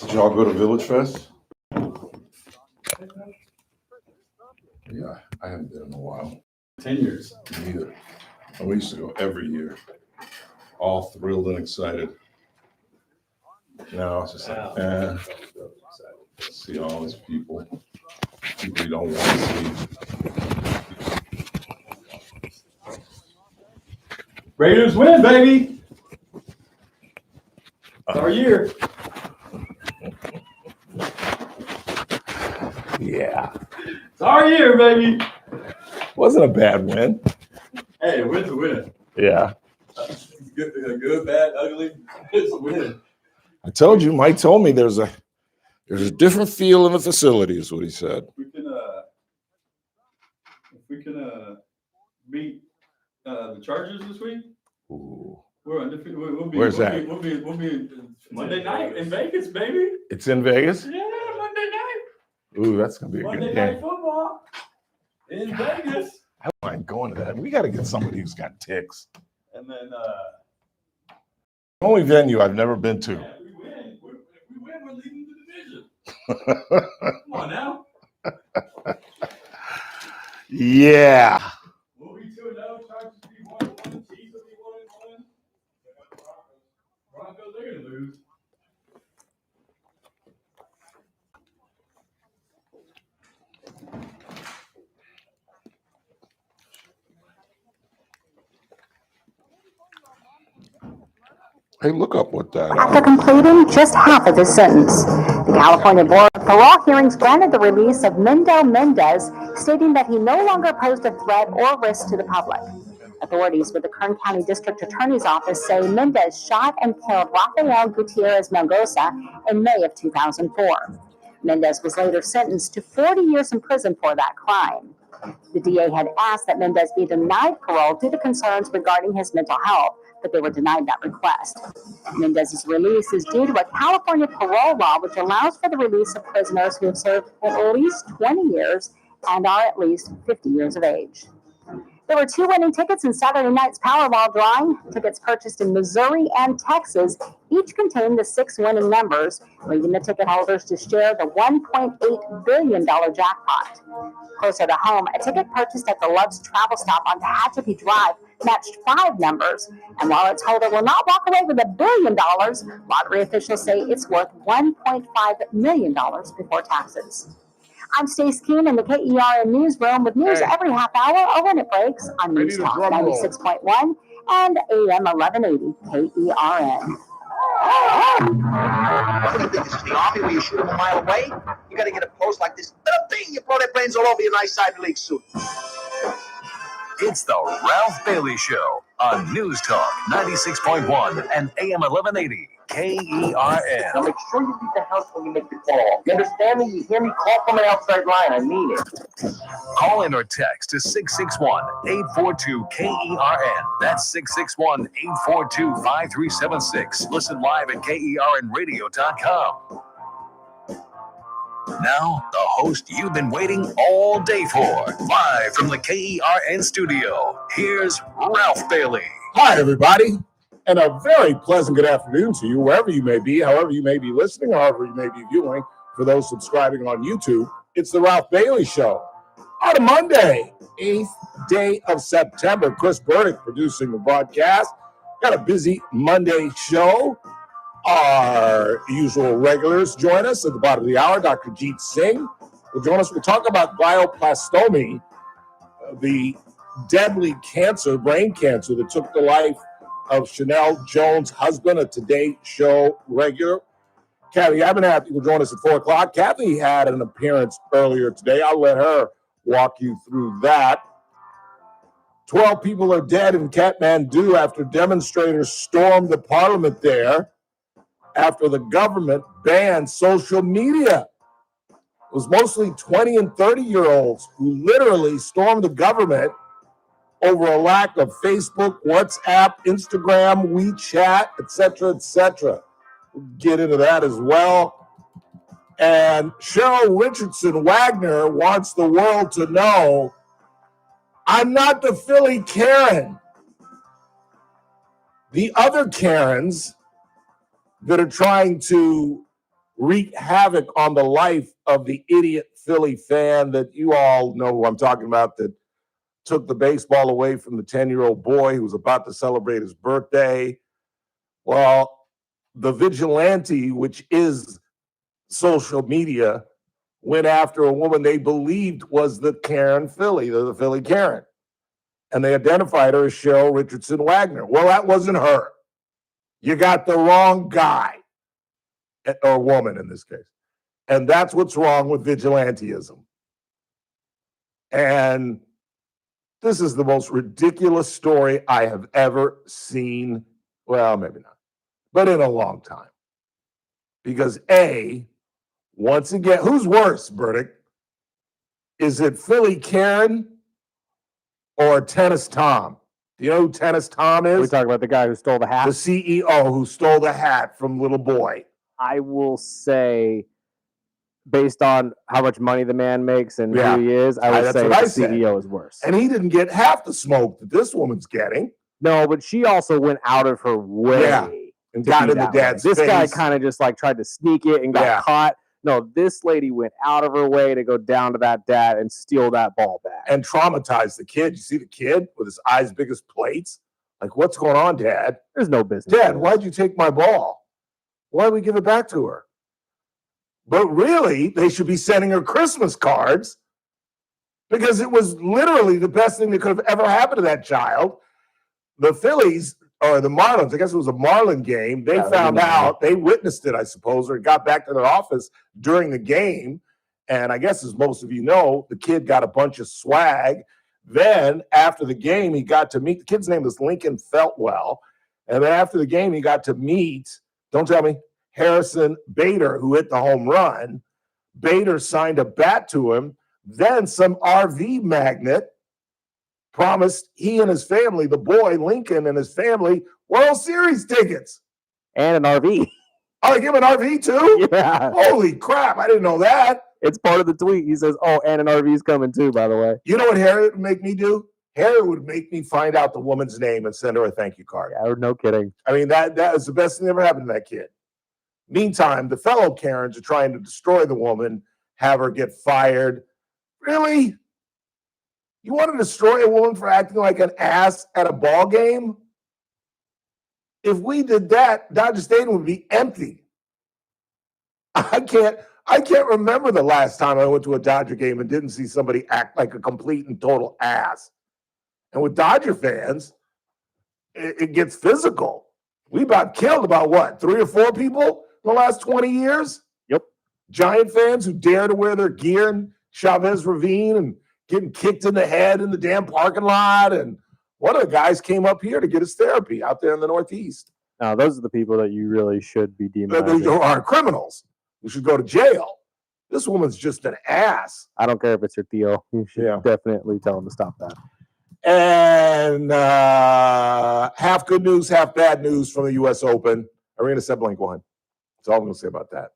Did y'all go to Village Fest? Yeah, I haven't been in a while. 10 years. Neither. We used to go every year. All thrilled and excited. Now it's just like, see all these people you don't want to see. Raiders win, baby. It's our year. Yeah. It's our year, baby. Wasn't a bad win. Hey, a win's a win. Yeah. Good, bad, ugly. It's a win. I told you, Mike told me there's a different feel in the facility, is what he said. If we can beat the Chargers this week, Ooh. we're undefeated. Where's that? We'll be Monday night in Vegas, baby. It's in Vegas? Yeah, Monday night. Ooh, that's gonna be a Monday good night game. football in Vegas. I don't mind going to that. We got to get somebody who's got ticks. And then Only venue I've never been to. if we win, we're leading the division. Come on now. Yeah. We'll be 2-0. Chargers will be 1-1. Chiefs will be 1-1. Broncos, they're gonna lose. Hey, look up what that. After completing just half of his sentence, the California Board of Parole Hearings granted the release of Mendel Mendez, stating that he no longer posed a threat or risk to the public. Authorities with the Kern County District Attorney's Office say Mendez shot and killed Rafael Gutierrez Melgoza in May of 2004. Mendez was later sentenced to 40 years in prison for that crime. The DA had asked that Mendez be denied parole due to concerns regarding his mental health, but they were denied that request. Mendez's release is due to a California parole law which allows for the release of prisoners who have served at least 20 years and are at least 50 years of age. There were 2 winning tickets in Saturday night's Powerball drawing. Tickets purchased in Missouri and Texas each contain the 6 winning numbers, leaving the ticket holders to share the $1.8 billion jackpot. Closer to home, a ticket purchased at the Love's Travel Stop on Tehachapi Drive matched 5 numbers, and while its holder will not walk away with $1 billion, lottery officials say it's worth $1.5 million before taxes. I'm Stace Keene in the KERN newsroom with news every half hour or when it breaks on News Talk 96.1 and AM 1180 KERN. You think this is the Army where you shoot them a mile away? You got to get a post like this little thing. You blow their brains all over your nice Ivy League suit. It's the Ralph Bailey Show on News Talk 96.1 and AM 1180 KERN. Now make sure you beat the house when you make the call. You understand me? You hear me? Call from an outside line. I mean it. Call in or text to 661-842-KERN. That's 661-842-5376. Listen live at KERNradio.com. Now, the host you've been waiting all day for. Live from the KERN studio, here's Ralph Bailey. Hi, everybody, and a very pleasant good afternoon to you, wherever you may be, however you may be listening, however you may be viewing. For those subscribing on YouTube, it's the Ralph Bailey Show. On a Monday, 8th day of September, Chris Burdick producing the broadcast. Got a busy Monday show. Our usual regulars join us at the bottom of the hour. Dr. Jeet Singh will join us. We'll talk about glioblastoma, the deadly cancer, brain cancer that took the life of Chanel Jones' husband, a Today Show regular. Kathy Abernathy will join us at 4 o'clock. Kathy had an appearance earlier today. I'll let her walk you through that. 12 people are dead in Kathmandu after demonstrators stormed the parliament there after the government banned social media. It was mostly 20 and 30-year-olds who literally stormed the government over a lack of Facebook, WhatsApp, Instagram, WeChat, etc., etc. We'll get into that as well. And Cheryl Richardson Wagner wants the world to know, I'm not the Philly Karen. The other Karens that are trying to wreak havoc on the life of the idiot Philly fan that you all know who I'm talking about, that took the baseball away from the 10-year-old boy who was about to celebrate his birthday. Well, the vigilante, which is social media, went after a woman they believed was the Karen Philly, the Philly Karen. And they identified her as Cheryl Richardson Wagner. Well, that wasn't her. You got the wrong guy, or woman in this case. And that's what's wrong with vigilantism. And this is the most ridiculous story I have ever seen. Well, maybe not, but in a long time. Because once again, who's worse, Burdick? Is it Philly Karen or Tennis Tom? Do you know who Tennis Tom is? We talk about the guy who stole the hat. The CEO who stole the hat from little boy. I will say, based on how much money the man makes and who he is, I would say the CEO is worse. And he didn't get half the smoke that this woman's getting. No, but she also went out of her way and got in the dad's face. This guy kind of just like tried to sneak it and got caught. No, this lady went out of her way to go down to that dad and steal that ball back. And traumatize the kid. You see the kid with his eyes big as plates? Like, what's going on, Dad? There's no business. Dad, why'd you take my ball? Why'd we give it back to her? But really, they should be sending her Christmas cards because it was literally the best thing that could have ever happened to that child. The Phillies, or the Marlins, I guess it was a Marlin game, they found out, they witnessed it, I suppose, or got back to their office during the game. And I guess, as most of you know, the kid got a bunch of swag. Then, after the game, he got to meet, the kid's name was Lincoln Feltwell. And then after the game, he got to meet, don't tell me, Harrison Bader, who hit the home run. Bader signed a bat to him. Then some RV magnate promised he and his family, the boy Lincoln and his family, World Series tickets. And an RV. Oh, they give him an RV too? Yeah. Holy crap, I didn't know that. It's part of the tweet. He says, oh, and an RV's coming too, by the way. You know what Harry would make me do? Harry would make me find out the woman's name and send her a thank you card. Yeah, no kidding. I mean, that is the best thing that ever happened to that kid. Meantime, the fellow Karens are trying to destroy the woman, have her get fired. Really? You want to destroy a woman for acting like an ass at a ball game? If we did that, Dodger Stadium would be empty. I can't remember the last time I went to a Dodger game and didn't see somebody act like a complete and total ass. And with Dodger fans, it gets physical. We killed about what, 3 or 4 people in the last 20 years? Yep. Giant fans who dare to wear their gear in Chavez Ravine and getting kicked in the head in the damn parking lot. And one of the guys came up here to get his therapy out there in the Northeast. Now, those are the people that you really should be They demonizing. are criminals who should go to jail. This woman's just an ass. I don't care if it's your Theo. You should definitely tell him to stop that. And half good news, half bad news from the U.S. Open. Aryna Sabalenka won. That's all I'm going to say about that.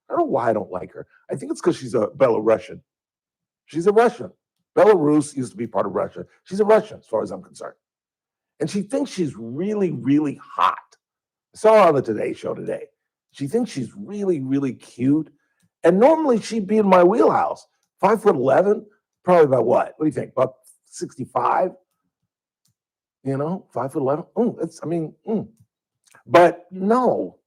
I don't know why I don't like her. I think it's because she's a Belarusian. She's a Russian. Belarus used to be part of Russia. She's a Russian, as far as I'm concerned. And she thinks she's really, really hot. I saw her on the Today Show today. She thinks she's really, really cute. And normally she'd be in my wheelhouse. 5'11", probably about what? What do you think? About 65? You know, 5'11". But no,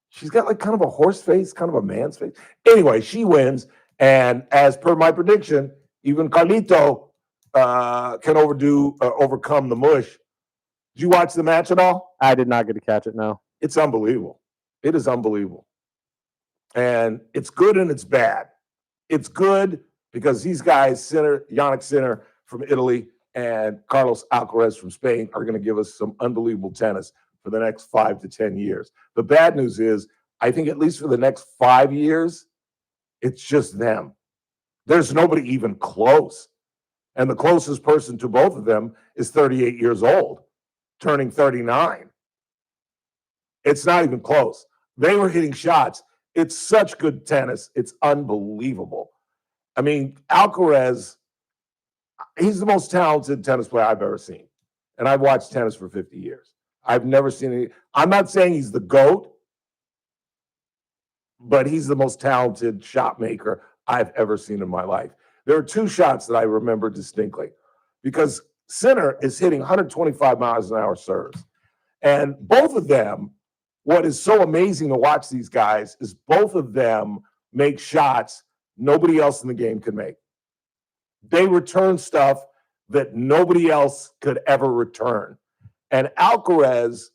she's got like kind of a horse face, kind of a man's face. Anyway, she wins. And as per my prediction, even Carlito can overcome the mush. Did you watch the match at all? I did not get to catch it, no. It's unbelievable. It is unbelievable. And it's good and it's bad. It's good because these guys, Jannik Sinner from Italy and Carlos Alcaraz from Spain, are going to give us some unbelievable tennis for the next 5 to 10 years. The bad news is, I think at least for the next 5 years, it's just them. There's nobody even close. And the closest person to both of them is 38 years old, turning 39. It's not even close. They were hitting shots. It's such good tennis. It's unbelievable. I mean, Alcaraz, he's the most talented tennis player I've ever seen. And I've watched tennis for 50 years. I've never seen any. I'm not saying he's the GOAT, but he's the most talented shot maker I've ever seen in my life. There are two shots that I remember distinctly because Sinner is hitting 125 miles an hour serves. And both of them, what is so amazing to watch these guys is both of them make shots nobody else in the game could make. They return stuff that nobody else could ever return. And Alcaraz,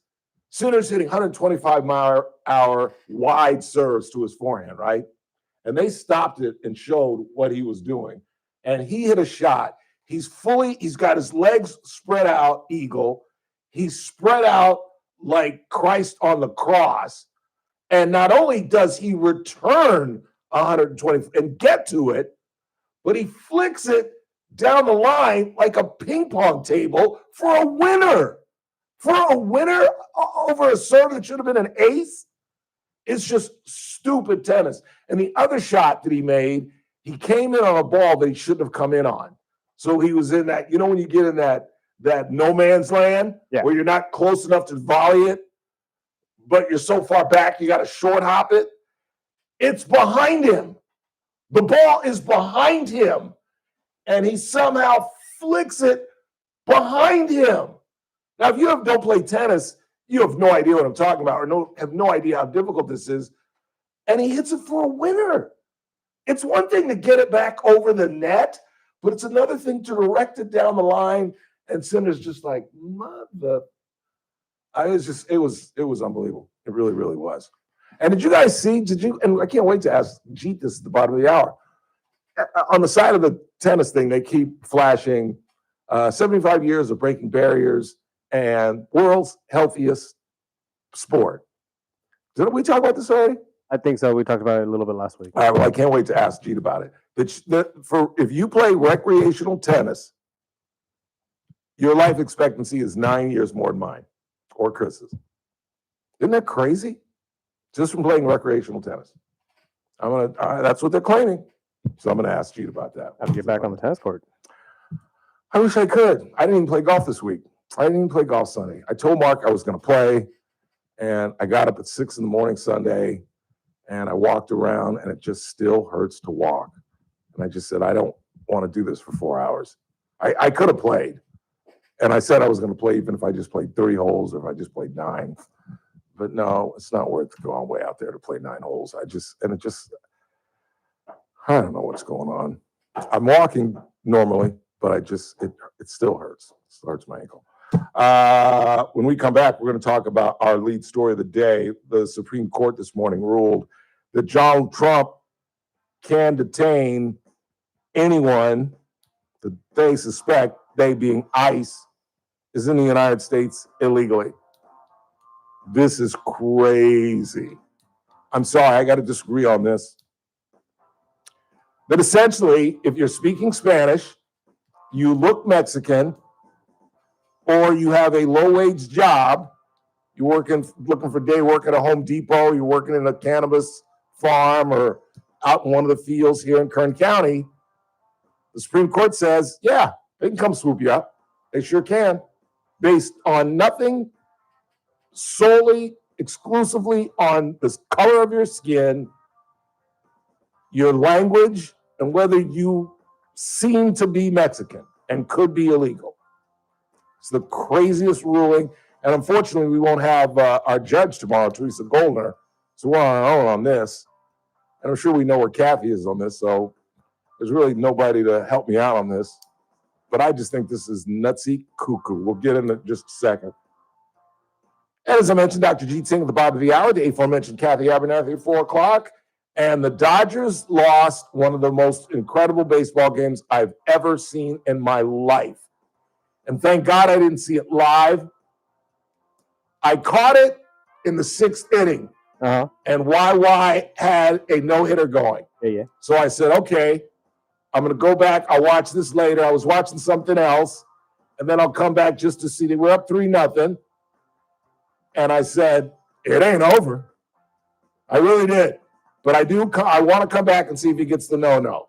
Sinner's hitting 125 mile an hour wide serves to his forehand, right? And they stopped it and showed what he was doing. And he hit a shot. He's got his legs spread out, eagle. He's spread out like Christ on the cross. And not only does he return 120 and get to it, but he flicks it down the line like a ping pong table for a winner. For a winner over a serve that should have been an ace. It's just stupid tennis. And the other shot that he made, he came in on a ball that he shouldn't have come in on. So he was in that, when you get in that no man's land where you're not close enough to volley it, but you're so far back, you got to short hop it. It's behind him. The ball is behind him. And he somehow flicks it behind him. Now, if you don't play tennis, you have no idea what I'm talking about or have no idea how difficult this is. And he hits it for a winner. It's one thing to get it back over the net, but it's another thing to direct it down the line. And Sinner's just like, it was unbelievable. It really, really was. And did you guys see, and I can't wait to ask Jeet this at the bottom of the hour. On the side of the tennis thing, they keep flashing 75 years of breaking barriers and world's healthiest sport. Didn't we talk about this already? I think so. We talked about it a little bit last week. All right, well, I can't wait to ask Jeet about it. If you play recreational tennis, your life expectancy is 9 years more than mine or Chris's. Isn't that crazy? Just from playing recreational tennis. That's what they're claiming. So I'm going to ask Jeet about that. Have to get back on the tennis court. I wish I could. I didn't even play golf this week. I didn't even play golf Sunday. I told Mark I was going to play, and I got up at 6 a.m. Sunday, and I walked around, and it just still hurts to walk. And I just said, I don't want to do this for 4 hours. I could have played, and I said I was going to play even if I just played 30 holes or if I just played 9. But no, it's not worth going way out there to play 9 holes. I don't know what's going on. I'm walking normally, but it still hurts. It still hurts my ankle. When we come back, we're going to talk about our lead story of the day. The Supreme Court this morning ruled that Donald Trump can detain anyone that they suspect, they being ICE, is in the United States illegally. This is crazy. I'm sorry, I got to disagree on this. But essentially, if you're speaking Spanish, you look Mexican, or you have a low-wage job, you're looking for day work at a Home Depot, you're working in a cannabis farm or out in one of the fields here in Kern County, the Supreme Court says, yeah, they can come swoop you up. They sure can, based on nothing, solely, exclusively on the color of your skin, your language, and whether you seem to be Mexican and could be illegal. It's the craziest ruling. And unfortunately, we won't have our judge tomorrow, Teresa Goldner. So we're on our own on this. And I'm sure we know where Kathy is on this. So there's really nobody to help me out on this. But I just think this is nutsy cuckoo. We'll get into just a second. And as I mentioned, Dr. Jeet Singh at the bottom of the hour, the aforementioned Kathy Abernathy at 4 o'clock. And the Dodgers lost one of the most incredible baseball games I've ever seen in my life. And thank God I didn't see it live. I caught it in the 6th inning. Uh-huh. And YY had a no-hitter going. Yeah. So I said, okay, I'm going to go back. I'll watch this later. I was watching something else. And then I'll come back just to see. They were up 3-0. And I said, it ain't over. I really did. But I want to come back and see if he gets the no.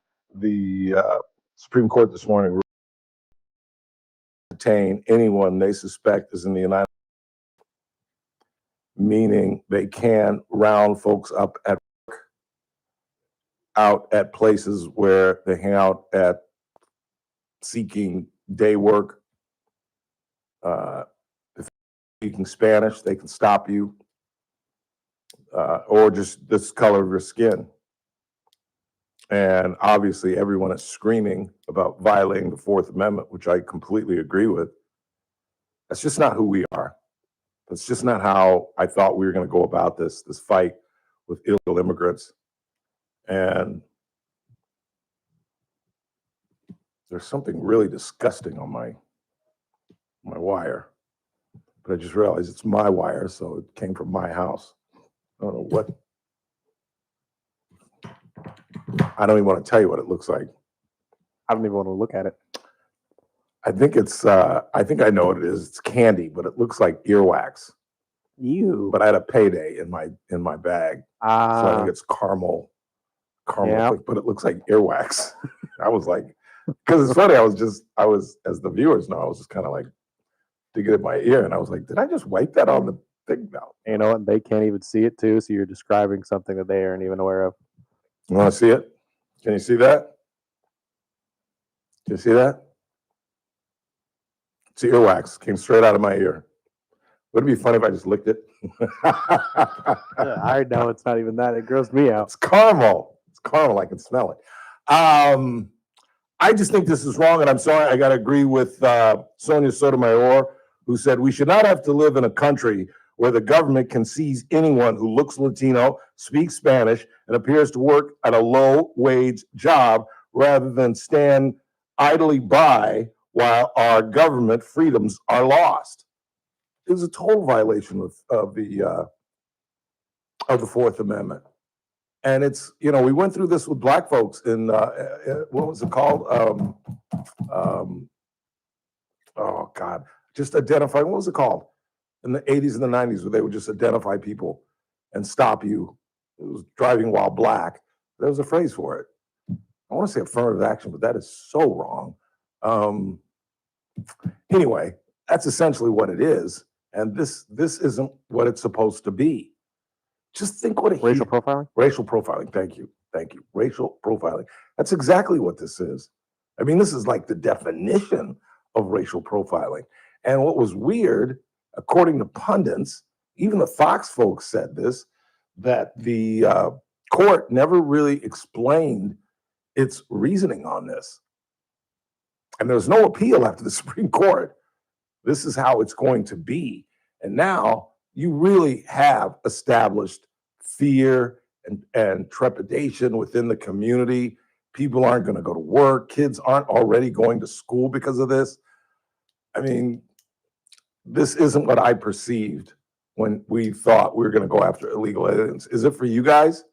the Supreme Court this morning detain anyone they suspect is in the United States, meaning they can round folks up at work, out at places where they hang out at seeking day work. If you're speaking Spanish, they can stop you, or just this color of your skin. And obviously, everyone is screaming about violating the Fourth Amendment, which I completely agree with. That's just not who we are. That's just not how I thought we were going to go about this fight with illegal immigrants. And there's something really disgusting on my wire, but I just realized it's my wire, so it came from my house. I don't know what. I don't even want to tell you what it looks like. I don't even want to look at it. I think it's, I think I know what it is. It's candy, but it looks like earwax. Ew. But I had a payday in my bag. So I think it's caramel, yeah. But it looks like earwax. I was like, because it's funny, I was, as the viewers know, I was just kind of like digging in my ear, and I was like, did I just wipe that on the thing now? You know what? They can't even see it too, so you're describing something that they aren't even aware of. You want to see it? Can you see that? Can you see that? It's earwax. Came straight out of my ear. Would it be funny if I just licked it? I know it's not even that. It grossed me out. It's caramel. It's caramel. I can smell it. I just think this is wrong, and I'm sorry. I got to agree with Sonia Sotomayor, who said we should not have to live in a country where the government can seize anyone who looks Latino, speaks Spanish, and appears to work at a low-wage job rather than stand idly by while our government freedoms are lost. It was a total violation of the Fourth Amendment. And it's, you know, we went through this with black folks in, what was it called? Oh, God, just identifying, what was it called? In the 80s and the 90s, where they would just identify people and stop you. It was driving while black. There was a phrase for it. I want to say affirmative action, but that is so wrong. Anyway, that's essentially what it is. And this isn't what it's supposed to be. Just think what a racial profiling? Racial profiling. Thank you. Thank you. Racial profiling. That's exactly what this is. I mean, this is like the definition of racial profiling. And what was weird, according to pundits, even the Fox folks said this, that the court never really explained its reasoning on this. And there's no appeal after the Supreme Court. This is how it's going to be. And now you really have established fear and trepidation within the community. People aren't going to go to work. Kids aren't already going to school because of this. I mean, this isn't what I perceived when we thought we were going to go after illegal aliens. Is it for you guys?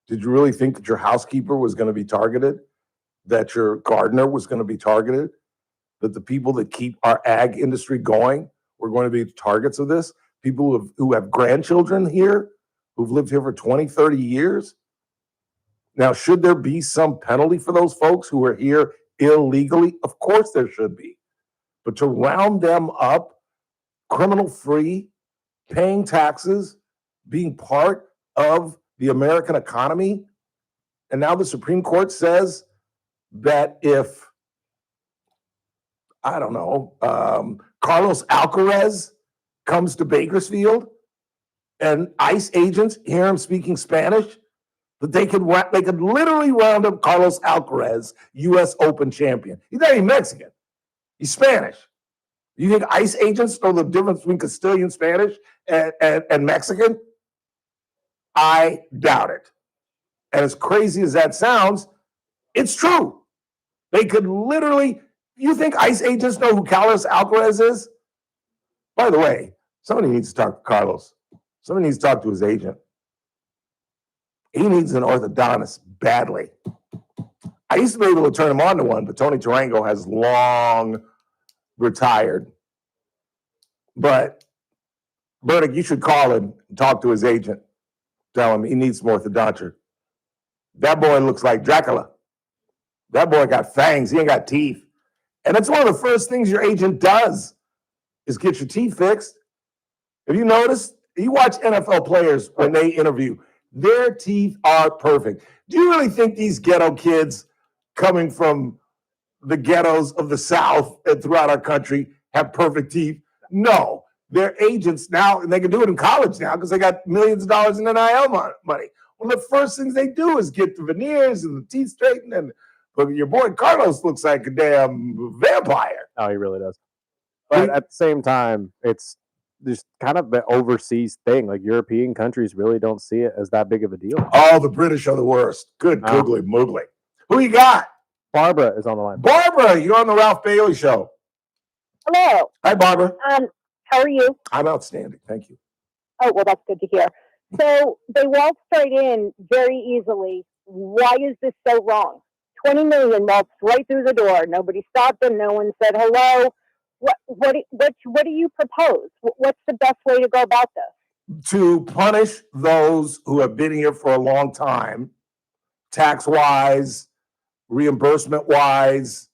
Did you really think that your housekeeper was going to be targeted? That your gardener was going to be targeted? That the people that keep our ag industry going were going to be targets of this? People who have grandchildren here, who've lived here for 20, 30 years? Now, should there be some penalty for those folks who are here illegally? Of course there should be. But to round them up, criminal-free, paying taxes, being part of the American economy, and now the Supreme Court says that if, I don't know, Carlos Alcaraz comes to Bakersfield and ICE agents hear him speaking Spanish, that they could literally round up Carlos Alcaraz, U.S. Open champion. He's not even Mexican. He's Spanish. You think ICE agents know the difference between Castilian Spanish and Mexican? I doubt it. And as crazy as that sounds, it's true. They could literally, you think ICE agents know who Carlos Alcaraz is? By the way, somebody needs to talk to Carlos. Somebody needs to talk to his agent. He needs an orthodontist badly. I used to be able to turn him on to one, but Tony Tarango has long retired. But Burdick, you should call him and talk to his agent. Tell him he needs some orthodonture. That boy looks like Dracula. That boy got fangs. He ain't got teeth. And that's one of the first things your agent does is get your teeth fixed. Have you noticed? You watch NFL players when they interview, their teeth are perfect. Do you really think these ghetto kids coming from the ghettos of the South and throughout our country have perfect teeth? No. They're agents now, and they can do it in college now because they got millions of dollars in NIL money. One of the first things they do is get the veneers and the teeth straightened. But your boy Carlos looks like a damn vampire. Oh, he really does. But at the same time, it's just kind of the overseas thing. Like European countries really don't see it as that big of a deal. Oh, the British are the worst. Good googly moogly. Who you got? Barbara is on the line. Barbara, you're on the Ralph Bailey Show. Hello. Hi, Barbara. How are you? I'm outstanding. Thank you. Oh, well, that's good to hear. So they waltzed right in very easily. Why is this so wrong? 20 million waltzed right through the door. Nobody stopped them. No one said hello. What do you propose? What's the best way to go about this? To punish those who have been here for a long time, tax-wise, reimbursement-wise,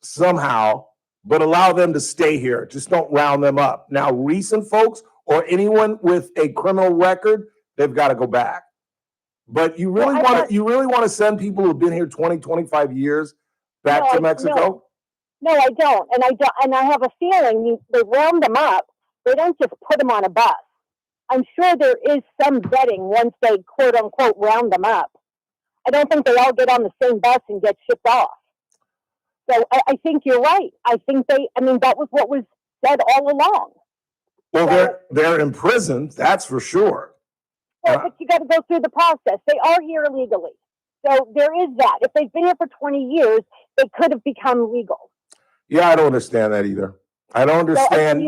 somehow, but allow them to stay here. Just don't round them up. Now, recent folks or anyone with a criminal record, they've got to go back. But you really want to send people who've been here 20, 25 years back to Mexico? No, I don't. And I have a feeling they round them up. They don't just put them on a bus. I'm sure there is some vetting once they quote unquote round them up. I don't think they all get on the same bus and get shipped off. So I think you're right. I think that was what was said all along. Well, they're imprisoned, that's for sure. Well, but you got to go through the process. They are here illegally. So there is that. If they've been here for 20 years, they could have become legal. Yeah, I don't understand that either. I don't understand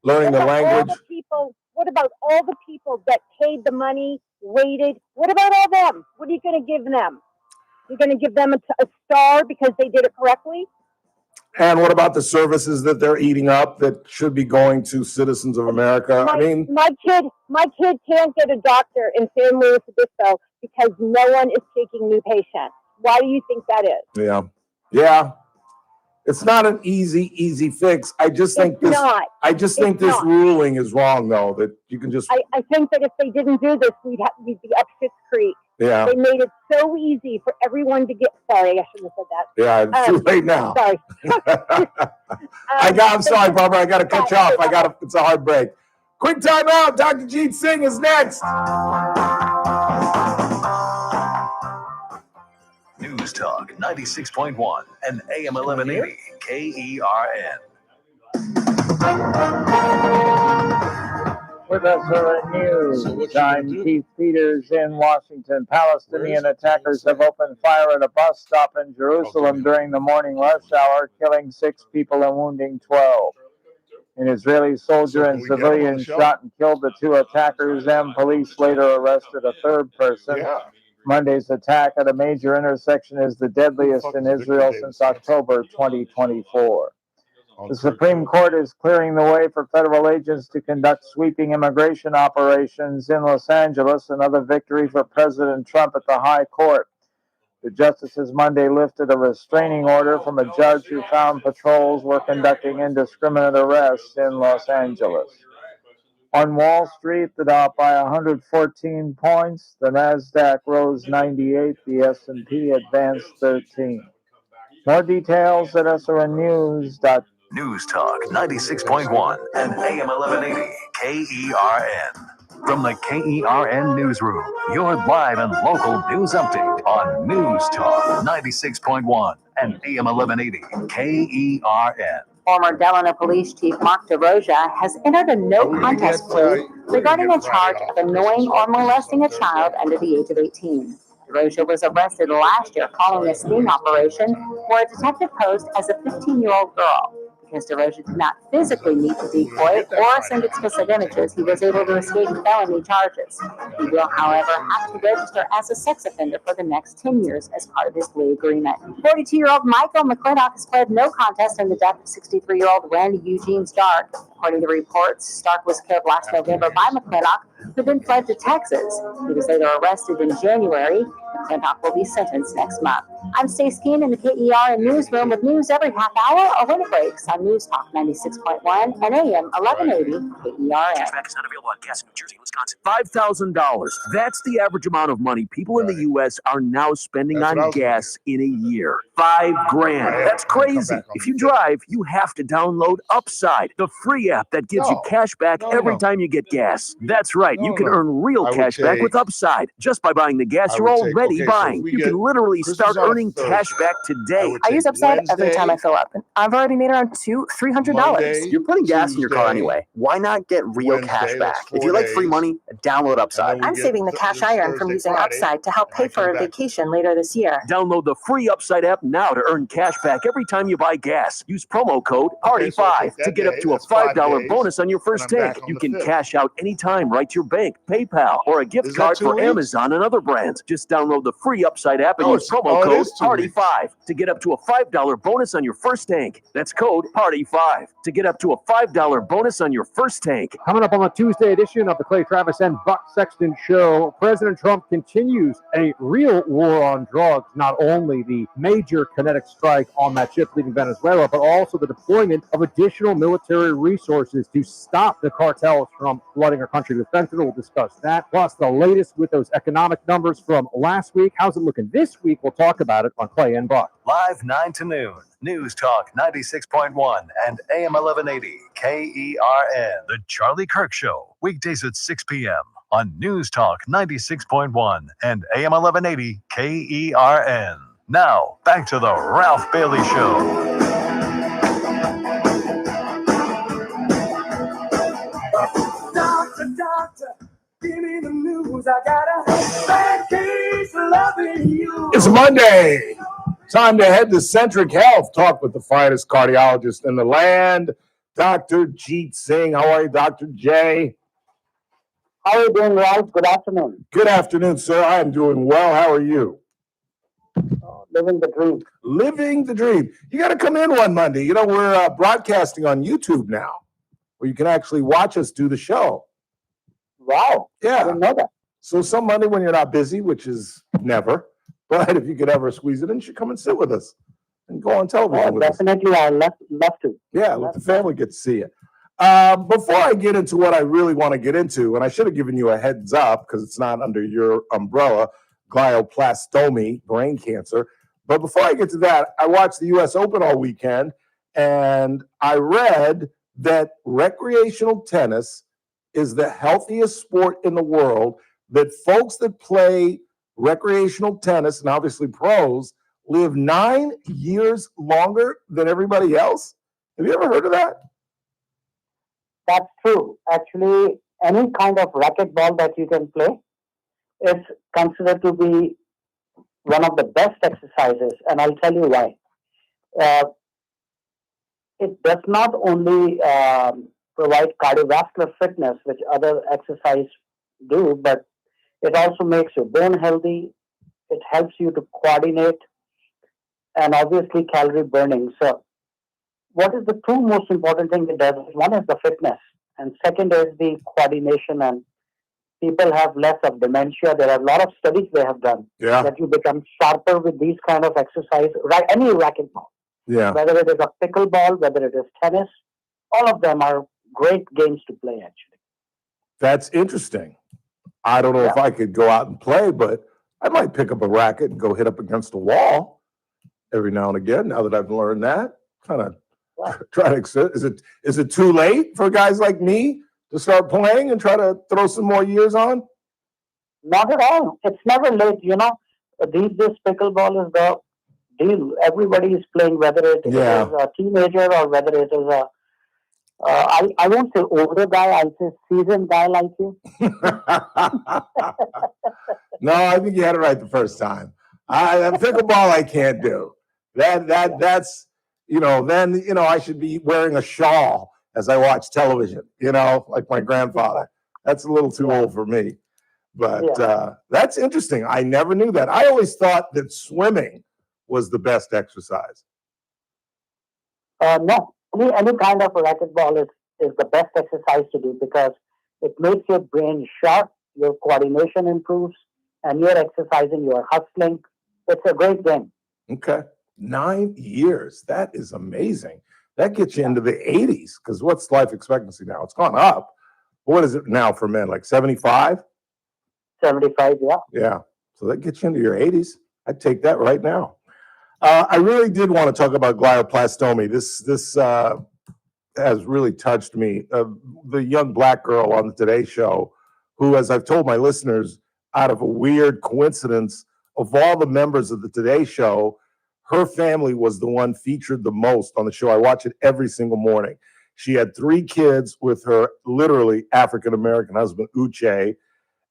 learning the language. What about all the people that paid the money, waited? What about all them? What are you going to give them? You're going to give them a star because they did it correctly? And what about the services that they're eating up that should be going to citizens of America? My kid can't get a doctor in San Luis Obispo because no one is taking new patients. Why do you think that is? Yeah. It's not an easy fix. I just think this ruling is wrong, though. That you can just. I think that if they didn't do this, we'd be up Schitt's Creek. Yeah. They made it so easy for everyone to get. Sorry, I shouldn't have said that. Yeah, it's too late now. Sorry. I'm sorry, Barbara. I got to cut you off. It's a hard break. Quick time out. Dr. Jeet Singh is next. News Talk 96.1 and AM 1180 KERN. With us for the news, I'm Keith Peters in Washington. Palestinian attackers have opened fire at a bus stop in Jerusalem during the morning rush hour, killing 6 people and wounding 12. An Israeli soldier and civilian shot and killed the 2 attackers, and police later arrested a 3rd person. Monday's attack at a major intersection is the deadliest in Israel since October 2024. The Supreme Court is clearing the way for federal agents to conduct sweeping immigration operations in Los Angeles, another victory for President Trump at the High Court. The justices Monday lifted a restraining order from a judge who found patrols were conducting indiscriminate arrests in Los Angeles. On Wall Street, the Dow by 114 points, the Nasdaq rose 98, the S&P advanced 13. More details at srnnews.com. News Talk 96.1 and AM 1180 KERN. From the KERN Newsroom, your live and local news update on News Talk 96.1 and AM 1180 KERN. Former Delano Police Chief Mark DeRosa has entered a no-contest plea regarding a charge of annoying or molesting a child under the age of 18. DeRosa was arrested last year following a sting operation where a detective posed as a 15-year-old girl. Because DeRosa did not physically meet the decoy or send explicit images, he was able to escape felony charges. He will, however, have to register as a sex offender for the next 10 years as part of his plea agreement. 42-year-old Michael McClintock has pled no contest in the death of 63-year-old Randy Eugene Stark. According to reports, Stark was killed last November by McClintock, who then fled to Texas. He was later arrested in January. McClintock will be sentenced next month. I'm Stace Keen in the KERN newsroom with news every half hour or when it breaks on News Talk 96.1 and AM 1180 KERN. Cashback is not available on gas in New Jersey and Wisconsin. $5,000. That's the average amount of money people in the U.S. are now spending on gas in a year. $5,000. That's crazy. If you drive, you have to download Upside, the free app that gives you cash back every time you get gas. That's right. You can earn real cash back with Upside just by buying the gas you're already buying. You can literally start earning cash back today. I use Upside every time I fill up. I've already made around $200-$300. You're putting gas in your car anyway. Why not get real cash back? If you like free money, download Upside. I'm saving the cash I earn from using Upside to help pay for a vacation later this year. Download the free Upside app now to earn cash back every time you buy gas. Use promo code PARTY5 to get up to a $5 bonus on your first tank. You can cash out anytime right to your bank, PayPal, or a gift card for Amazon and other brands. Just download the free Upside app and use promo code PARTY5 to get up to a $5 bonus on your first tank. That's code PARTY5 to get up to a $5 bonus on your first tank. Coming up on the Tuesday edition of the Clay Travis and Buck Sexton Show, President Trump continues a real war on drugs, not only the major kinetic strike on that ship leaving Venezuela, but also the deployment of additional military resources to stop the cartels from flooding our country with fentanyl. We'll discuss that, plus the latest with those economic numbers from last week. How's it looking this week? We'll talk about it on Clay and Buck. Live 9 to noon. News Talk 96.1 and AM 1180 KERN. The Charlie Kirk Show. Weekdays at 6 p.m. on News Talk 96.1 and AM 1180 KERN. Now, back to the Ralph Bailey Show. Doctor, give me the news. I got a bad case of loving you. It's Monday. Time to head to Centric Health. Talk with the finest cardiologist in the land, Dr. Jeet Singh. How are you, Dr. J? How are you doing, Ralph? Good afternoon. Good afternoon, sir. I am doing well. How are you? Living the dream. Living the dream. You got to come in one Monday. You know, we're broadcasting on YouTube now, where you can actually watch us do the show. Wow. Yeah. I didn't know that. So some Monday when you're not busy, which is never, but if you could ever squeeze it in, you should come and sit with us and go on television with definitely, us. I'd love to. Yeah, let the family get to see you. Before I get into what I really want to get into, and I should have given you a heads up because it's not under your umbrella, glioblastoma, brain cancer. But before I get to that, I watched the U.S. Open all weekend, and I read that recreational tennis is the healthiest sport in the world, that folks that play recreational tennis, and obviously pros, live 9 years longer than everybody else. Have you ever heard of that? That's true. Actually, any kind of racquetball that you can play is considered to be one of the best exercises, and I'll tell you why. It does not only provide cardiovascular fitness, which other exercise do, but it also makes your bone healthy. It helps you to coordinate and obviously calorie burning. So what is the two most important thing it does? One is the fitness, and second is the coordination, and people have less of dementia. There are a lot of studies they have done that you become sharper with these kind of exercise, any racquetball. Yeah. Whether it is a pickleball, whether it is tennis, all of them are great games to play, actually. That's interesting. I don't know if I could go out and play, but I might pick up a racket and go hit up against a wall every now and again. Now that I've learned that, kind of try to. Is it too late for guys like me to start playing and try to throw some more years on? Not at all. It's never late. You know, these days pickleball is the deal. Everybody is playing, whether it is a teenager or whether it is a I won't say older guy, I'll say seasoned guy like you. No, I think you had it right the first time. Pickleball I can't do. That's then I should be wearing a shawl as I watch television, like my grandfather. That's a little too old for me. But that's interesting. I never knew that. I always thought that swimming was the best exercise. No. Any kind of a racquetball is the best exercise to do because it makes your brain sharp, your coordination improves, and you're exercising, you're hustling. It's a great game. Okay. 9 years. That is amazing. That gets you into the 80s, because what's life expectancy now? It's gone up. What is it now for men? Like 75? 75, yeah. Yeah. So that gets you into your 80s. I'd take that right now. I really did want to talk about glioblastoma. This has really touched me. The young black girl on the Today Show, who, as I've told my listeners, out of a weird coincidence, of all the members of the Today Show, her family was the one featured the most on the show. I watch it every single morning. She had 3 kids with her literally African-American husband, Uche,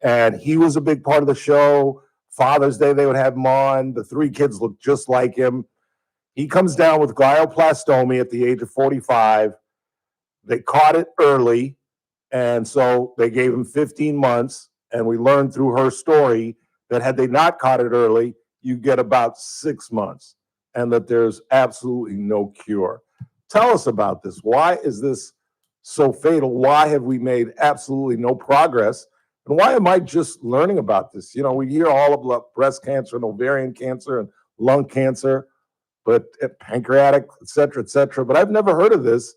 and he was a big part of the show. Father's Day, they would have him on. The 3 kids looked just like him. He comes down with glioblastoma at the age of 45. They caught it early, and so they gave him 15 months, and we learned through her story that had they not caught it early, you get about 6 months, and that there's absolutely no cure. Tell us about this. Why is this so fatal? Why have we made absolutely no progress? And why am I just learning about this? You know, we hear all about breast cancer and ovarian cancer and lung cancer, but pancreatic, et cetera, but I've never heard of this.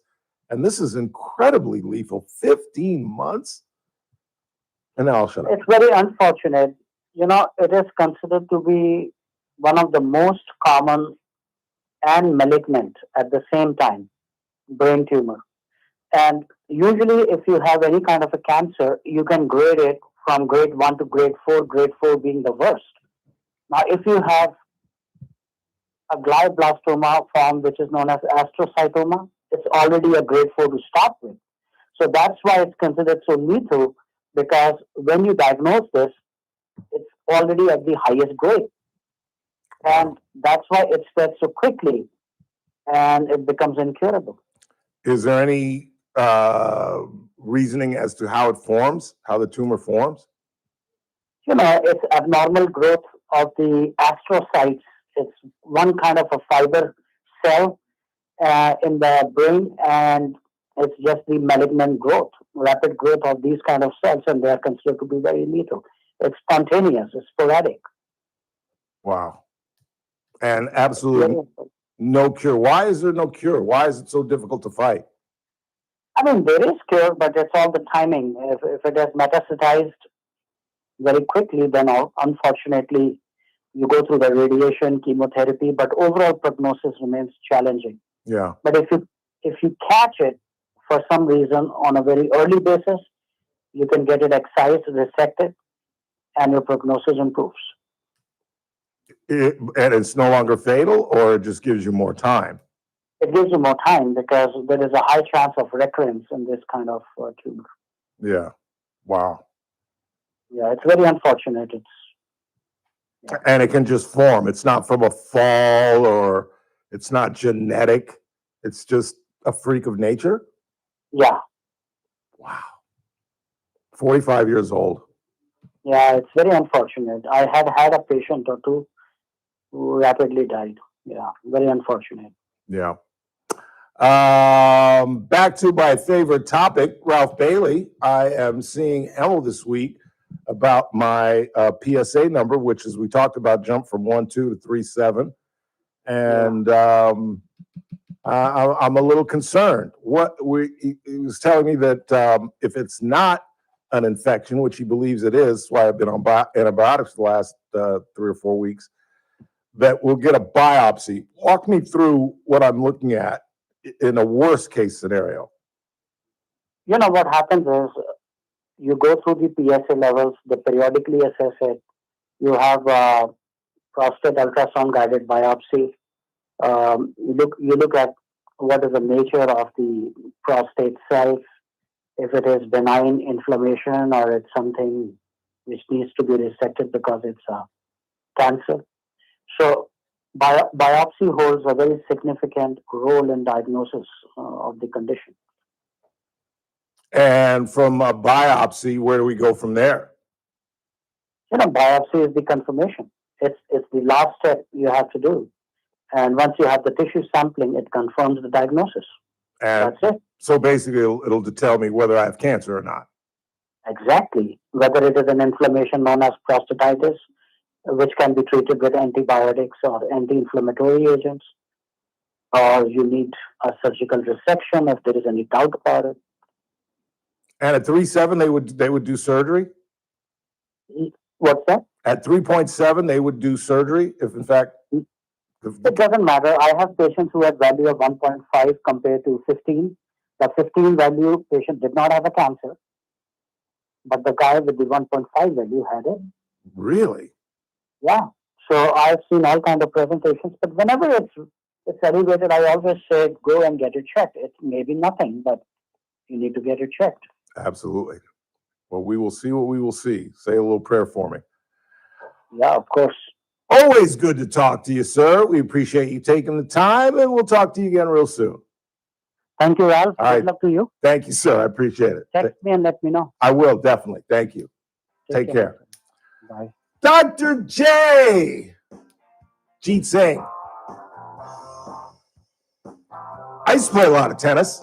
And this is incredibly lethal. 15 months? And now I'll shut up. It's very unfortunate. You know, it is considered to be one of the most common and malignant at the same time, brain tumor. And usually if you have any kind of a cancer, you can grade it from grade 1 to grade 4 being the worst. Now, if you have a glioblastoma form, which is known as astrocytoma, it's already a grade 4 to start with. So that's why it's considered so lethal, because when you diagnose this, it's already at the highest grade. And that's why it spreads so quickly and it becomes incurable. Is there any reasoning as to how it forms, how the tumor forms? You know, it's abnormal growth of the astrocytes. It's one kind of a fiber cell in the brain, and it's just the malignant growth, rapid growth of these kind of cells, and they are considered to be very lethal. It's spontaneous, it's sporadic. Wow. And absolutely no cure. Why is there no cure? Why is it so difficult to fight? I mean, there is cure, but it's all the timing. If it has metastasized very quickly, then unfortunately you go through the radiation, chemotherapy, but overall prognosis remains challenging. Yeah. But if you catch it for some reason on a very early basis, you can get it excised, resected, and your prognosis improves. And it's no longer fatal, or it just gives you more time? It gives you more time because there is a high chance of recurrence in this kind of tumor. Yeah. Wow. Yeah, it's very unfortunate. And it can just form. It's not from a fall, or it's not genetic. It's just a freak of nature? Yeah. Wow. 45 years old. Yeah, it's very unfortunate. I had a patient or two who rapidly died. Yeah, very unfortunate. Yeah. Back to my favorite topic, Ralph Bailey. I am seeing Emil this week about my PSA number, which, as we talked about, jumped from 1.2 to 3.7. And I'm a little concerned. He was telling me that if it's not an infection, which he believes it is, that's why I've been on antibiotics the last 3 or 4 weeks, that we'll get a biopsy. Walk me through what I'm looking at in a worst case scenario. You know, what happens is you go through the PSA levels, they periodically assess it. You have prostate ultrasound guided biopsy. You look at what is the nature of the prostate cells, if it is benign inflammation or it's something which needs to be resected because it's a cancer. So biopsy holds a very significant role in diagnosis of the condition. And from a biopsy, where do we go from there? You know, biopsy is the confirmation. It's the last step you have to do. And once you have the tissue sampling, it confirms the diagnosis. And that's it. So basically, it'll tell me whether I have cancer or not. Exactly. Whether it is an inflammation known as prostatitis, which can be treated with antibiotics or anti-inflammatory agents, or you need a surgical resection if there is any doubt about it. And at 3.7, they would do surgery. What's that? At 3.7, they would do surgery if, in fact, It doesn't matter. I have patients who had value of 1.5 compared to 15. The 15 value patient did not have a cancer, but the guy with the 1.5 value had it. Really? Yeah. So I've seen all kind of presentations, but whenever it's elevated, I always say go and get it checked. It may be nothing, but you need to get it checked. Absolutely. Well, we will see what we will see. Say a little prayer for me. Yeah, of course. Always good to talk to you, sir. We appreciate you taking the time, and we'll talk to you again real soon. Thank you, Ralph. All right. Good luck to you. Thank you, sir. I appreciate it. Text me and let me know. I will, definitely. Thank you. Take care. Bye. Dr. J. Jeet Singh. I used to play a lot of tennis.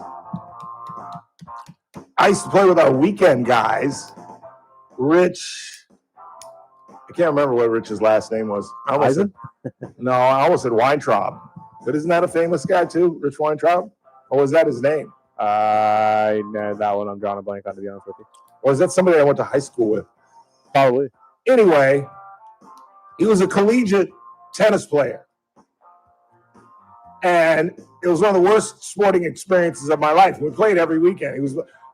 I used to play with our weekend guys. Rich, I can't remember what Rich's last name was. No, I almost said Weintraub. But isn't that a famous guy too, Rich Weintraub? Or was that his name? No, that one I'm drawing a blank on, to be honest with you. Or is that somebody I went to high school with? Probably. Anyway, he was a collegiate tennis player. And it was one of the worst sporting experiences of my life. We played every weekend.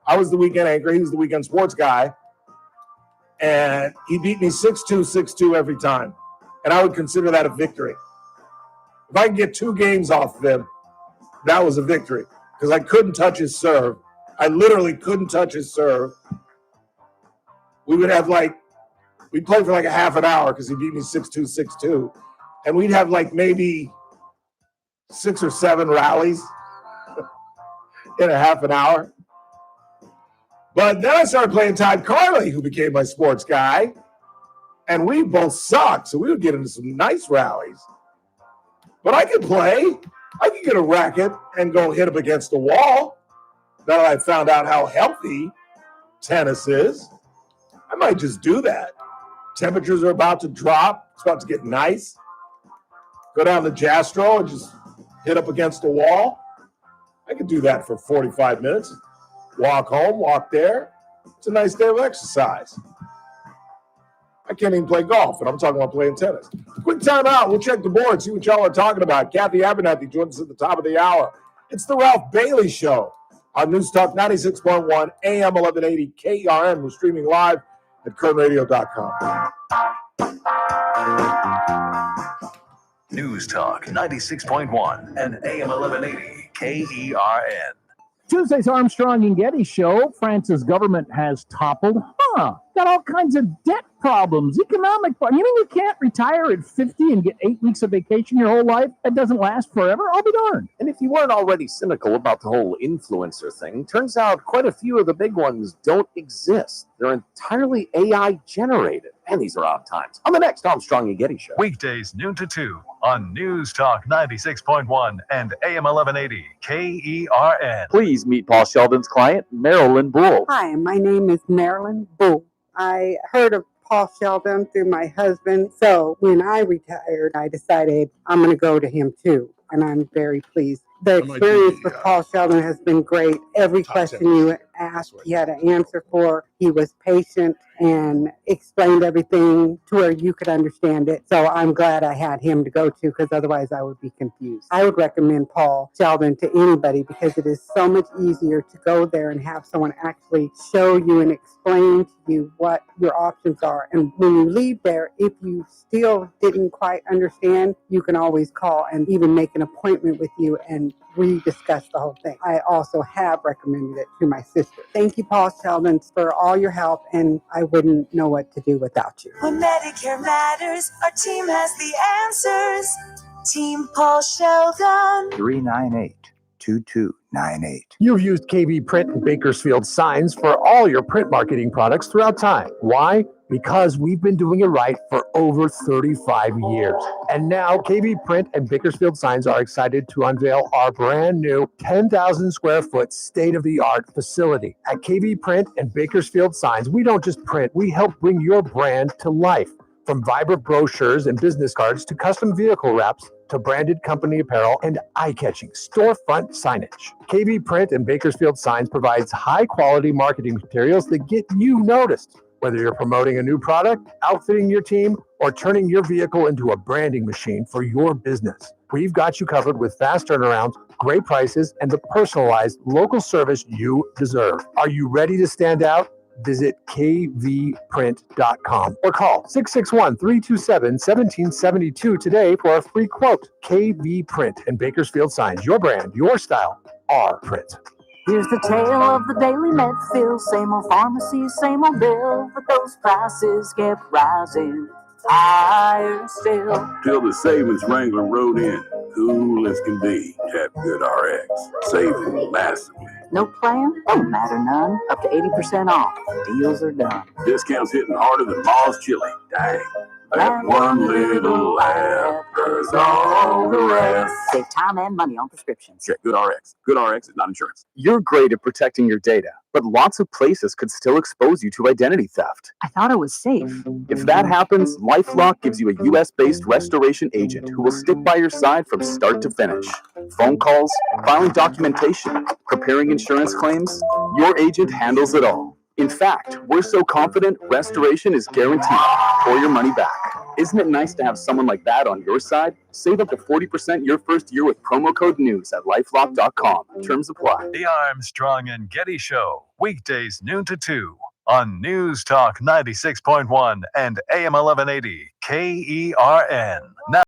I was the weekend anchor. He was the weekend sports guy. And he beat me 6-2, 6-2 every time. And I would consider that a victory. If I could get 2 games off of him, that was a victory. Because I couldn't touch his serve. I literally couldn't touch his serve. We would have we'd play for like a half an hour because he beat me 6-2, 6-2. And we'd have maybe 6 or 7 rallies in a half an hour. But then I started playing Todd Carley, who became my sports guy. And we both sucked, so we would get into some nice rallies. But I could play. I could get a racket and go hit up against the wall. Now that I found out how healthy tennis is, I might just do that. Temperatures are about to drop. It's about to get nice. Go down to Jastro and just hit up against the wall. I could do that for 45 minutes. Walk home, walk there. It's a nice day of exercise. I can't even play golf, and I'm talking about playing tennis. Quick time out. We'll check the board, see what y'all are talking about. Kathy Abernathy joins us at the top of the hour. It's the Ralph Bailey Show on News Talk 96.1 AM 1180 KERN. We're streaming live at KernRadio.com. News Talk 96.1 and AM 1180 KERN. Tuesday's Armstrong and Getty Show. France's government has toppled. Got all kinds of debt problems, economic problems. You mean you can't retire at 50 and get 8 weeks of vacation your whole life? That doesn't last forever? I'll be darned. And if you weren't already cynical about the whole influencer thing, turns out quite a few of the big ones don't exist. They're entirely AI generated. And these are odd times. On the next Armstrong and Getty Show. Weekdays noon to 2 on News Talk 96.1 and AM 1180 KERN. Please meet Paul Sheldon's client, Marilyn Bull. Hi, my name is Marilyn Bull. I heard of Paul Sheldon through my husband. So when I retired, I decided I'm going to go to him too. And I'm very pleased. The experience with Paul Sheldon has been great. Every question you asked, he had an answer for. He was patient and explained everything to where you could understand it. So I'm glad I had him to go to, because otherwise I would be confused. I would recommend Paul Sheldon to anybody because it is so much easier to go there and have someone actually show you and explain to you what your options are. And when you leave there, if you still didn't quite understand, you can always call and even make an appointment with you and rediscuss the whole thing. I also have recommended it to my sister. Thank you, Paul Sheldon, for all your help, and I wouldn't know what to do without you. When Medicare matters, our team has the answers. Team Paul Sheldon. 2298. You've used KV Print and Bakersfield signs for all your print marketing products throughout time. Why? Because we've been doing it right for over 35 years. And now KV Print and Bakersfield Signs are excited to unveil our brand new 10,000 square foot state-of-the-art facility. At KV Print and Bakersfield Signs, we don't just print, we help bring your brand to life. From vibrant brochures and business cards to custom vehicle wraps to branded company apparel and eye-catching storefront signage. KV Print and Bakersfield Signs provides high-quality marketing materials that get you noticed. Whether you're promoting a new product, outfitting your team, or turning your vehicle into a branding machine for your business, we've got you covered with fast turnarounds, great prices, and the personalized local service you deserve. Are you ready to stand out? Visit kvprint.com or call 661-327-1772 today for a free quote. KV Print and Bakersfield Signs, your brand, your style, our print. Here's the tale of the daily med fill. Same old pharmacy, same old bill, but those prices kept rising higher still. Till the savings Wrangler rode in, cool as can be, at Good RX, saving massively. No plan? Don't matter none. Up to 80% off. Deals are done. Discounts hitting harder than Mall's chili. Dang. That one little laugh does all the rest. Save time and money on prescriptions. Check Good RX. Good RX is not insurance. You're great at protecting your data, but lots of places could still expose you to identity theft. I thought it was safe. If that happens, LifeLock gives you a US-based restoration agent who will stick by your side from start to finish. Phone calls, filing documentation, preparing insurance claims, your agent handles it all. In fact, we're so confident restoration is guaranteed or your money back. Isn't it nice to have someone like that on your side? Save up to 40% your first year with promo code NEWS at lifelock.com. Terms apply. The Armstrong and Getty Show, weekdays noon to 2 on News Talk 96.1 and AM 1180 KERN. Now,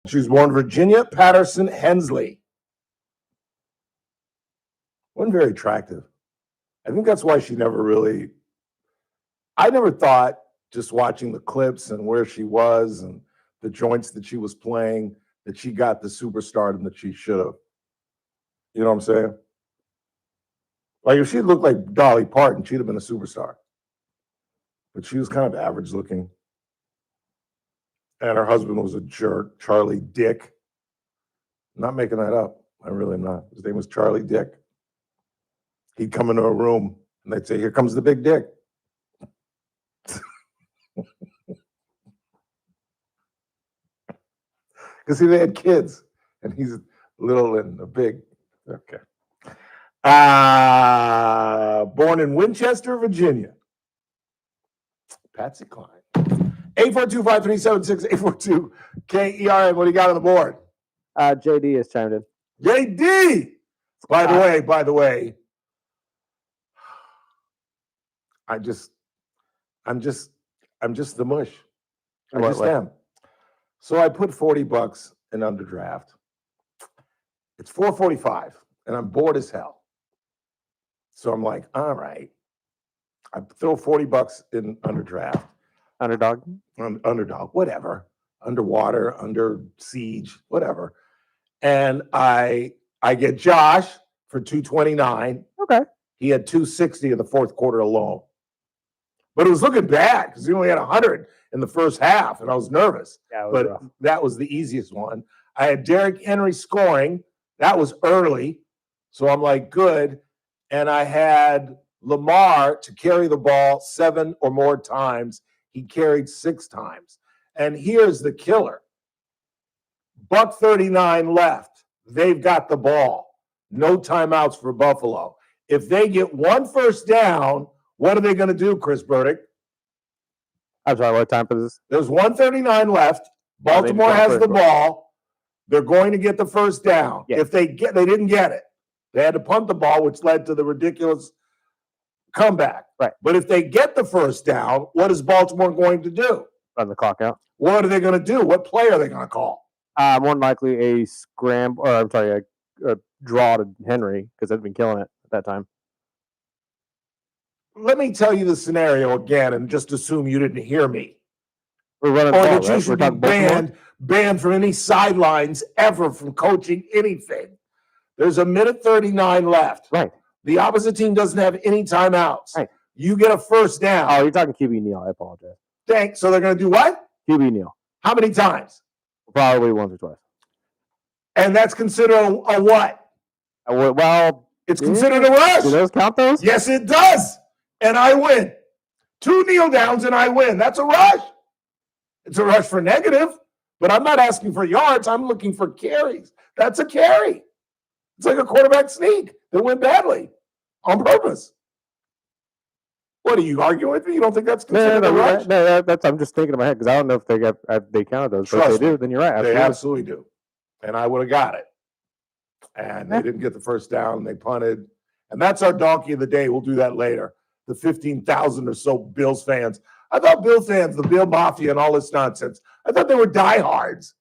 She was born Virginia Patterson Hensley. Wasn't very attractive. I think that's why she never really, I never thought, just watching the clips and where she was and the joints that she was playing, that she got the superstardom that she should have. You know what I'm saying? Like if she looked like Dolly Parton, she'd have been a superstar. But she was kind of average looking. And her husband was a jerk, Charlie Dick. I'm not making that up. I really am not. His name was Charlie Dick. He'd come into a room and they'd say, "Here comes the big dick." Because they had kids, and he's little and a big. Okay. Born in Winchester, Virginia. Patsy Cline. 842-537-6842 KERN. What do you got on the board? JD has chimed in. JD. By the way, I'm just the mush. I just am. So I put $40 in underdraft. It's $4.45, and I'm bored as hell. So I'm like, all right. I throw $40 in underdraft. Underdog? Underdog, whatever. Underwater, under siege, whatever. And I I get Josh for 229. Okay. He had 260 in the fourth quarter alone. But it was looking bad because he only had 100 in the first half, and I was nervous. Yeah, it was but rough. that was the easiest one. I had Derrick Henry scoring. That was early. So I'm like, good. And I had Lamar to carry the ball 7 or more times. He carried 6 times. And here's the killer. $1:39 left. They've got the ball. No timeouts for Buffalo. If they get 1 first down, what are they going to do, Chris Burdick? I'm sorry, what time for this? There's 1:39 left. they Baltimore just has got the first. ball. They're going to get the first down. Yeah. If they didn't get it. They had to punt the ball, which led to the ridiculous comeback. Right. But if they get the first down, what is Baltimore going to do? Run the clock out. What are they going to do? What play are they going to call? More than likely a scramble, or I'm sorry, a draw to Henry because they've been killing it at that time. Let me tell you the scenario again and just assume you didn't hear me. We're running Or the ball, that you right? should We're be talking Baltimore? banned from any sidelines ever from coaching anything. There's a minute 39 left. Right. The opposite team doesn't have any timeouts. Right. You get a first down. Oh, you're talking QB Neal. I apologize. Thanks. So they're going to do what? QB Neal. How many times? Probably once or twice. And that's considered a what? Well, It's considered a rush. Do those count those? Yes, it does. And I win. 2 kneel downs and I win. That's a rush. It's a rush for negative, but I'm not asking for yards. I'm looking for carries. That's a carry. It's like a quarterback sneak that went badly on purpose. What are you arguing with me? You don't think that's considered a rush? No, that's I'm just thinking in my head because I don't know if they counted those. But if Trust they me, do, then you're right. They Absolutely. absolutely do. And I would have got it. And they didn't get the first down. And they punted. And that's our donkey of the day. We'll do that later. The 15,000 or so Bills fans. I thought Bill fans, the Bill Mafia and all this nonsense, I thought they were diehards.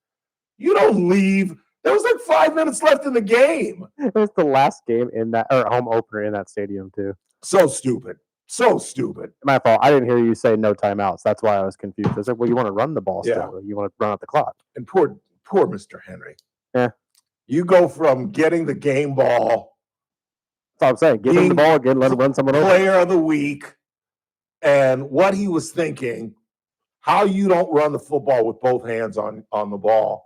You don't leave. There was like 5 minutes left in the game. It was the last game in that or home opener in that stadium too. So stupid. So stupid. My fault. I didn't hear you say no timeouts. That's why I was confused. I was like, well, you want to run the ball Yeah. still. You want to run out the clock. And poor Mr. Henry. Yeah. You go from getting the game ball, That's all I'm saying. Give him the Being ball again. Let him run someone over. player of the week, and what he was thinking, how you don't run the football with both hands on the ball,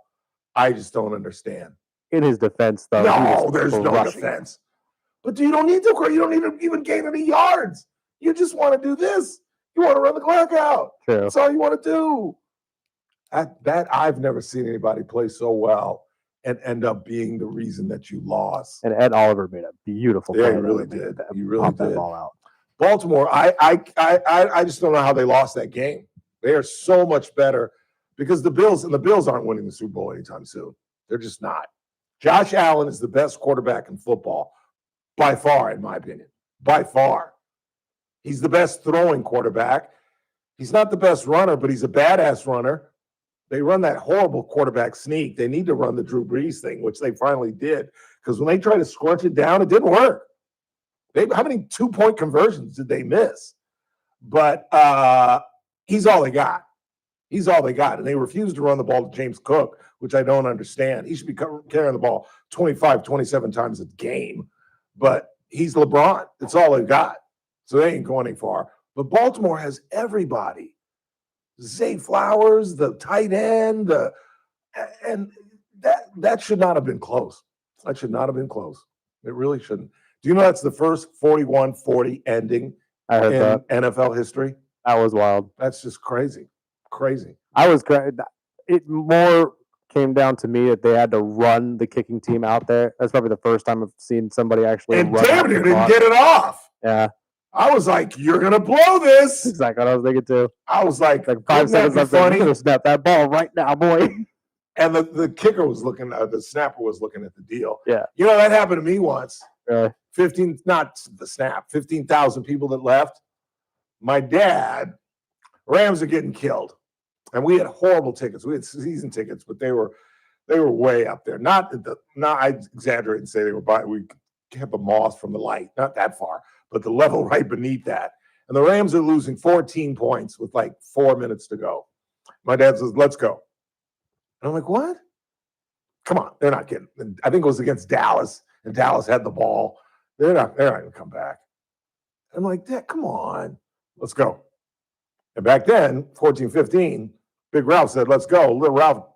I just don't understand. In his defense, though, he No, was there's no rushing. defense. But you don't need to. You don't need to even gain any yards. You just want to do this. You want to run the clock out. True. That's all you want to do. That I've never seen anybody play so well and end up being the reason that you lost. And Ed Oliver made a beautiful Yeah, play. he there really to make did. that- He really pop that did. ball out. Baltimore, I just don't know how they lost that game. They are so much better because the Bills aren't winning the Super Bowl anytime soon. They're just not. Josh Allen is the best quarterback in football by far, in my opinion. By far. He's the best throwing quarterback. He's not the best runner, but he's a badass runner. They run that horrible quarterback sneak. They need to run the Drew Brees thing, which they finally did. Because when they tried to scrunch it down, it didn't work. How many 2-point conversions did they miss? But he's all they got. He's all they got. And they refused to run the ball to James Cook, which I don't understand. He should be carrying the ball 25, 27 times a game. But he's LeBron. It's all they've got. So they ain't going any far. But Baltimore has everybody. Zay Flowers, the tight end, and that should not have been close. That should not have been close. It really shouldn't. Do you know that's the first 41-40 ending I heard in that. NFL history? That was wild. That's just crazy. Crazy. I was it more came down to me that they had to run the kicking team out there. That's probably the first time I've seen somebody actually And run damn out near the didn't clock. get it off. Yeah, I was like, you're going to blow this. that's exactly what I was thinking too. I was like 5 wouldn't that seconds be left. You're funny? gonna snap that ball right now, boy. And the kicker was looking, the snapper was looking at the deal. Yeah. You know, that happened to me once. Really? 15, not the snap, 15,000 people that left. My dad, Rams are getting killed. And we had horrible tickets. We had season tickets, but they were way up there. Not I exaggerate and say they were we kept the moss from the light, not that far, but the level right beneath that. And the Rams are losing 14 points with like 4 minutes to go. My dad says, let's go. And I'm like, what? Come on, they're not getting. I think it was against Dallas. and Dallas had the ball. They're not going to come back. I'm like, Dad, come on, let's go. And back then, 14-15, Big Ralph said, let's go. Little Ralph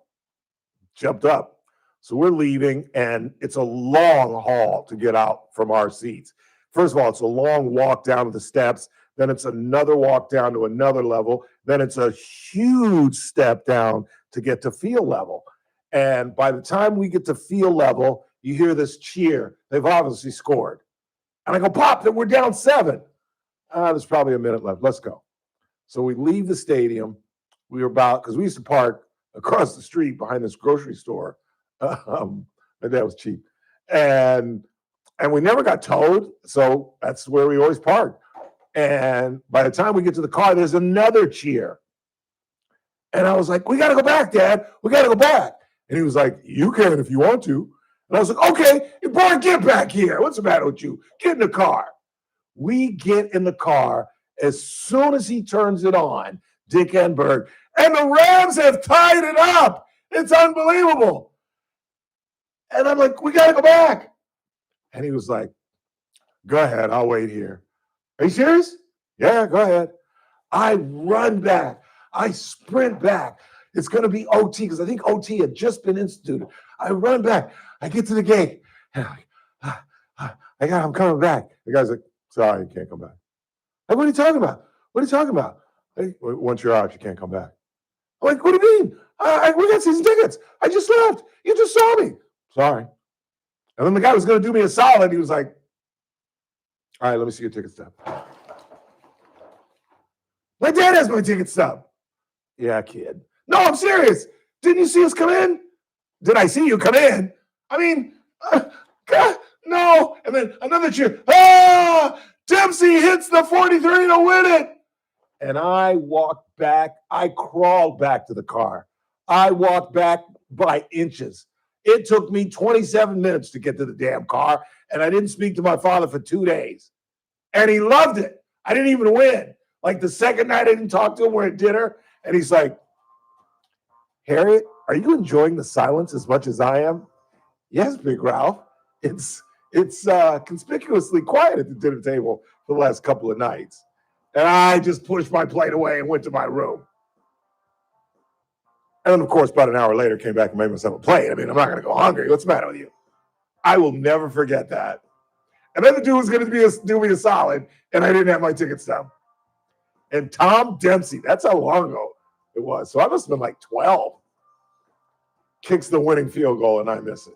jumped up. So we're leaving, and it's a long haul to get out from our seats. First of all, it's a long walk down to the steps. Then it's another walk down to another level. Then it's a huge step down to get to field level. And by the time we get to field level, you hear this cheer. They've obviously scored. And I go, Pop, we're down 7. There's probably a minute left. Let's go. So we leave the stadium. We were because we used to park across the street behind this grocery store. And that was cheap. And we never got towed. So that's where we always parked. And by the time we get to the car, there's another cheer. And I was like, we got to go back, Dad. We got to go back. And he was like, you can if you want to. And I was like, okay, boy, get back here. What's the matter with you? Get in the car. We get in the car. As soon as he turns it on, Dick Enberg, and the Rams have tied it up. It's unbelievable. And I'm like, we got to go back. And he was like, go ahead. I'll wait here. Are you serious? Yeah, go ahead. I run back. I sprint back. It's going to be OT because I think OT had just been instituted. I run back. I get to the gate. And I'm coming back. The guy's like, sorry, you can't come back. Like, what are you talking about? What are you talking about? Hey, once you're out, you can't come back. I'm like, what do you mean? We got season tickets. I just left. You just saw me. Sorry. And then the guy was going to do me a solid. He was like, all right, let me see your ticket stub. My dad has my ticket stub. Yeah, kid. No, I'm serious. Didn't you see us come in? Did I see you come in? I mean, God, no. And then another cheer. Dempsey hits the 43 to win it. And I walked back. I crawled back to the car. I walked back by inches. It took me 27 minutes to get to the damn car, and I didn't speak to my father for 2 days. And he loved it. I didn't even win. Like the second night I didn't talk to him, we're at dinner, and he's like, Harriet, are you enjoying the silence as much as I am? Yes, Big Ralph. It's conspicuously quiet at the dinner table for the last couple of nights. And I just pushed my plate away and went to my room. And then, of course, about an hour later, came back and made myself a plate. I mean, I'm not going to go hungry. What's the matter with you? I will never forget that. And then the dude was going to do me a solid, and I didn't have my ticket stub. And Tom Dempsey, that's how long ago it was. So I must have been like 12. Kicks the winning field goal, and I miss it.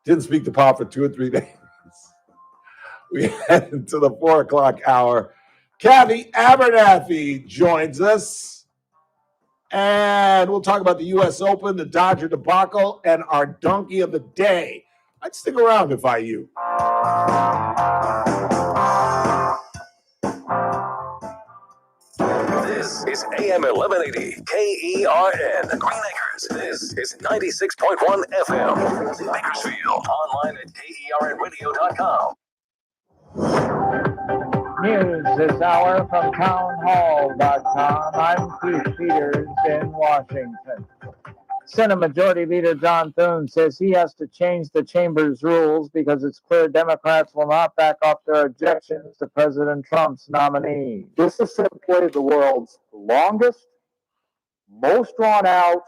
Didn't speak to Pop for 2 or 3 days. We head into the 4 o'clock hour. Kathy Abernathy joins us. And we'll talk about the U.S. Open, the Dodger debacle, and our donkey of the day. I'd stick around if I you. This is AM 1180 KERN Green Acres. This is 96.1 FM Bakersfield. Online at KERNradio.com. News this hour from townhall.com. I'm Keith Peters in Washington. Senate Majority Leader John Thune says he has to change the chamber's rules because it's clear Democrats will not back up their objections to President Trump's nominee. This is simply the world's longest, most drawn-out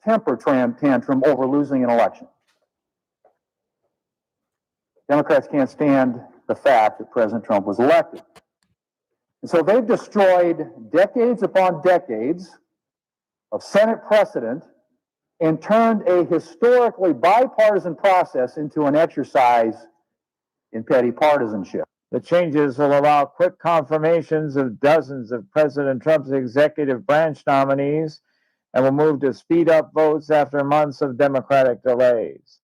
temper tantrum over losing an election. Democrats can't stand the fact that President Trump was elected. And so they've destroyed decades upon decades of Senate precedent and turned a historically bipartisan process into an exercise in petty partisanship. The changes will allow quick confirmations of dozens of President Trump's executive branch nominees and will move to speed up votes after months of Democratic delays.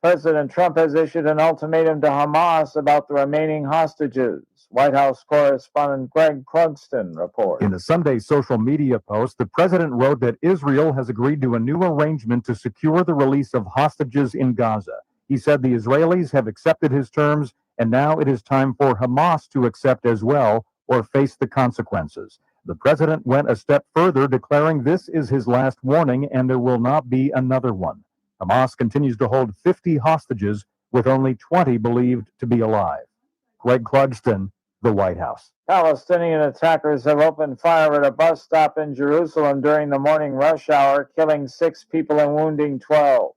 President Trump has issued an ultimatum to Hamas about the remaining hostages. White House correspondent Greg Clugston reports. In a Sunday social media post, the president wrote that Israel has agreed to a new arrangement to secure the release of hostages in Gaza. He said the Israelis have accepted his terms, and now it is time for Hamas to accept as well or face the consequences. The president went a step further, declaring this is his last warning and there will not be another one. Hamas continues to hold 50 hostages, with only 20 believed to be alive. Greg Clugston, the White House. Palestinian attackers have opened fire at a bus stop in Jerusalem during the morning rush hour, killing 6 people and wounding 12.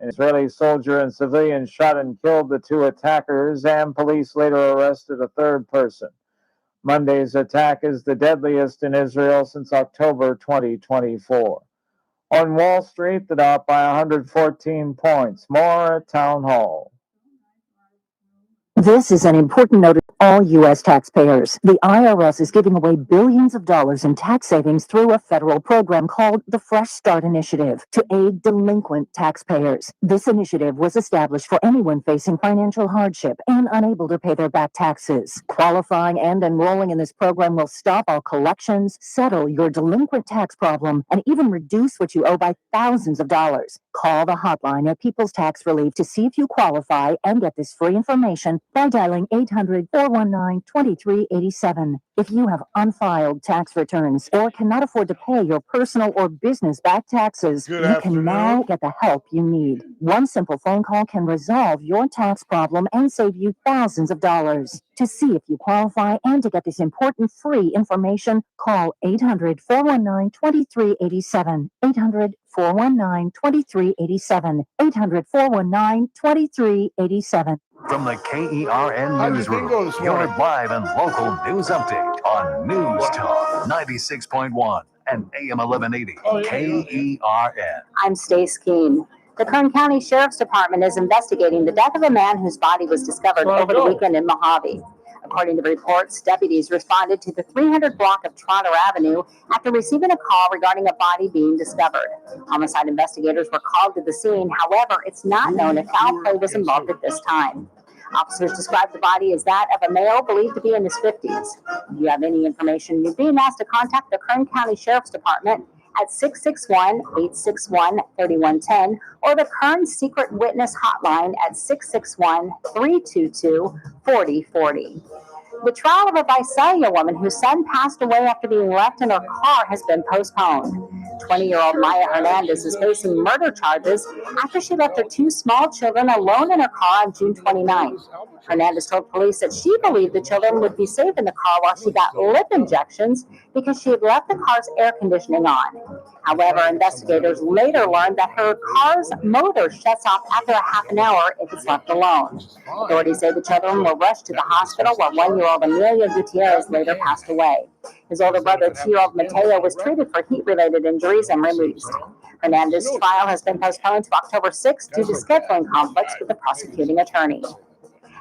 An Israeli soldier and civilian shot and killed the 2 attackers, and police later arrested a 3rd person. Monday's attack is the deadliest in Israel since October 2024. On Wall Street, the Dow up by 114 points. More at Town Hall. This is an important note to all U.S. taxpayers. The IRS is giving away billions of dollars in tax savings through a federal program called the Fresh Start Initiative to aid delinquent taxpayers. This initiative was established for anyone facing financial hardship and unable to pay their back taxes. Qualifying and enrolling in this program will stop all collections, settle your delinquent tax problem, and even reduce what you owe by thousands of dollars. Call the hotline at People's Tax Relief to see if you qualify and get this free information by dialing 800-419-2387. If you have unfiled tax returns or cannot afford to pay your personal or business back taxes, you can now get the help you need. One simple phone call can resolve your tax problem and save you thousands of dollars. To see if you qualify and to get this important free information, call 800-419-2387. 800-419-2387. 800-419-2387. From the KERN Newsroom, your live and local news update on News Talk 96.1 and AM 1180 KERN. I'm Stace Keene. The Kern County Sheriff's Department is investigating the death of a man whose body was discovered over the weekend in Mojave. According to reports, deputies responded to the 300 block of Trotter Avenue after receiving a call regarding a body being discovered. Homicide investigators were called to the scene. However, it's not known if foul play was involved at this time. Officers described the body as that of a male believed to be in his 50s. If you have any information, you're being asked to contact the Kern County Sheriff's Department at 661-861-3110 or the Kern Secret Witness Hotline at 661-322-4040. The trial of a Visalia woman whose son passed away after being left in her car has been postponed. 20-year-old Maya Hernandez is facing murder charges after she left her 2 small children alone in her car on June 29th. Hernandez told police that she believed the children would be safe in the car while she got lip injections because she had left the car's air conditioning on. However, investigators later learned that her car's motor shuts off after a half an hour if it's left alone. Authorities say the children were rushed to the hospital where 1-year-old Amelia Gutierrez later passed away. His older brother, 2-year-old Mateo, was treated for heat-related injuries and released. Hernandez's trial has been postponed to October 6th due to scheduling conflicts with the prosecuting attorney.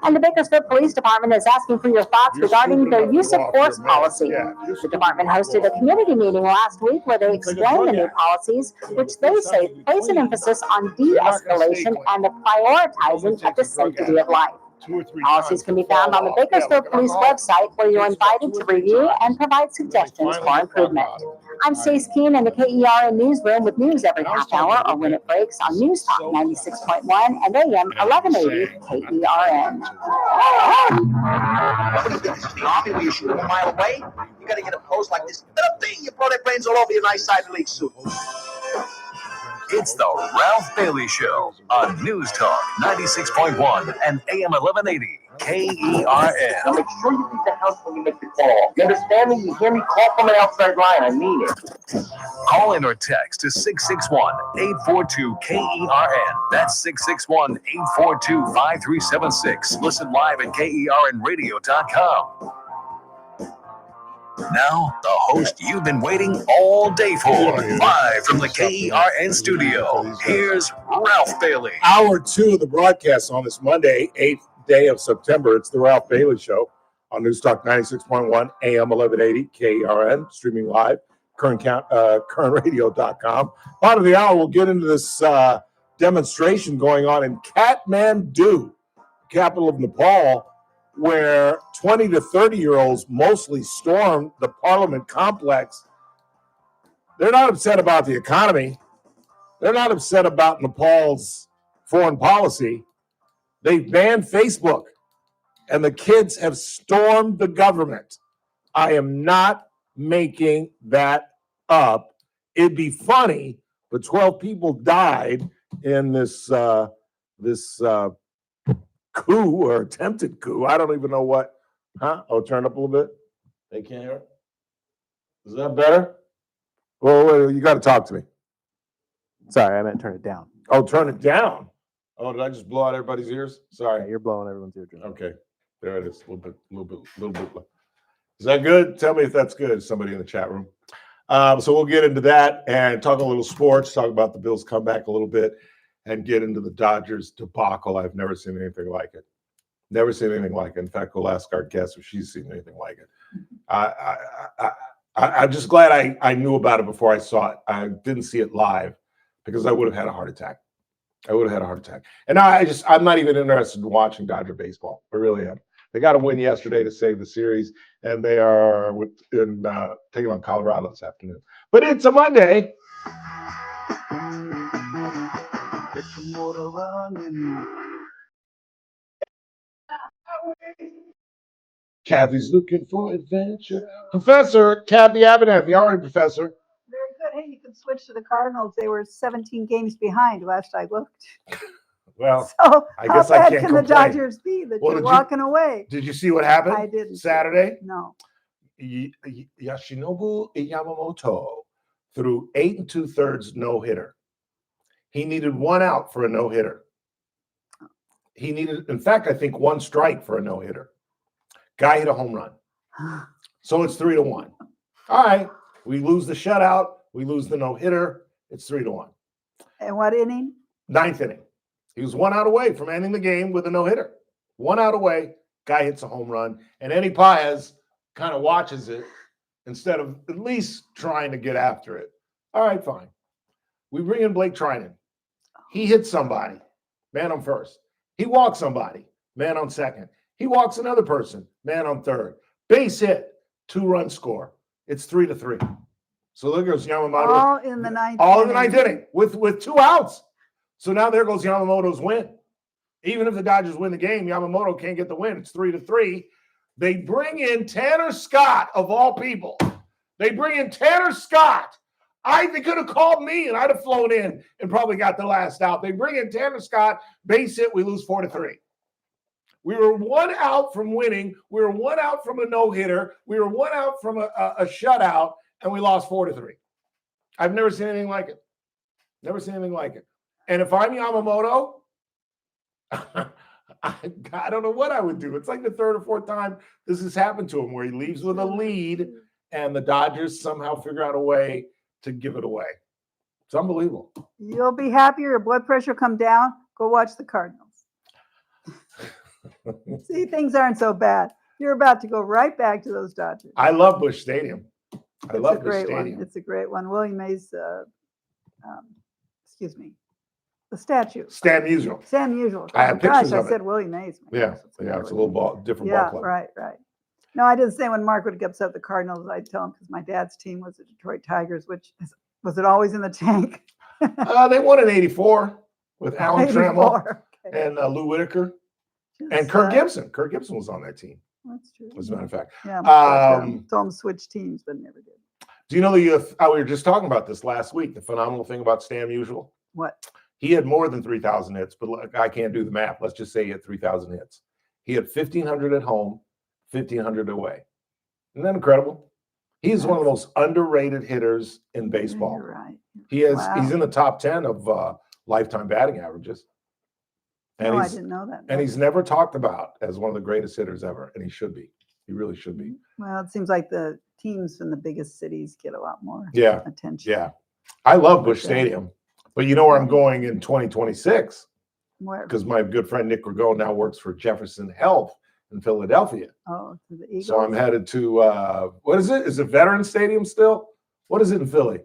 And the Bakersfield Police Department is asking for your thoughts regarding their use of force policy. The department hosted a community meeting last week where they explained the new policies, which they say place an emphasis on de-escalation and the prioritizing of the safety of life. Policies can be found on the Bakersfield Police website, where you're invited to review and provide suggestions for improvement. I'm Stace Keene in the KERN Newsroom with news every half hour or when it breaks on News Talk 96.1 and AM 1180 KERN. The Army, where you shoot 1 mile away, you got to get a pose like this. Little thing, you blow their brains all over your nice Ivy League suit. It's the Ralph Bailey Show on News Talk 96.1 and AM 1180 KERN. Now make sure you leave the house when you make the call. You understand me? You hear me? Call from an outside line. I mean it. Call in or text to 661-842-KERN. That's 661-842-5376. Listen live at KERNradio.com. Now, the host you've been waiting all day for, live from the KERN studio. Here's Ralph Bailey. Hour 2 of the broadcast on this Monday, 8th day of September. It's the Ralph Bailey Show on News Talk 96.1 AM 1180 KERN, streaming live, KERNradio.com. Part of the hour, we'll get into this demonstration going on in Kathmandu, capital of Nepal, where 20 to 30-year-olds mostly stormed the parliament complex. They're not upset about the economy. They're not upset about Nepal's foreign policy. They've banned Facebook, and the kids have stormed the government. I am not making that up. It'd be funny, but 12 people died in this coup or attempted coup. I don't even know what. Huh? Oh, turn up a little bit. They can't hear it. Is that better? Well, you got to talk to me. Sorry, I meant turn it down. Oh, turn it down. Oh, did I just blow out everybody's ears? Sorry. Yeah, you're blowing everyone's eardrum. Okay, there it is. A little bit. Is that good? Tell me if that's good. Somebody in the chat room. So we'll get into that and talk a little sports. Talk about the Bills' comeback a little bit, and get into the Dodgers debacle. I've never seen anything like it. Never seen anything like it. In fact, we'll ask our guest if she's seen anything like it. I'm just glad I knew about it before I saw it. I didn't see it live because I would have had a heart attack. And now I'm not even interested in watching Dodger baseball. I really am. They got a win yesterday to save the series, and they are taking on Colorado this afternoon. But it's a Monday. Kathy's looking for adventure. Professor Kathy Abernathy, how are you, Professor? Very good. Hey, you can switch to the Cardinals. They were 17 games behind last I looked. Well, So I guess I how bad can't can the complain. Dodgers be that Well, you're walking away? Did you see what happened? I didn't. Saturday? No. Yoshinobu Yamamoto threw 8 2/3 no-hitter. He needed 1 out for a no-hitter. He needed, in fact, I think 1 strike for a no-hitter. Guy hit a home run. So it's 3-1. All right. We lose the shutout. We lose the no-hitter. It's 3-1. And what inning? 9th inning. He was 1 out away from ending the game with a no-hitter. 1 out away. Guy hits a home run. And Eddie Paez kind of watches it instead of at least trying to get after it. All right, fine. We bring in Blake Trinan. He hits somebody. Man on first. He walks somebody. Man on second. He walks another person. Man on third. Base hit. 2-run score. It's 3-3. So look, goes Yamamoto. All in the ninth. All in the 9th inning with 2 outs. So now there goes Yamamoto's win. Even if the Dodgers win the game, Yamamoto can't get the win. It's 3-3. They bring in Tanner Scott, of all people. They bring in Tanner Scott. They could have called me and I'd have flown in and probably got the last out. They bring in Tanner Scott, base hit, we lose 4-3. We were 1 out from winning. We were 1 out from a no-hitter. We were 1 out from a shutout, and we lost 4-3. I've never seen anything like it. Never seen anything like it. And if I'm Yamamoto, I don't know what I would do. It's like the 3rd or 4th time this has happened to him, where he leaves with a lead, and the Dodgers somehow figure out a way to give it away. It's unbelievable. You'll be happier. Your blood pressure come down. Go watch the Cardinals. See, things aren't so bad. You're about to go right back to those Dodgers. I love Busch Stadium. I It's love a Busch great Stadium. one. It's a great one. Willie Mays, the statue. Stan Musial. Stan Musial. I have Oh, gosh, pictures I of it. said Willie Mays. Yeah, it's a little different Yeah, ball club. right. No, I did the same when Mark would get upset with the Cardinals. I'd tell him because my dad's team was the Detroit Tigers, was it always in the tank? They won in '84 with Alan 84, Trammell and Lou Whitaker and Kirk Gibson. Kirk Gibson was on that team, That's true. as a matter of fact. Yeah, told him switch teams, but never did. Do you know we were just talking about this last week, the phenomenal thing about Stan Musial? What? He had more than 3,000 hits, but look, I can't do the math. Let's just say he had 3,000 hits. He had 1,500 at home, 1,500 away. Isn't that incredible? He's one of the most underrated hitters in baseball. You're right. He's in the top 10 of lifetime batting averages. And I didn't know that. And he's never talked about as one of the greatest hitters ever, and he should be. He really should be. Well, it seems like the teams in the biggest cities get a lot more attention. Yeah. I love Busch Stadium, but you know where I'm going in 2026? Where? Because my good friend Nick Rago now works for Jefferson Health in Philadelphia. Oh, to the Eagles. So I'm headed to what is it? Is it Veterans Stadium still? What is it in Philly?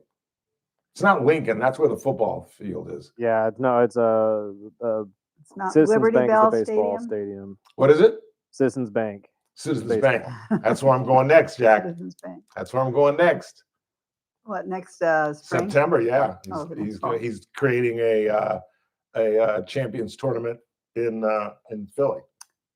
It's not Lincoln. That's where the football field is. Yeah, no, it's It's not Citizens Liberty Bank Bell is the baseball Stadium. stadium. What is it? Citizens Bank. Citizens Baseball. Bank. That's where I'm going next, Jack. Citizens Bank. That's where I'm going next. What next? Spring? September, yeah. Oh, He's creating a champions tournament in Philly.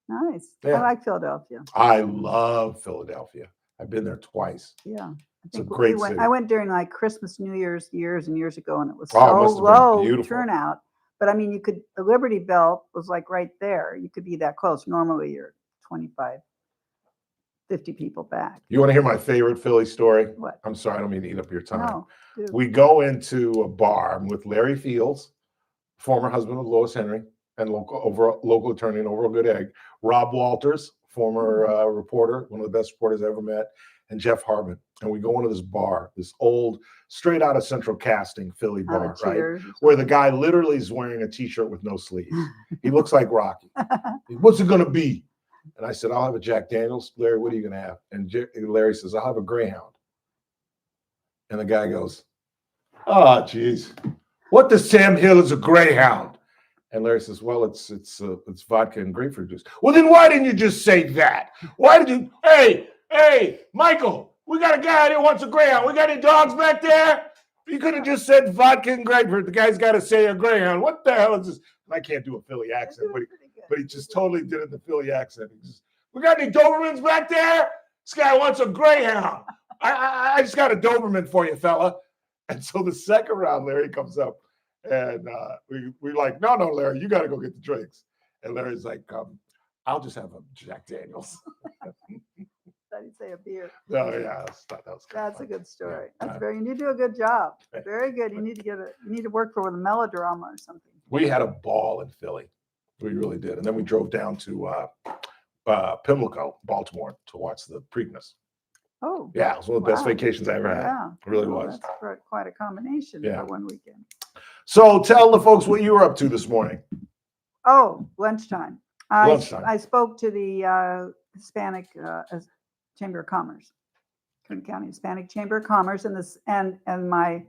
Nice. Yeah. I like Philadelphia. I love Philadelphia. I've been there twice. Yeah. It's a great city. I went during like Christmas, New Year's, years and years ago, and it was Oh, it so must have been low beautiful. turnout. But I mean, you could, the Liberty Bell was like right there. You could be that close. Normally you're 25, 50 people back. You want to hear my favorite Philly story? What? I'm sorry, I don't mean to eat up your time. No, dude. We go into a bar. I'm with Larry Fields, former husband of Lois Henry, and local attorney in Overall Good Egg. Rob Walters, former reporter, one of the best reporters I ever met, and Jeff Harmon. And we go into this bar, this old, straight out of Central Casting Philly bar, right? Where the guy literally is wearing a T-shirt with no sleeves. He looks like Rocky. What's it going to be? And I said, I'll have a Jack Daniels. Larry, what are you going to have? And Larry says, I'll have a Greyhound. And the guy goes, oh, geez. What does Sam Hill is a Greyhound? And Larry says, well, it's vodka and grapefruit juice. Well, then why didn't you just say that? Why did you, hey, Michael, we got a guy that wants a Greyhound. We got any dogs back there? You could have just said vodka and grapefruit. The guy's got to say a Greyhound. What the hell is this? And I can't do a Philly accent, but he just totally did it in the Philly accent. He just, we got any Dobermans back there? This guy wants a Greyhound. I just got a Doberman for you, fella. And so the second round, Larry comes up. And we're like, no, Larry, you got to go get the drinks. And Larry's like, I'll just have a Jack Daniels. Thought he'd say a beer. Oh, yeah. That's a good story. You need to do a good job. Very good. You need to work for a melodrama or something. We had a ball in Philly. We really did. And then we drove down to Pimlico, Baltimore, to watch the Preakness. Oh. Yeah, it was one of the best vacations I ever had. Yeah. It really was. That's quite a combination for one weekend. So tell the folks what you were up to this morning. Oh, lunchtime. I spoke to the Hispanic Chamber of Commerce, Kern County Hispanic Chamber of Commerce, and my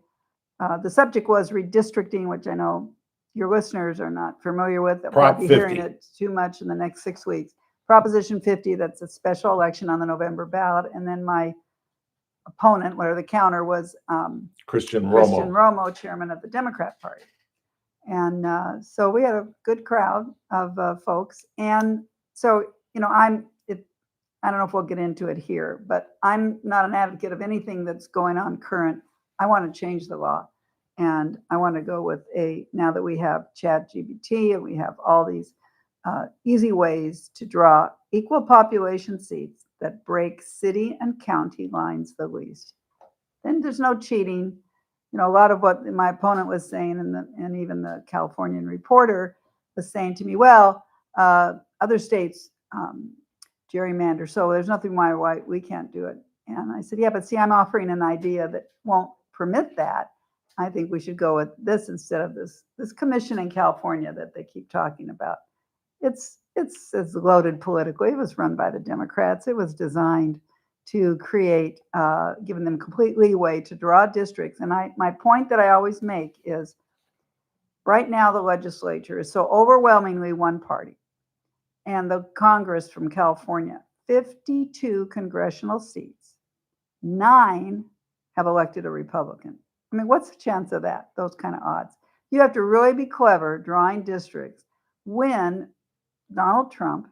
the subject was redistricting, which I know your listeners are not familiar with. They'll probably be hearing it too much in the next 6 weeks. Proposition 50, that's a special election on the November ballot, and then my opponent, whatever the counter was, Christian Romo, chairman of the Democrat Party. And so we had a good crowd of folks. And so, I don't know if we'll get into it here, but I'm not an advocate of anything that's going on current. I want to change the law. And I want to go with now that we have ChatGPT and we have all these easy ways to draw equal population seats that break city and county lines the least. Then there's no cheating. A lot of what my opponent was saying and even the Californian Reporter was saying to me, well, other states gerrymander, so there's nothing why we can't do it. And I said, yeah, but see, I'm offering an idea that won't permit that. I think we should go with this instead of this commission in California that they keep talking about. It's loaded politically. It was run by the Democrats. It was designed to create, giving them complete leeway to draw districts. And my point that I always make is, right now the legislature is so overwhelmingly one party, and the Congress from California, 52 congressional seats, 9 have elected a Republican. I mean, what's the chance of that? Those kind of odds. You have to really be clever drawing districts when Donald Trump,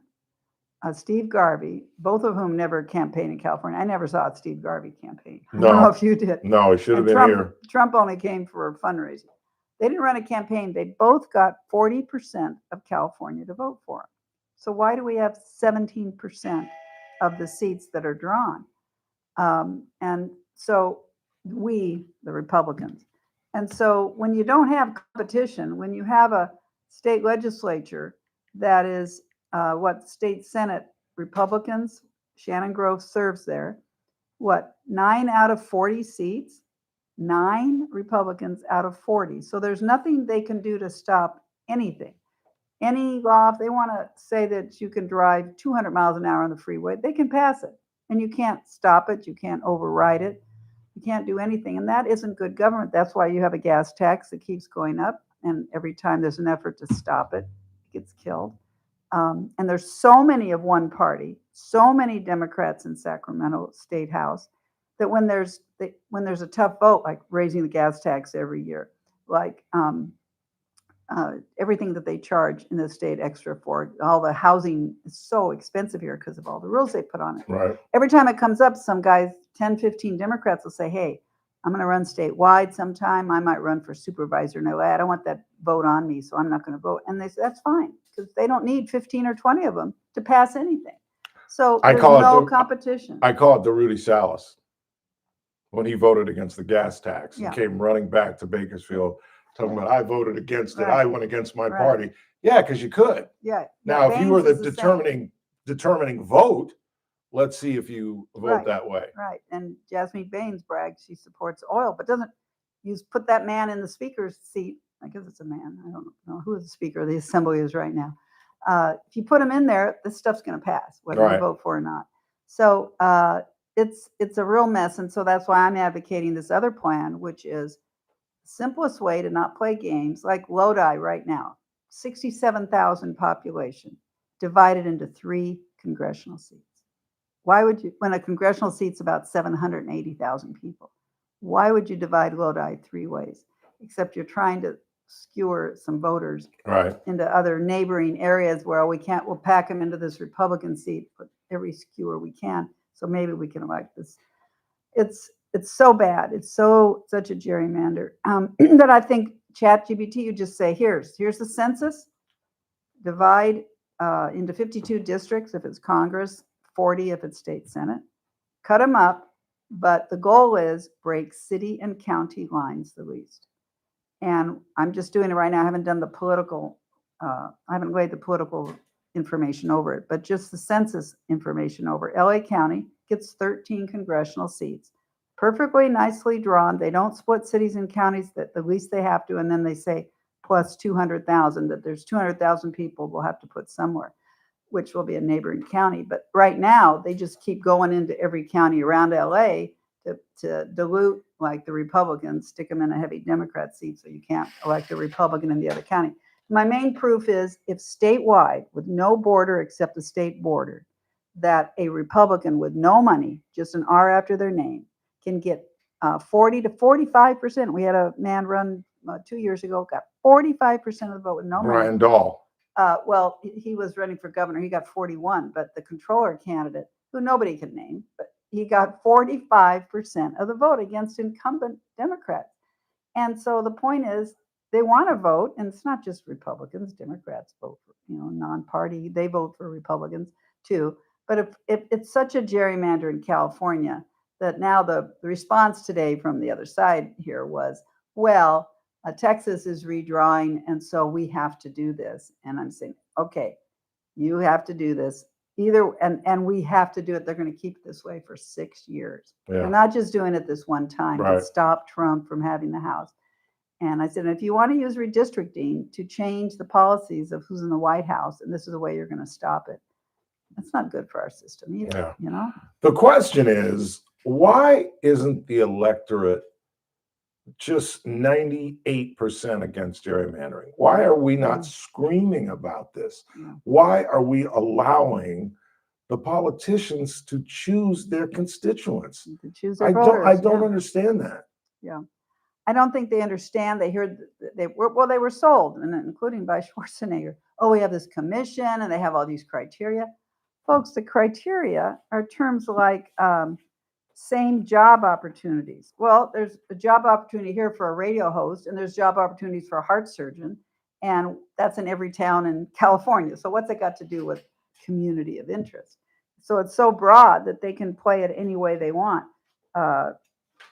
Steve Garvey, both of whom never campaigned in California. I never saw Steve Garvey campaign. I don't know if you did. No, he should have been here. Trump only came for fundraising. They didn't run a campaign. They both got 40% of California to vote for him. So why do we have 17% of the seats that are drawn? And so we, the Republicans. And so when you don't have competition, when you have a state legislature that is state Senate Republicans, Shannon Grove serves there, 9 out of 40 seats, 9 Republicans out of 40. So there's nothing they can do to stop anything. Any law, if they want to say that you can drive 200 miles an hour on the freeway, they can pass it. And you can't stop it. You can't override it. You can't do anything. And that isn't good government. That's why you have a gas tax that keeps going up. And every time there's an effort to stop it, it gets killed. And there's so many of one party, so many Democrats in Sacramento State House, that when there's a tough vote, like raising the gas tax every year, like everything that they charge in the state extra for, all the housing is so expensive here because of all the rules they put on it. Right. Every time it comes up, some guys, 10, 15 Democrats will say, hey, I'm going to run statewide sometime. I might run for supervisor in LA. I don't want that vote on me, so I'm not going to vote. And they said, that's fine, because they don't need 15 or 20 of them to pass anything. So I there's call it no the- competition. I call it the Rudy Salas when he voted against the gas tax and Yeah. came running back to Bakersfield talking about, I voted against it. Right. I went against my Right. party. Yeah, because you could. Yeah. Now, if you were Baines the is same. determining vote, let's see if you vote Right. that way. Right. And Jasmine Baines brags she supports oil, but doesn't put that man in the speaker's seat. I guess it's a man. I don't know who the speaker of the assembly is right now. If you put him in there, this stuff's going to pass, whether Right. you vote for it or not. So it's a real mess. And so that's why I'm advocating this other plan, which is the simplest way to not play games like Lodi right now, 67,000 population divided into 3 congressional seats. Why would you, when a congressional seat's about 780,000 people, why would you divide Lodi 3 ways? Except you're trying to skewer some voters Right. into other neighboring areas where we'll pack them into this Republican seat, put every skewer we can, so maybe we can elect this. It's so bad. It's such a gerrymander that I think ChatGPT, you just say, here's the census, divide into 52 districts if it's Congress, 40 if it's state Senate, cut them up, but the goal is break city and county lines the least. And I'm just doing it right now. I haven't done the political, I haven't laid the political information over it, but just the census information over. LA County gets 13 congressional seats, perfectly nicely drawn. They don't split cities and counties, that the least they have to, and then they say plus 200,000, that there's 200,000 people we'll have to put somewhere, which will be a neighboring county. But right now, they just keep going into every county around LA to dilute, like the Republicans, stick them in a heavy Democrat seat so you can't elect a Republican in the other county. My main proof is if statewide, with no border except the state border, that a Republican with no money, just an R after their name, can get 40 to 45%. We had a man run 2 years ago, got 45% of the vote with no money. Brian Dahl. Well, he was running for governor. He got 41, but the controller candidate, who nobody can name, but he got 45% of the vote against incumbent Democrats. And so the point is, they want to vote, and it's not just Republicans. Democrats vote for, non-party. They vote for Republicans too. But if it's such a gerrymander in California that now the response today from the other side here was, well, Texas is redrawing, and so we have to do this. And I'm saying, okay, you have to do this either, and we have to do it. They're going to keep it this way for 6 years. Yeah. They're not just doing it this one time Right. to stop Trump from having the House. And I said, if you want to use redistricting to change the policies of who's in the White House, and this is the way you're going to stop it, that's not good for our system either. Yeah. The question is, why isn't the electorate just 98% against gerrymandering? Why are we not screaming about this? Why are we allowing the politicians to choose their constituents? To choose their I voters, don't yeah. understand that. Yeah. I don't think they understand. They heard they were sold, and including by Schwarzenegger. Oh, we have this commission and they have all these criteria. Folks, the criteria are terms like same job opportunities. Well, there's a job opportunity here for a radio host, and there's job opportunities for a heart surgeon, and that's in every town in California. So what's it got to do with community of interest? So it's so broad that they can play it any way they want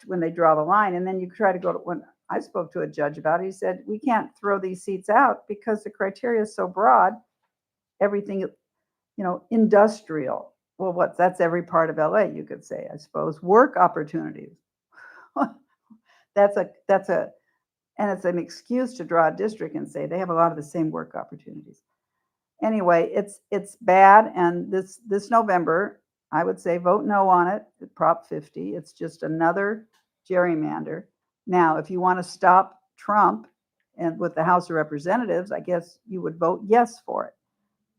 when they draw the line. And then you try to go to, when I spoke to a judge about it, he said, we can't throw these seats out because the criteria is so broad. Everything, industrial. Well, that's every part of LA, you could say, I suppose. Work opportunities. And it's an excuse to draw a district and say they have a lot of the same work opportunities. Anyway, it's bad. And this November, I would say vote no on it, Prop 50. It's just another gerrymander. Now, if you want to stop Trump and with the House of Representatives, I guess you would vote yes for it.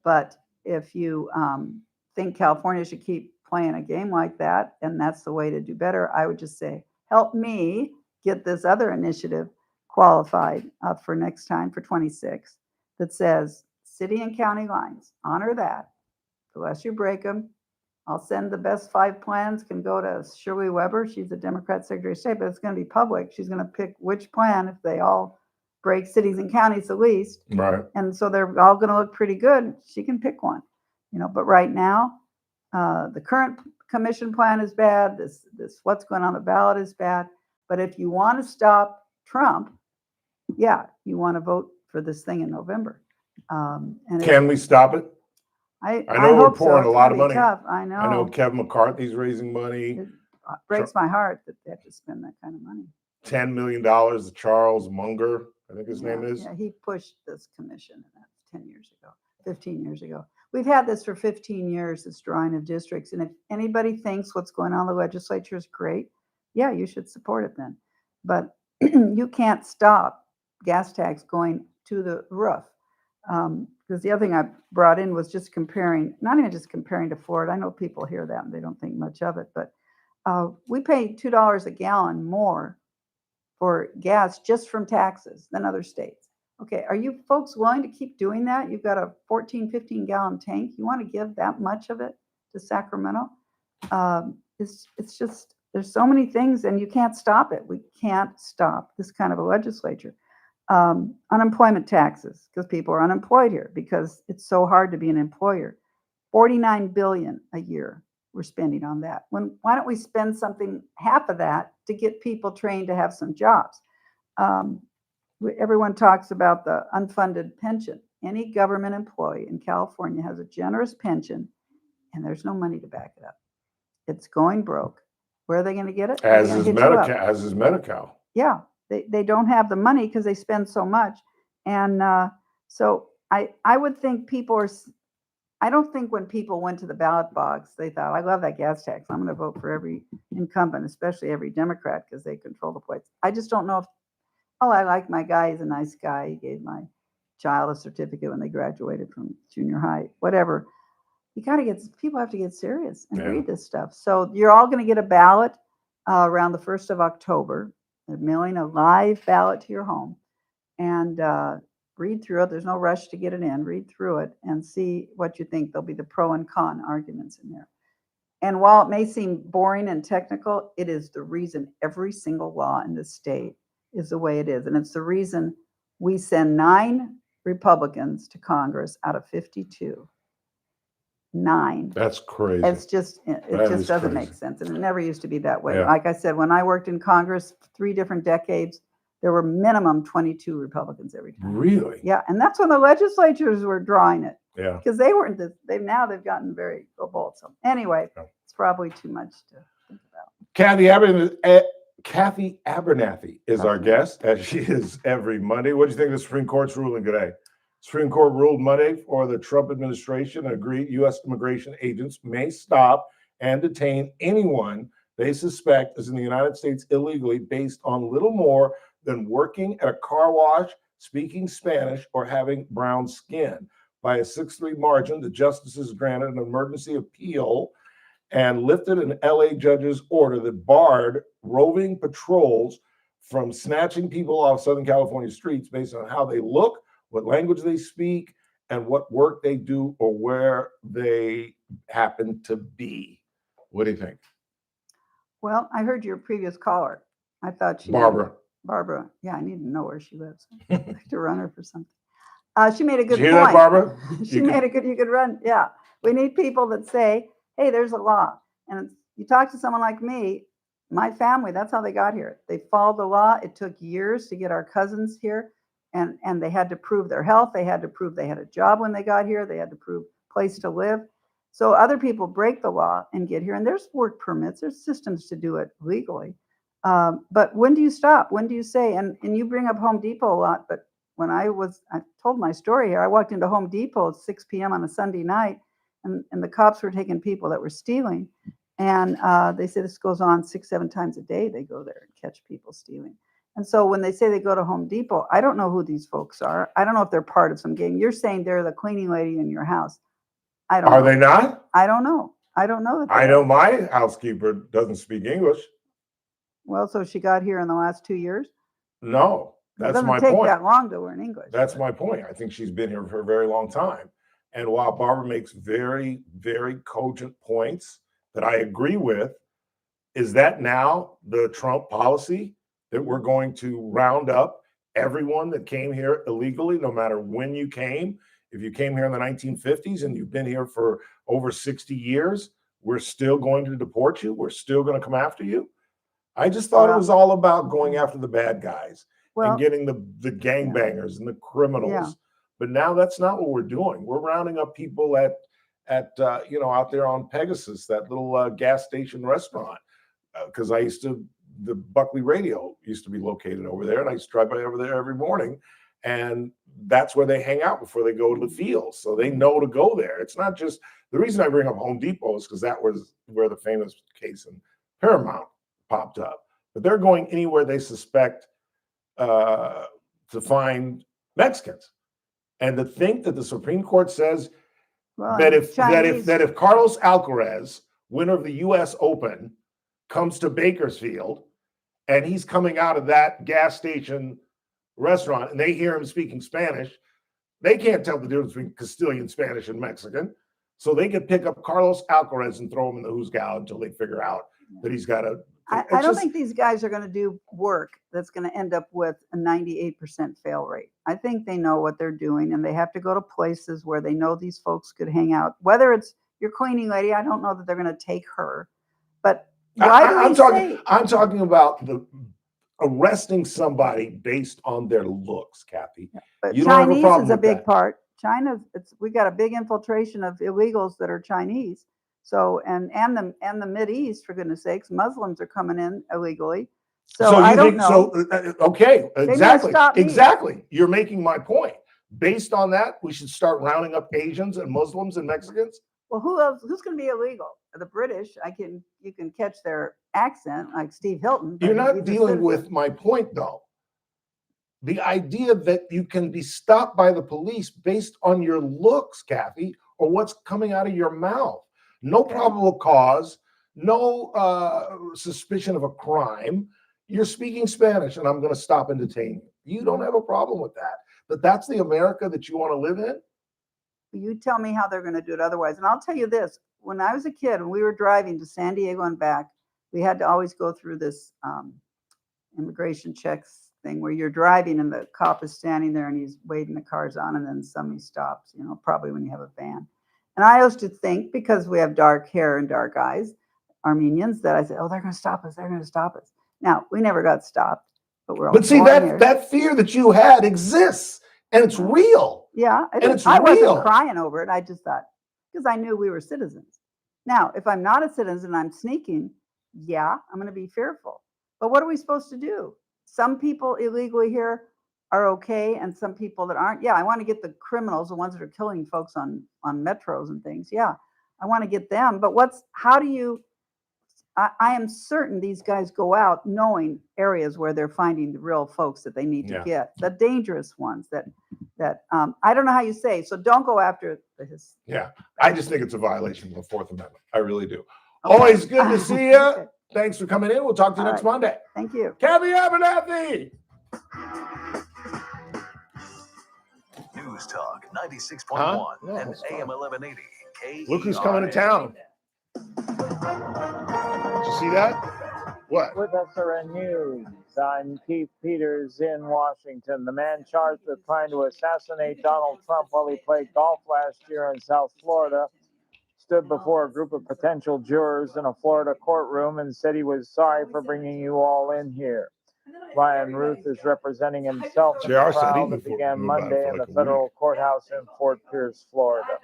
But if you think California should keep playing a game like that, and that's the way to do better, I would just say, help me get this other initiative qualified for next time, for 26, that says city and county lines, honor that. The less you break them, I'll send the best 5 plans, can go to Shirley Weber. She's the Democrat Secretary of State, but it's going to be public. She's going to pick which plan, if they all break cities and counties at least. Right. And so they're all going to look pretty good. She can pick one, but right now, the current commission plan is bad. This what's going on the ballot is bad. But if you want to stop Trump, yeah, you want to vote for this thing in November. And Can we stop it? I know we're hope so. pouring a It's lot gonna of be money. tough. I know. I know Kevin McCarthy's raising money. It breaks my heart that they have to spend that kind of money. $10 million to Charles Munger, I think his name is. Yeah, he pushed this commission, and that's 10 years ago, 15 years ago. We've had this for 15 years, this drawing of districts. And if anybody thinks what's going on in the legislature is great, yeah, you should support it then. But you can't stop gas tax going to the roof. Because the other thing I brought in was just comparing, not even just comparing to Florida. I know people hear that and they don't think much of it, but we pay $2 a gallon more for gas just from taxes than other states. Okay, are you folks willing to keep doing that? You've got a 14, 15 gallon tank. You want to give that much of it to Sacramento? It's just, there's so many things and you can't stop it. We can't stop this kind of a legislature. Unemployment taxes, because people are unemployed here because it's so hard to be an employer. $49 billion a year we're spending on that. Why don't we spend something, half of that, to get people trained to have some jobs? Everyone talks about the unfunded pension. Any government employee in California has a generous pension, and there's no money to back it up. It's going broke. Where are they going to get it? As is Medi-Cal. Yeah, they don't have the money because they spend so much. And so I would think I don't think when people went to the ballot box, they thought, I love that gas tax. I'm going to vote for every incumbent, especially every Democrat, because they control the place. I just don't know if, I like my guy. He's a nice guy. He gave my child a certificate when they graduated from junior high, whatever. People have to get serious and read this stuff. So you're all going to get a ballot around the 1st of October. They're mailing a live ballot to your home. And read through it. There's no rush to get it in. Read through it and see what you think. There'll be the pro and con arguments in there. And while it may seem boring and technical, it is the reason every single law in this state is the way it is. And it's the reason we send 9 Republicans to Congress out of 52. 9. That's crazy. It just doesn't make sense. And it never used to be that way. Yeah. Like I said, when I worked in Congress 3 different decades, there were minimum 22 Republicans every time. Really? Yeah, and that's when the legislatures were drawing it. Yeah. Because they weren't. They've gotten very bold. So anyway, it's probably too much to think about. Kathy Abernathy is our guest, as she is every Monday. What do you think of the Supreme Court's ruling today? Supreme Court ruled Monday for the Trump administration agreed U.S. immigration agents may stop and detain anyone they suspect is in the United States illegally based on little more than working at a car wash, speaking Spanish, or having brown skin. By a 6-3 margin, the justices granted an emergency appeal and lifted an LA judge's order that barred roving patrols from snatching people off Southern California streets based on how they look, what language they speak, and what work they do or where they happen to be. What do you think? Well, I heard your previous caller. I thought she Barbara. Barbara. Yeah, I need to know where she lives. I'd like to run her for something. She made a good Did you point. hear that, Barbara? You could run. Yeah. We need people that say, hey, there's a law. And you talk to someone like me, my family, that's how they got here. They followed the law. It took years to get our cousins here. And they had to prove their health. They had to prove they had a job when they got here. They had to prove place to live. So other people break the law and get here. And there's work permits. There's systems to do it legally. But when do you stop? When do you say? And you bring up Home Depot a lot. But when I told my story here, I walked into Home Depot at 6 p.m. on a Sunday night. And the cops were taking people that were stealing. And they say this goes on 6-7 times a day. They go there and catch people stealing. And so when they say they go to Home Depot, I don't know who these folks are. I don't know if they're part of some gang. You're saying they're the cleaning lady in your house. I don't know. Are they not? I don't know. I don't know. I know my housekeeper doesn't speak English. Well, so she got here in the last 2 years? No, that's my point. It doesn't take that long to learn English. That's my point. I think she's been here for a very long time. And while Barbara makes very, very cogent points that I agree with, is that now the Trump policy that we're going to round up everyone that came here illegally, no matter when you came? If you came here in the 1950s and you've been here for over 60 years, we're still going to deport you. We're still going to come after you. I just thought it was all about going after the bad guys and getting the gangbangers and the criminals. Yeah. But now that's not what we're doing. We're rounding up people at out there on Pegasus, that little gas station restaurant. Because the Buckley Radio used to be located over there, and I used to drive by over there every morning, and that's where they hang out before they go to the fields. So they know to go there. It's not just the reason I bring up Home Depot is because that was where the famous case in Paramount popped up. But they're going anywhere they suspect to find Mexicans, and to think that the Supreme Court says that if Carlos Alcaraz, winner of the U.S. Open, comes to Bakersfield and he's coming out of that gas station restaurant and they hear him speaking Spanish, they can't tell the difference between Castilian Spanish and Mexican. So they could pick up Carlos Alcaraz and throw him in the Huzgal until they figure out that he's got a. I don't think these guys are going to do work that's going to end up with a 98% fail rate. I think they know what they're doing, and they have to go to places where they know these folks could hang out. Whether it's your cleaning lady, I don't know that they're going to take her, but I'm talking about arresting somebody based on their looks, Kathy. But you don't have a Chinese problem is a with big that. part. We got a big infiltration of illegals that are Chinese. So and the Mideast, for goodness sakes, Muslims are coming in illegally. So I don't know. Okay, They may exactly, stop me. exactly. You're making my point. Based on that, we should start rounding up Asians and Muslims and Mexicans. Well, who else? Who's going to be illegal? The British. You can catch their accent, like Steve Hilton. You're not dealing with my point, though. The idea that you can be stopped by the police based on your looks, Kathy, or what's coming out of your mouth. No probable cause, no suspicion of a crime. You're speaking Spanish, and I'm going to stop and detain you. You don't have a problem with that. But that's the America that you want to live in? You tell me how they're going to do it otherwise. And I'll tell you this. When I was a kid, when we were driving to San Diego and back, we had to always go through this immigration checks thing where you're driving and the cop is standing there and he's waving the cars on, and then somebody stops, probably when you have a van. And I used to think, because we have dark hair and dark eyes, Armenians, that I said, oh, they're going to stop us. They're going to stop us. Now, we never got stopped, but we're all But see, born here. that fear that you had exists, and it's real. Yeah, I wasn't crying over it. I just thought, because I knew we were citizens. Now, if I'm not a citizen, I'm sneaking, yeah, I'm going to be fearful. But what are we supposed to do? Some people illegally here are okay, and some people that aren't. Yeah, I want to get the criminals, the ones that are killing folks on metros and things. Yeah, I want to get them. But how do you, I am certain these guys go out knowing areas where they're finding the real folks that they need to get, the dangerous ones that I don't know how you say. So don't go after his. Yeah, I just think it's a violation of the Fourth Amendment. I really do. Okay. Always good to see you. Okay. Thanks for coming in. We'll talk to you next Monday. Thank you. Kathy Abernathy. News Talk 96.1 and AM 1180. Look who's coming to town. Did you see that? What? With SRN News, I'm Keith Peters in Washington. The man charged with trying to assassinate Donald Trump while he played golf last year in South Florida stood before a group of potential jurors in a Florida courtroom and said he was sorry for bringing you all in here. Ryan Ruth is representing himself in the trial that began Monday in the federal courthouse in Fort Pierce, Florida.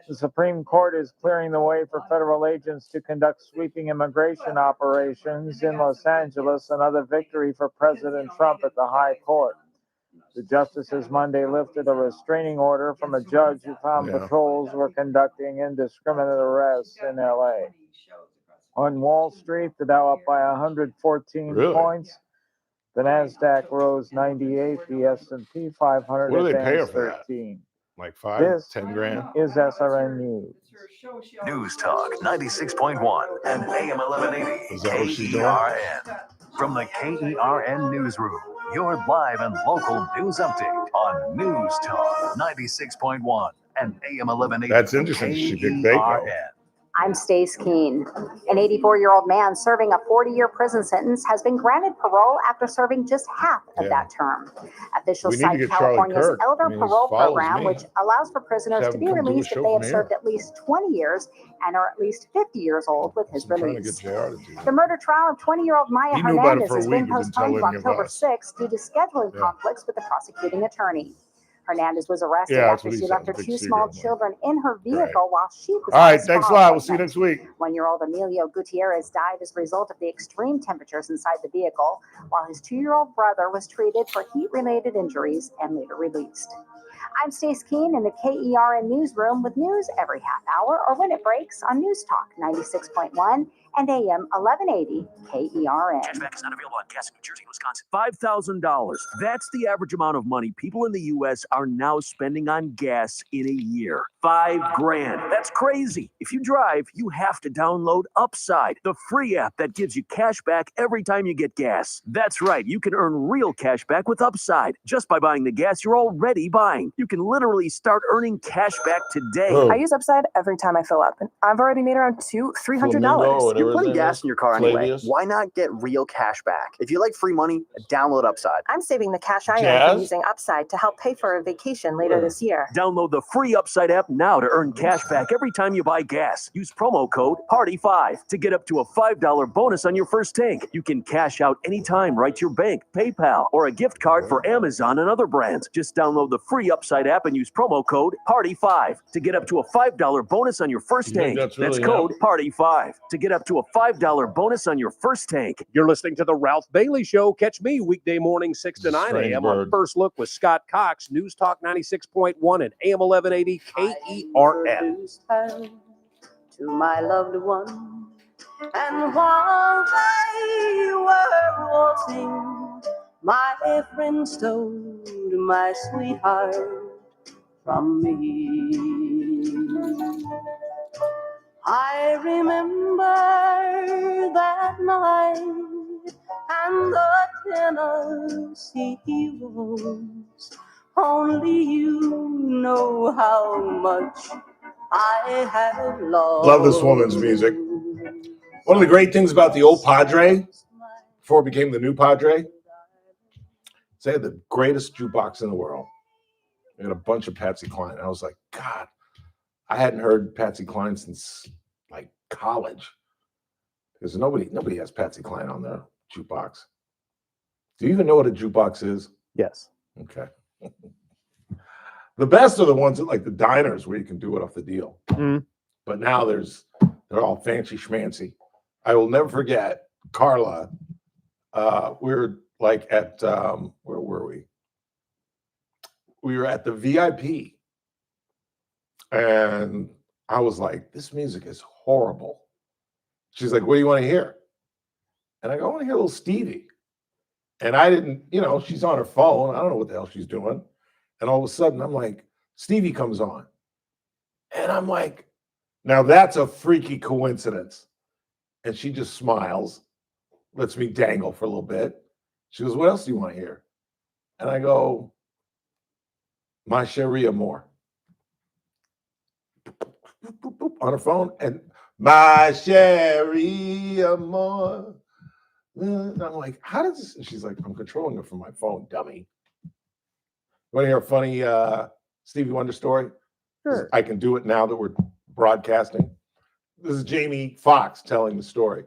The Supreme Court is clearing the way for federal agents to conduct sweeping immigration operations in Los Angeles, another victory for President Trump at the High Court. The justices Monday lifted a restraining order from a judge who found patrols were conducting indiscriminate arrests in L.A. On Wall Street, the Dow up by 114 points. The NASDAQ rose 98. The S&P 500 what do they pay her advanced for that? 13. Like 5, This 10 grand? is SRN News. News Talk 96.1 and AM 1180 Is that what she's doing? KERN. From the KERN Newsroom, your live and local news update on News Talk 96.1 and AM 1180. That's interesting. She picked Baco. KERN. I'm Stace Keene. An 84-year-old man serving a 40-year prison sentence has been granted parole after serving just half of that term. Officials We need to cite get Charlie California's Kirk. Elder I mean, he Parole follows Program, me. which allows for prisoners Have to him be come do a released if show they have from served here. at least 20 years and are at least 50 years old with his I'm trying to release. get JR to do that. The murder trial of 20-year-old Maya He knew about it Hernandez for a has been week and didn't tell postponed to any of October us. 6th due to scheduling conflicts with the prosecuting attorney. Hernandez was arrested Yeah, that's after what he she said, left her big two secret, small I'm like, children in her vehicle right. while she was All on right, a thanks a spa lot. We'll see you appointment. next week. 1-year-old Emilio Gutierrez died as a result of the extreme temperatures inside the vehicle, while his 2-year-old brother was treated for heat-related injuries and later released. I'm Stace Keene in the KERN newsroom with news every half hour or when it breaks on News Talk 96.1 and AM 1180 KERN. Cashback is not available on gas in New Jersey and Wisconsin. $5,000. That's the average amount of money people in the U.S. are now spending on gas in a year. $5,000. That's crazy. If you drive, you have to download Upside, the free app that gives you cash back every time you get gas. That's right. You can earn real cash back with Upside just by buying the gas you're already buying. You can literally start earning cash back today. Oh. I use Upside every time I fill up, and I've already made around $200-$300. You're putting gas in your car anyway. Flavius. Why not get real cash back? If you like free money, download Upside. I'm saving the cash I earn Jazz? from using Upside to help pay for a vacation later this year. Download the free Upside app now to earn cash back every time you buy gas. Use promo code PARTY5 to get up to a $5 bonus on your first tank. You can cash out anytime right to your bank, PayPal, or a gift card for Amazon and other brands. Just download the free Upside app and use promo code PARTY5 to get up to a $5 bonus on your first You think tank. that's really code PARTY5 to get up to a $5 bonus on your first tank. You're listening to The Ralph Bailey Show. Catch me weekday morning, 6 to 9 Strange a.m. bird. on First Look with Scott Cox, News Talk 96.1 and AM 1180 KERN. To my loved one, and while they were waltzing, my friend stole my sweetheart from me. I remember that night and the Tennessee rose. Only you know how much I have loved. Love this woman's music. One of the great things about the old Padre, before it became the new Padre, is they had the greatest jukebox in the world. They had a bunch of Patsy Cline. And I was like, God, I hadn't heard Patsy Cline since like college. Because nobody has Patsy Cline on their jukebox. Do you even know what a jukebox is? Yes. Okay. The best are the ones at like the diners where you can do it off the deal. Mm. But now they're all fancy schmancy. I will never forget Carla. We were like at where were we? We were at the VIP, and I was like, "This music is horrible." She's like, "What do you want to hear?" And I go, "I want to hear a little Stevie." And I didn't, she's on her phone. I don't know what the hell she's doing. And all of a sudden, I'm like, Stevie comes on. And I'm like, now that's a freaky coincidence. And she just smiles, lets me dangle for a little bit. She goes, what else do you want to hear? And I go, My Cherie Amour. On her phone. And My Cherie Amour. And I'm like, how does this? And she's like, I'm controlling it from my phone, dummy. You want to hear a funny Stevie Wonder story? Sure. I can do it now that we're broadcasting. This is Jamie Foxx telling the story.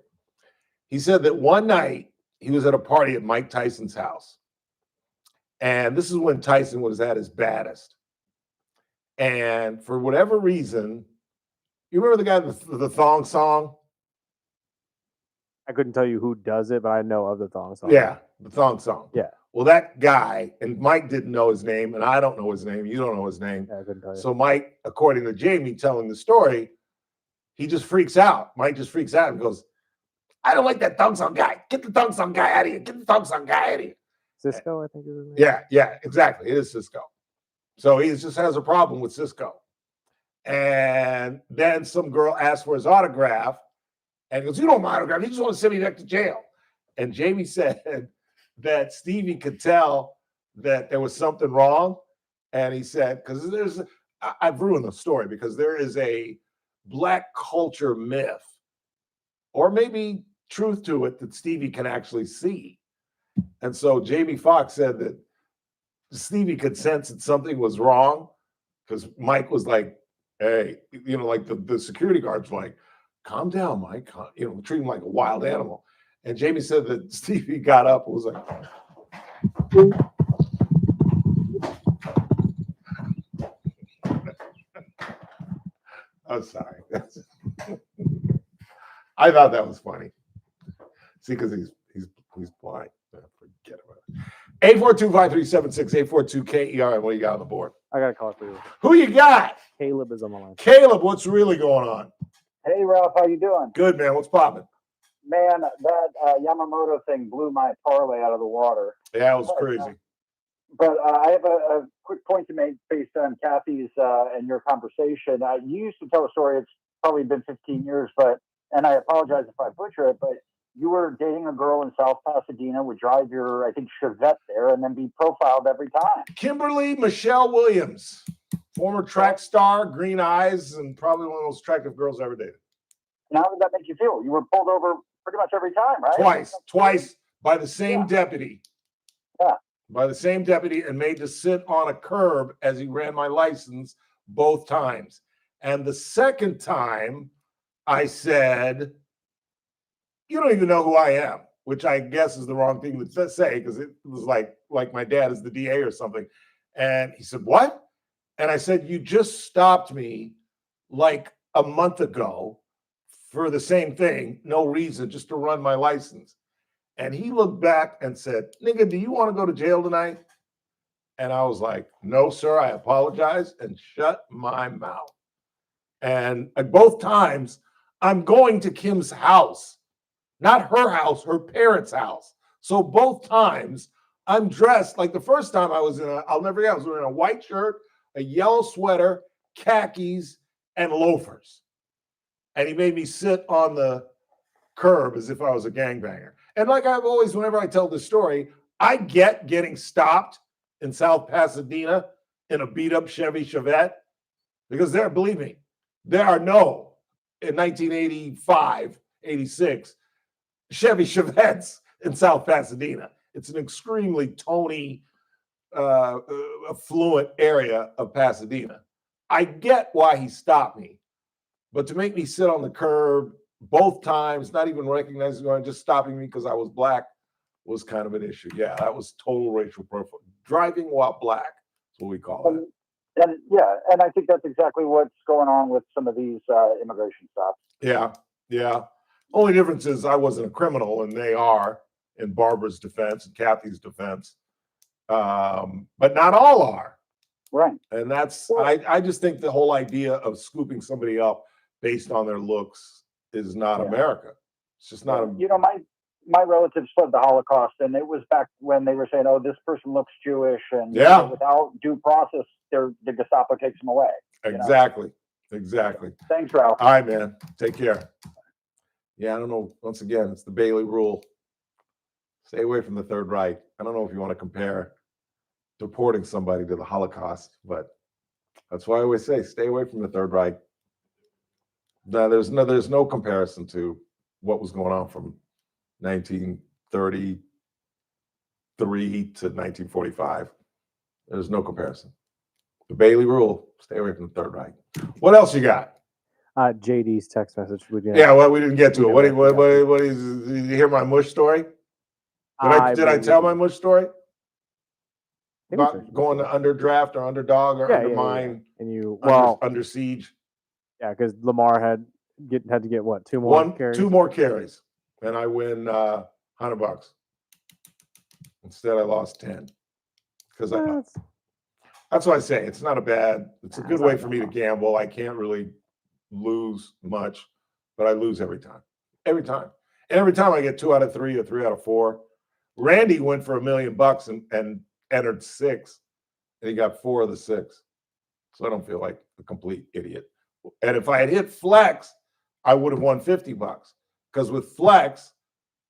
He said that one night he was at a party at Mike Tyson's house. And this is when Tyson was at his baddest. And for whatever reason, you remember the guy with the thong song? I couldn't tell you who does it, but I know of the thong song. Yeah, the thong song. Yeah. Well, that guy, and Mike didn't know his name, and I don't know his name. You don't know his name. Yeah, I couldn't tell you. So Mike, according to Jamie telling the story, he just freaks out. Mike just freaks out and goes, I don't like that thong song guy. Get the thong song guy out of here. Get the thong song guy out of here. Cisco, I think is his name. Yeah, exactly. It is Cisco. So he just has a problem with Cisco. And then some girl asked for his autograph, and he goes, you don't want my autograph. You just want to send me back to jail. And Jamie said that Stevie could tell that there was something wrong. And he said, because I've ruined the story because there is a black culture myth, or maybe truth to it, that Stevie can actually see. And so Jamie Foxx said that Stevie could sense that something was wrong because Mike was like, hey, like the security guards were like, calm down, Mike, treat him like a wild animal. And Jamie said that Stevie got up and was like, I'm sorry. I thought that was funny. See, because he's blind. Forget about it. 842-5376, 842-KERN. What you got on the board? I got a call for you. Who you got? Caleb is on the line. Caleb, what's really going on? Hey, Ralph, how you doing? Good, man. What's popping? Man, that Yamamoto thing blew my parlay out of the water. Yeah, it was crazy. But I have a quick point to make based on Kathy's and your conversation. You used to tell a story. It's probably been 15 years, and I apologize if I butcher it, but you were dating a girl in South Pasadena, would drive your, I think, Chevette there, and then be profiled every time. Kimberly Michelle Williams, former track star, green eyes, and probably one of the most attractive girls I ever dated. And how did that make you feel? You were pulled over pretty much every time, right? Twice by the same deputy. Yeah. By the same deputy, and made to sit on a curb as he ran my license both times. And the second time I said, you don't even know who I am, which I guess is the wrong thing to say, because it was like my dad is the DA or something. And he said, what? And I said, you just stopped me like a month ago for the same thing, no reason, just to run my license. And he looked back and said, nigga, do you want to go to jail tonight? And I was like, no, sir, I apologize, and shut my mouth. And both times, I'm going to Kim's house, not her house, her parents' house. So both times, I'm dressed like the first time I was I'll never forget, I was wearing a white shirt, a yellow sweater, khakis, and loafers. And he made me sit on the curb as if I was a gangbanger. And like I've always, whenever I tell this story, I get getting stopped in South Pasadena in a beat-up Chevy Chevette, because there, believe me, there are no, in 1985, 86, Chevy Chevettes in South Pasadena. It's an extremely Tony, affluent area of Pasadena. I get why he stopped me, but to make me sit on the curb both times, not even recognizing me, just stopping me because I was black, was kind of an issue. Yeah, that was total racial profile. Driving while black is what we call it. And I think that's exactly what's going on with some of these immigration stops. Yeah. Only difference is I wasn't a criminal, and they are, in Barbara's defense and Kathy's defense. But not all are. Right. And that's, I just think the whole idea of scooping somebody up based on their looks is not America. It's just not. My relatives fled the Holocaust, and it was back when they were saying, "Oh, this person looks Jewish," and without due process, the Gestapo takes them away. Exactly. Thanks, Ralph. All right, man. Take care. Yeah, I don't know. Once again, it's the Bailey rule. Stay away from the Third Reich. I don't know if you want to compare deporting somebody to the Holocaust, but that's why I always say stay away from the Third Reich. Now, there's no comparison to what was going on from 1933 to 1945. There's no comparison. The Bailey rule: stay away from the Third Reich. What else you got? JD's text message. Yeah, well, we didn't get to it. What is? Did you hear my mush story? Did I tell my mush story? About going to underdraft or underdog or undermine and you under siege. Yeah, because Lamar had to get what, two more carries, and I win $100. Instead, I lost 10 because that's what I say. It's not a bad. It's a good way for me to gamble. I can't really lose much, but I lose every time. Every time, and every time I get 2 out of 3 or 3 out of 4. Randy went for $1 million and entered 6, and he got 4 of the 6. So I don't feel like a complete idiot. And if I had hit flex, I would have won $50. Because with flex,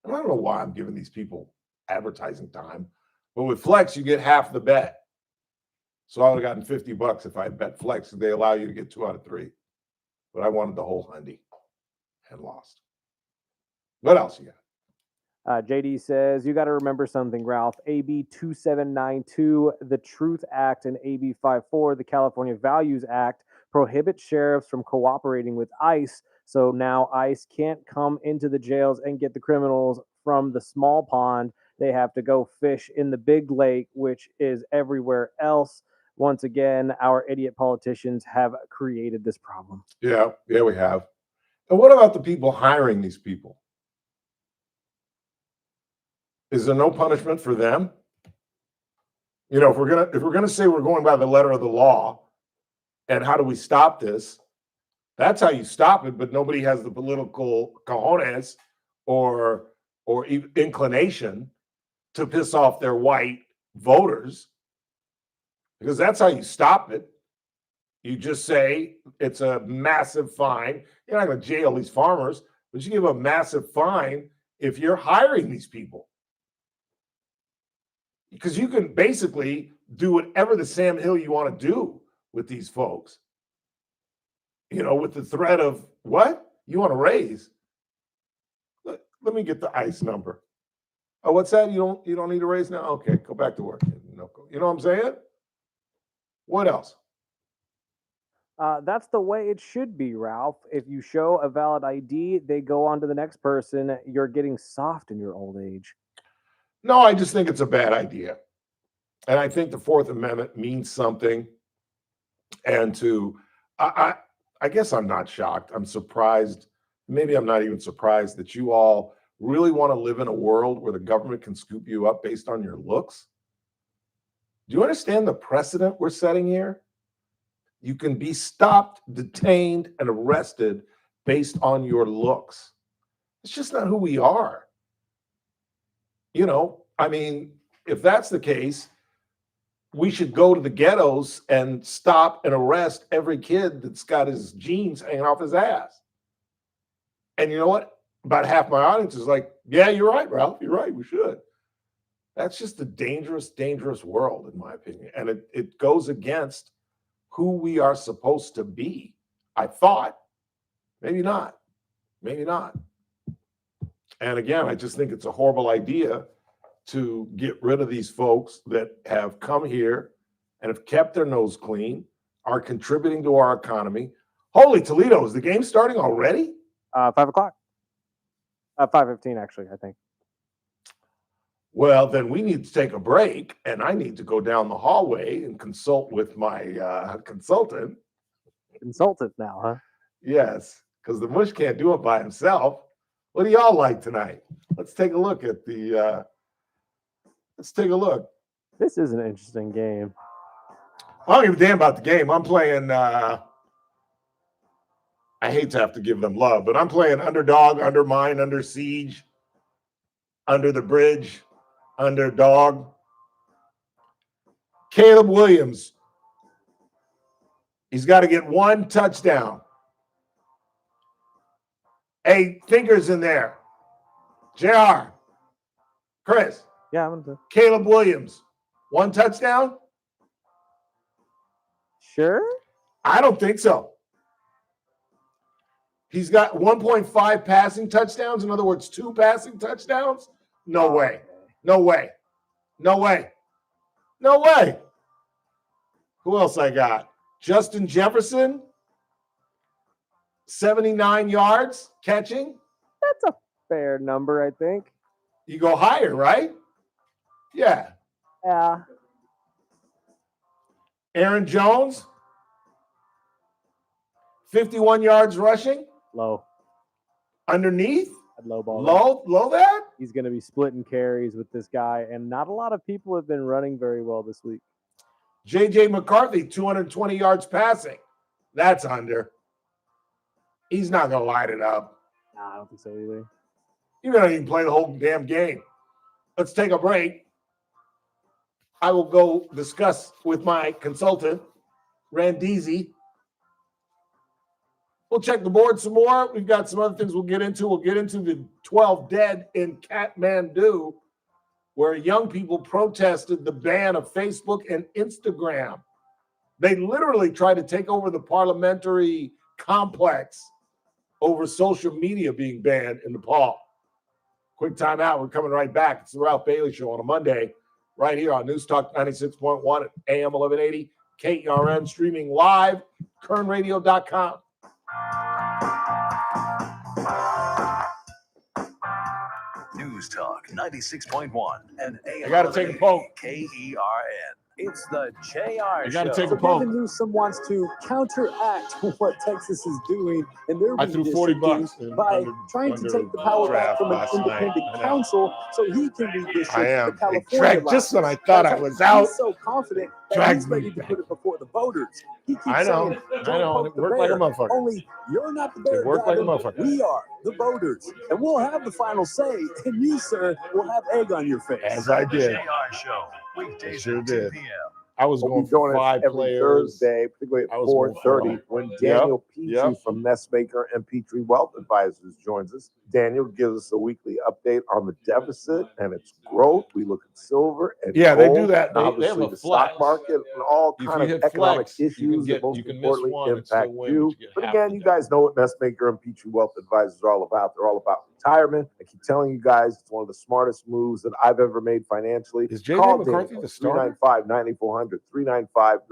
and I don't know why I'm giving these people advertising time, but with flex, you get half the bet. So I would have gotten $50 if I had bet flex. They allow you to get 2 out of 3. But I wanted the whole hundy and lost. What else you got? JD says, you got to remember something, Ralph. AB 2792, the Truth Act, and AB 54, the California Values Act, prohibit sheriffs from cooperating with ICE. So now ICE can't come into the jails and get the criminals from the small pond. They have to go fish in the big lake, which is everywhere else. Once again, our idiot politicians have created this problem. Yeah, we have. And what about the people hiring these people? Is there no punishment for them? You know, if we're gonna say we're going by the letter of the law, and how do we stop this? That's how you stop it, but nobody has the political cojones or inclination to piss off their white voters, because that's how you stop it. You just say it's a massive fine. You're not going to jail these farmers, but you give a massive fine if you're hiring these people. Because you can basically do whatever the Sam Hill you want to do with these folks. You know, with the threat of what? You want to raise? Let me get the ICE number. Oh, what's that? You don't need to raise now? Okay, go back to work. You know what I'm saying? What else? That's the way it should be, Ralph. If you show a valid ID, they go on to the next person. You're getting soft in your old age. No, I just think it's a bad idea. And I think the Fourth Amendment means something. And I guess I'm not shocked. I'm surprised. Maybe I'm not even surprised that you all really want to live in a world where the government can scoop you up based on your looks. Do you understand the precedent we're setting here? You can be stopped, detained, and arrested based on your looks. It's just not who we are. You know, I mean, if that's the case, we should go to the ghettos and stop and arrest every kid that's got his jeans hanging off his ass. And you know what? About half my audience is like, yeah, you're right, Ralph. You're right. We should. That's just a dangerous, dangerous world, in my opinion. And it goes against who we are supposed to be. I thought. Maybe not. Maybe not. And again, I just think it's a horrible idea to get rid of these folks that have come here and have kept their nose clean, are contributing to our economy. Holy Toledo, is the game starting already? 5 o'clock. 5:15, actually, I think. Well, then we need to take a break, and I need to go down the hallway and consult with my consultant. Consultant now, huh? Yes, because the mush can't do it by himself. What do y'all like tonight? Let's take a look at the. Let's take a look. This is an interesting game. I don't give a damn about the game. I'm playing. I hate to have to give them love, but I'm playing Underdog, Undermine, Under Siege, Under the Bridge, Underdog. Caleb Williams. He's got to get 1 touchdown. Hey, Thinkers in there. JR. Chris. Yeah, I'm gonna. Caleb Williams. 1 touchdown? Sure? I don't think so. He's got 1.5 passing touchdowns. In other words, 2 passing touchdowns? No way. No way. No way. No way. Who else I got? Justin Jefferson, 79 yards catching. That's a fair number, I think. You go higher, right? Yeah. Yeah. Aaron Jones, 51 yards rushing. Low. Underneath? I'd low ball. Low that? He's going to be splitting carries with this guy, and not a lot of people have been running very well this week. J.J. McCarthy, 220 yards passing. That's under. He's not going to light it up. Nah, I don't think so either. You're not even play the whole damn game. Let's take a break. I will go discuss with my consultant, Randeezy. We'll check the board some more. We've got some other things we'll get into. We'll get into the 12 dead in Kathmandu, where young people protested the ban of Facebook and Instagram. They literally tried to take over the parliamentary complex over social media being banned in Nepal. Quick time out. We're coming right back. It's the Ralph Bailey Show on a Monday, right here on News Talk 96.1 at AM 1180, KERN, streaming live, kernradio.com. News Talk 96.1 and AM I got to take a poke. KERN. It's the JR I got to Show. take a poke. Gavin Newsom wants to counteract what Texas is doing in their I threw $40 redistricting by trying to take the power back from an independent council so he can redistrict I am. the California It dragged just when I thought I was He's out. so confident that Drags he's ready me to put it before the voters. He keeps I know. saying, I "Don't know. poke It the worked like a bear." motherfucker. Only you're not the bear. It worked like a Gavin. motherfucker. We are the voters, and we'll have the final say. And you, sir, will have egg on your face. As I did. JR Show. Weekdays Sure at 10 did. p.m. I was We'll going be for doing it 5 every players. Thursday, particularly I at was going for 4:30, when Daniel Petrie from Messmaker and Petrie Wealth Advisors joins us. Daniel gives us a weekly update on the deficit and its growth. We look at silver and Yeah, they do gold, that. and They have obviously a the flex. stock market and all If kind you of hit economic flex, you issues can that get- most you can miss importantly one and still impact win, you. but you get But half again, the you guys know what Messmaker and Petrie Wealth Advisors are all about. They're all about retirement. I keep telling you guys, it's one of the smartest moves that I've ever made financially. Is J.J. Call McCarthy Daniel, the starter? 395-9400,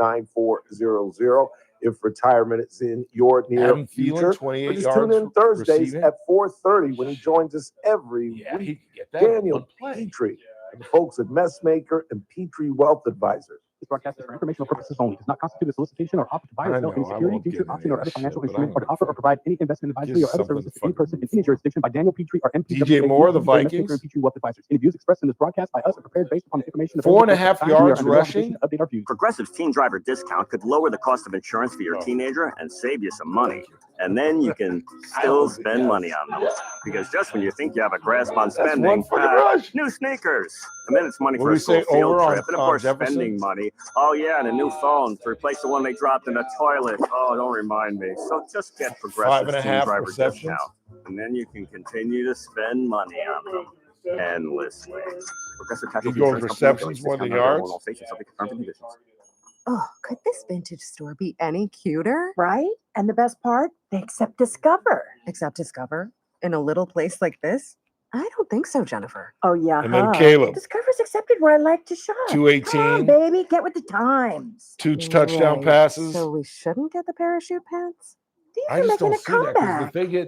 395-9400. If retirement is in your near Adam Thielen, future, 28 or just tune yards in Thursdays receiving. at 4:30 when he joins us every He week. can get that Daniel one play. Petrie and the folks at Messmaker and Petrie Wealth Advisors. This broadcast is for informational purposes only. Does not constitute a solicitation or offer to buy or I sell know, any I security, won't future get option, into or other that financial shit, but instrument, I or to offer or provide any investment advisory Just or other something services to to any fucking- person in any jurisdiction by Daniel Petrie or MPWA. DJ Moore, the Messmaker and Vikings. Petrie Wealth Advisors. Any views expressed in this broadcast by us are prepared based upon the information. 4.5 yards rushing. rushing. Update our views. Progressive's Teen Driver discount could lower the cost of insurance for your teenager and save you some money. And then you can still spend money on them. Because just when you think you have a grasp on spending, new sneakers. And then it's money What for do a we say, school field over on- trip. And of on course, Jefferson? spending money. Oh, yeah, and a new phone to replace the one they dropped in the toilet. Oh, don't remind me. So just get Progressive's Teen 5.5 Driver receptions. discount. And then you can continue to spend money on them endlessly. Progressive He Casualty goes Insurance receptions Company, more than discount on yards. all stations, subject to terms and conditions. Oh, could this vintage store be any cuter? Right? And the best part, they accept Discover. Except Discover? In a little place like this? I don't think so, Jennifer. Oh, yeah. And then Caleb. Discover's accepted where I like to shop. 218. Come on, baby, get with the times. 2 touchdown Right. passes. So we shouldn't get the parachute pants? These I are just making don't a see that 'cause comeback.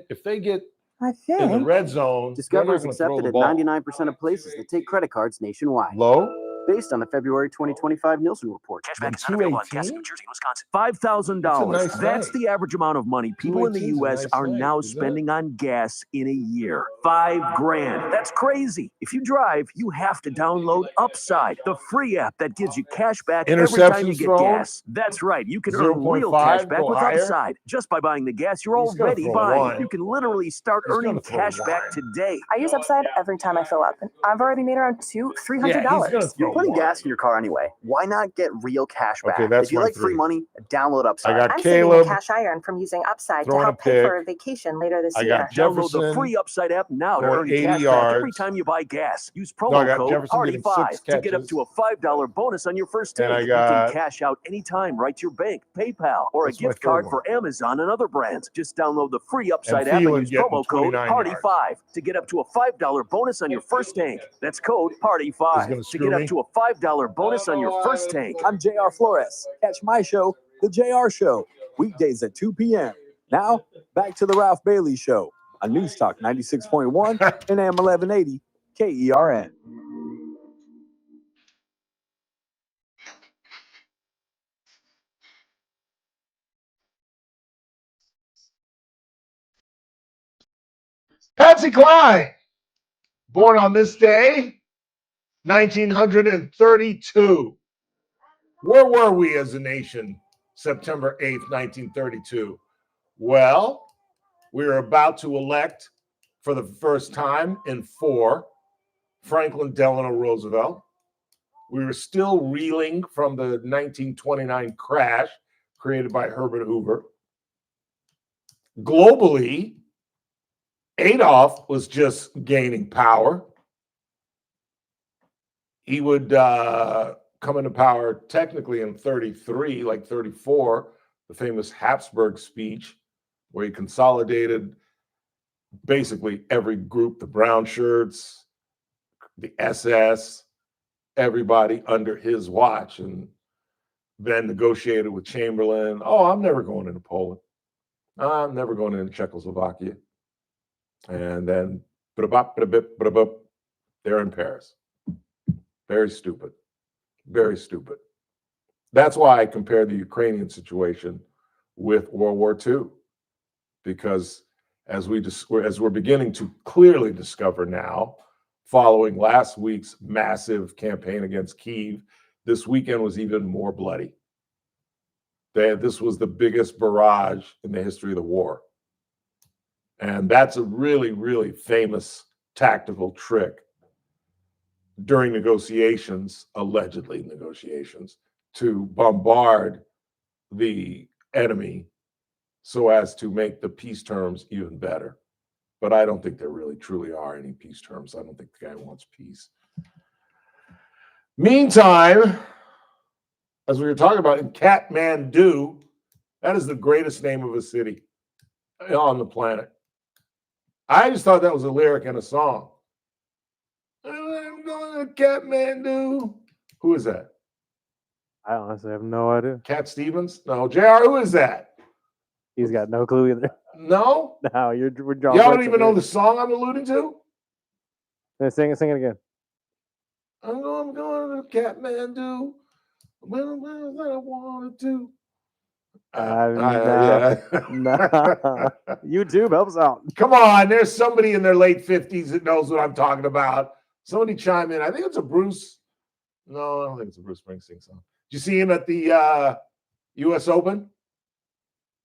if they get I in the think. red zone, Discover they're is not going to throw accepted the at ball. 99% of places that take credit cards nationwide. Low? Based on the February 2025 Nielsen report. Cashback is not available on gas in New Jersey and Wisconsin. $5,000. That's a nice That's night. the average amount of money people in the 218 's a U.S. nice are night, now isn't it? spending on gas in a year. $5,000. That's crazy. If you drive, you have to download Upside, the free app that gives you cash back every time you Interceptions get thrown? gas. That's right. You can earn real 0.5, cash back go with higher? Upside. Just by buying the gas you're He's gonna already throw buying. one. You can literally start He's earning gonna throw cash back one. today. I use Upside every time I fill up, and I've already made around $300. You're putting gas in your car anyway. Why not get real cash back? Okay, that's if you my like free three. money, download Upside. I got I'm saving Caleb. a cash iron from using Upside to Throwing a help pay for pick. a vacation later this I year. got Download the Jefferson free Upside app now to going earn 80 cash back every yards. time you buy gas. Use No, I promo got code Jefferson getting 5 6 to get up catches. to a $5 bonus on your first And tank. I You got- can cash out anytime right to your bank, PayPal, or a That's my gift third card one. for Amazon and other brands. Just download the free Upside And app and Thielen use getting promo code 29 PARTY5 to get up to a $5 bonus on your first tank. That's code He's PARTY5 gonna to screw get up me. to a $5 bonus on your first tank. I'm JR Flores. Catch my show, The JR Show, weekdays at 2 p.m. Now, back to the Ralph Bailey Show on News Talk 96.1 and AM 1180 KERN. Patsy Cline, born on this day, 1932. Where were we as a nation, September 8th, 1932? Well, we were about to elect for the first time in 4 Franklin Delano Roosevelt. We were still reeling from the 1929 crash created by Herbert Hoover. Globally, Adolf was just gaining power. He would come come into power technically in 33, like 34, the famous Habsburg speech, where he consolidated basically every group, the brown shirts, the SS, everybody under his watch, and then negotiated with Chamberlain. Oh, I'm never going into Poland. I'm never going into Czechoslovakia. And then, they're in Paris. Very stupid. Very stupid. That's why I compare the Ukrainian situation with World War II, because as we're beginning to clearly discover now, following last week's massive campaign against Kyiv, this weekend was even more bloody. This was the biggest barrage in the history of the war. And that's a really, really famous tactical trick during negotiations, allegedly negotiations, to bombard the enemy so as to make the peace terms even better. But I don't think there really truly are any peace terms. I don't think the guy wants peace. Meantime, as we were talking about in Kathmandu, that is the greatest name of a city on the planet. I just thought that was a lyric in a song. I'm going to Kathmandu. Who is that? I honestly have no idea. Cat Stevens? No. JR, who is that? He's got no clue either. No? No, we're John. Y'all don't even know the song I'm alluding to? Sing it again. I'm going to Kathmandu. What I want to do. Nah. YouTube helps out. Come on, there's somebody in their late 50s that knows what I'm talking about. Somebody chime in. I think it's a Bruce. No, I don't think it's a Bruce Springsteen song. Did you see him at the U.S. Open?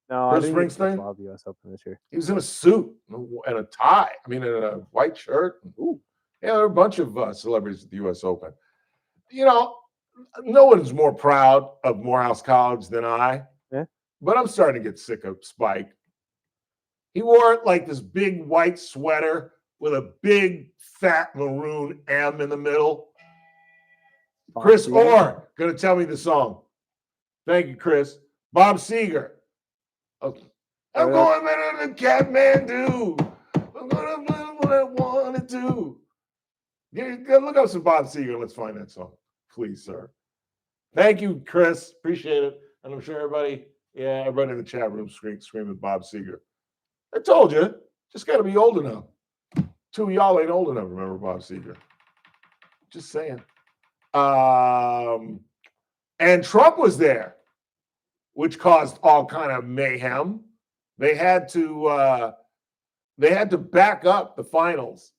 No, Bruce I didn't Springsteen? the U.S. Open this year. He was in a suit and a tie. I mean, in a white shirt. Ooh. Yeah, there are a bunch of celebrities at the U.S. Open. You know, no one's more proud of Morehouse College than I. Yeah. But I'm starting to get sick of Spike. He wore like this big white sweater with a big fat maroon M in the middle. Chris Orr going to tell me the song. Thank you, Chris. Bob Seger. Okay. I'm going to Kathmandu. I'm going to do what I want to do. Look up some Bob Seger. Let's find that song. Please, sir. Thank you, Chris. Appreciate it. And I'm sure everybody in the chat room screaming Bob Seger. I told you, just got to be old enough. Two of y'all ain't old enough to remember Bob Seger. Just saying. And Trump was there, which caused all kind of mayhem. They had to back up the finals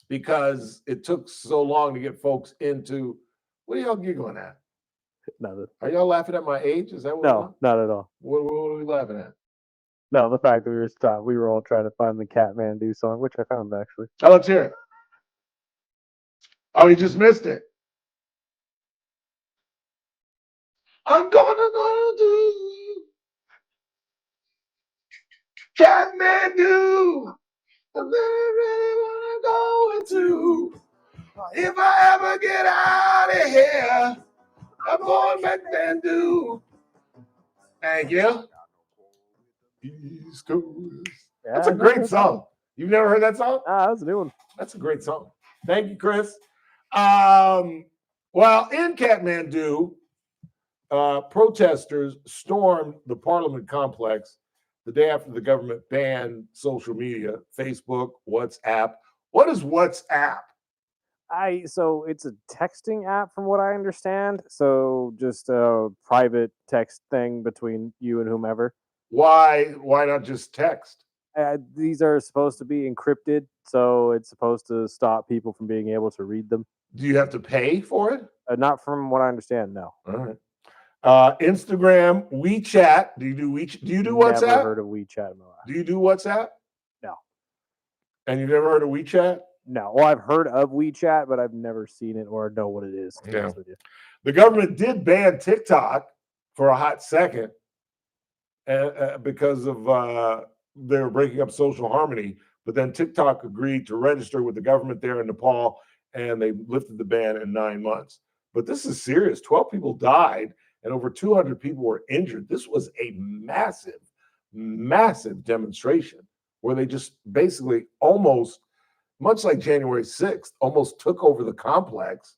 because it took so long to get folks into. What are y'all giggling at? Nothing. Are y'all laughing at my age? Is that what? No, not at all. What are we laughing at? No, the fact that we were all trying to find the Kathmandu song, which I found actually. Oh, let's hear it. Oh, you just missed it. I'm gonna do Kathmandu. I really wanna go into. If I ever get out of here, I'm going back and do. Thank you. East Coast. That's a great song. You've never heard that song? That's a new one. That's a great song. Thank you, Chris. Well, in Kathmandu, protesters stormed the Parliament complex the day after the government banned social media, Facebook, WhatsApp. What is WhatsApp? So it's a texting app from what I understand. So just a private text thing between you and whomever. Why not just text? These are supposed to be encrypted, so it's supposed to stop people from being able to read them. Do you have to pay for it? Not from what I understand, no. All right. Instagram, WeChat. Do you do WeChat? Do you do WhatsApp? Never heard of WeChat in my life. Do you do WhatsApp? No. And you've never heard of WeChat? No. Well, I've heard of WeChat, but I've never seen it or know what it is. To be honest with you. The government did ban TikTok for a hot second because of they were breaking up social harmony. But then TikTok agreed to register with the government there in Nepal, and they lifted the ban in 9 months. But this is serious. 12 people died and over 200 people were injured. This was a massive, massive demonstration where they just basically almost, much like January 6th, almost took over the complex,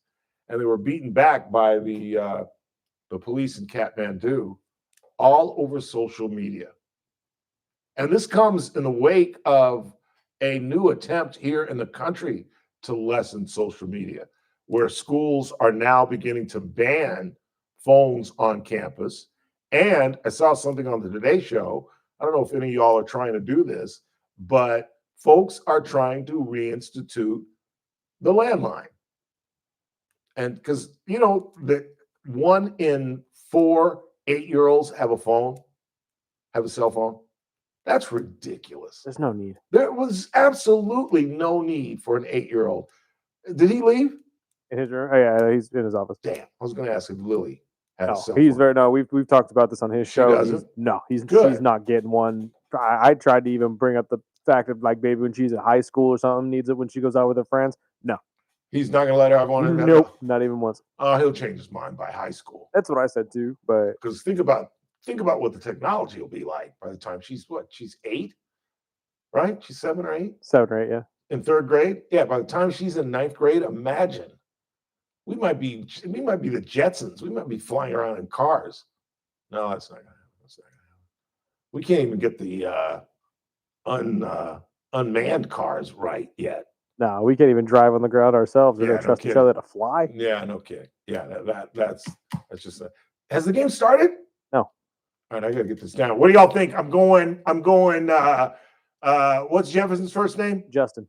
and they were beaten back by the police in Kathmandu all over social media. And this comes in the wake of a new attempt here in the country to lessen social media, where schools are now beginning to ban phones on campus. And I saw something on the Today Show. I don't know if any of y'all are trying to do this, but folks are trying to reinstitute the landline. And because, you know, the 1 in 4 8-year-olds have a phone, have a cell phone. That's ridiculous. There's no need. There was absolutely no need for an 8-year-old. Did he leave? In his room? Oh, yeah, he's in his office. Damn, I was going to ask if Lily had a No, cell he's phone. very no. We've talked about this on his show. doesn't? He's Good. not getting one. I tried to even bring up the fact of like maybe when she's in high school or something needs it when she goes out with her friends. No, He's not going to let her have one? nope, not even once. He'll change his mind by high school. That's what I said too. But Because think about what the technology will be like by the time she's 8, right? She's 7 or 8 7 or 8, yeah. in 3rd grade. Yeah, by the time she's in 9th grade, imagine we might be the Jetsons. We might be flying around in cars. No, that's not gonna happen. We can't even get the unmanned cars right yet. No, we can't even drive on the ground ourselves. We're Yeah, gonna no trust each kidding. other to fly. Yeah, no kidding. Yeah, that's just has the game started? No. All right, I gotta get this down. What do y'all think? I'm going what's Jefferson's first name? Justin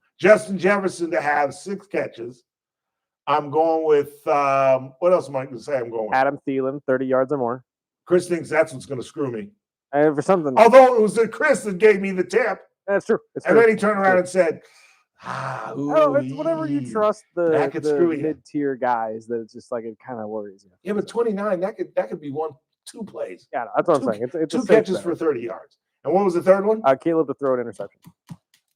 Jefferson to have 6 catches. I'm going with what else am I going to say? I'm going with Adam Thielen, 30 yards or more. Chris thinks that's what's going to screw me. And for something, Although it was Chris that gave me the tip, that's true. It's and true. then he turned around and said, Oh, it's whatever you trust that could screw the you. mid-tier guys that it's just like it kind of worries you. Yeah, but 29, that could be 2 plays. Yeah, that's what I'm saying. It's a 2 safe catches bet. for 30 yards. And what was the third one? Caleb to throw an interception.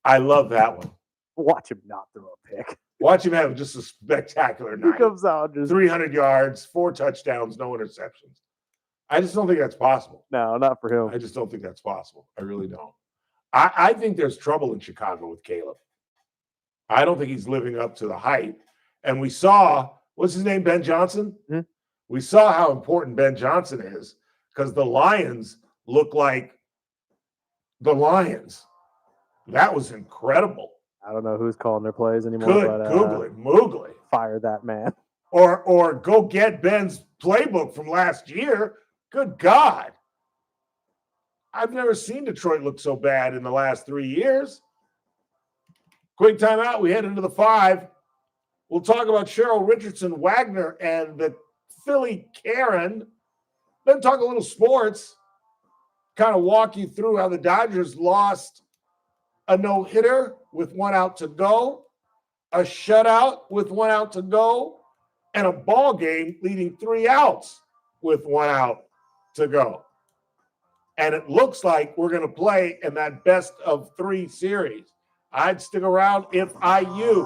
I love that one. Watch him not throw a pick. Watch him have just a spectacular He night. comes out just 300 yards, 4 touchdowns, no interceptions. I just don't think that's possible. no, not for him. I just don't think that's possible. I really don't. I think there's trouble in Chicago with Caleb. I don't think he's living up to the hype. And we saw, what's his name, Ben Johnson? Hmm? We saw how important Ben Johnson is because the Lions look like the Lions. That was incredible. I don't know who's calling their plays anymore. Good but, googly moogly. Fire that man. Or go get Ben's playbook from last year. Good God. I've never seen Detroit look so bad in the last 3 years. Quick timeout. We head into the 5. We'll talk about Cheryl Richardson Wagner and the Philly Karen. Then talk a little sports. Kind of walk you through how the Dodgers lost a no-hitter with 1 out to go, a shutout with 1 out to go, and a ball game leading 3 outs with 1 out to go. And it looks like we're going to play in that best of 3 series. I'd stick around if I you.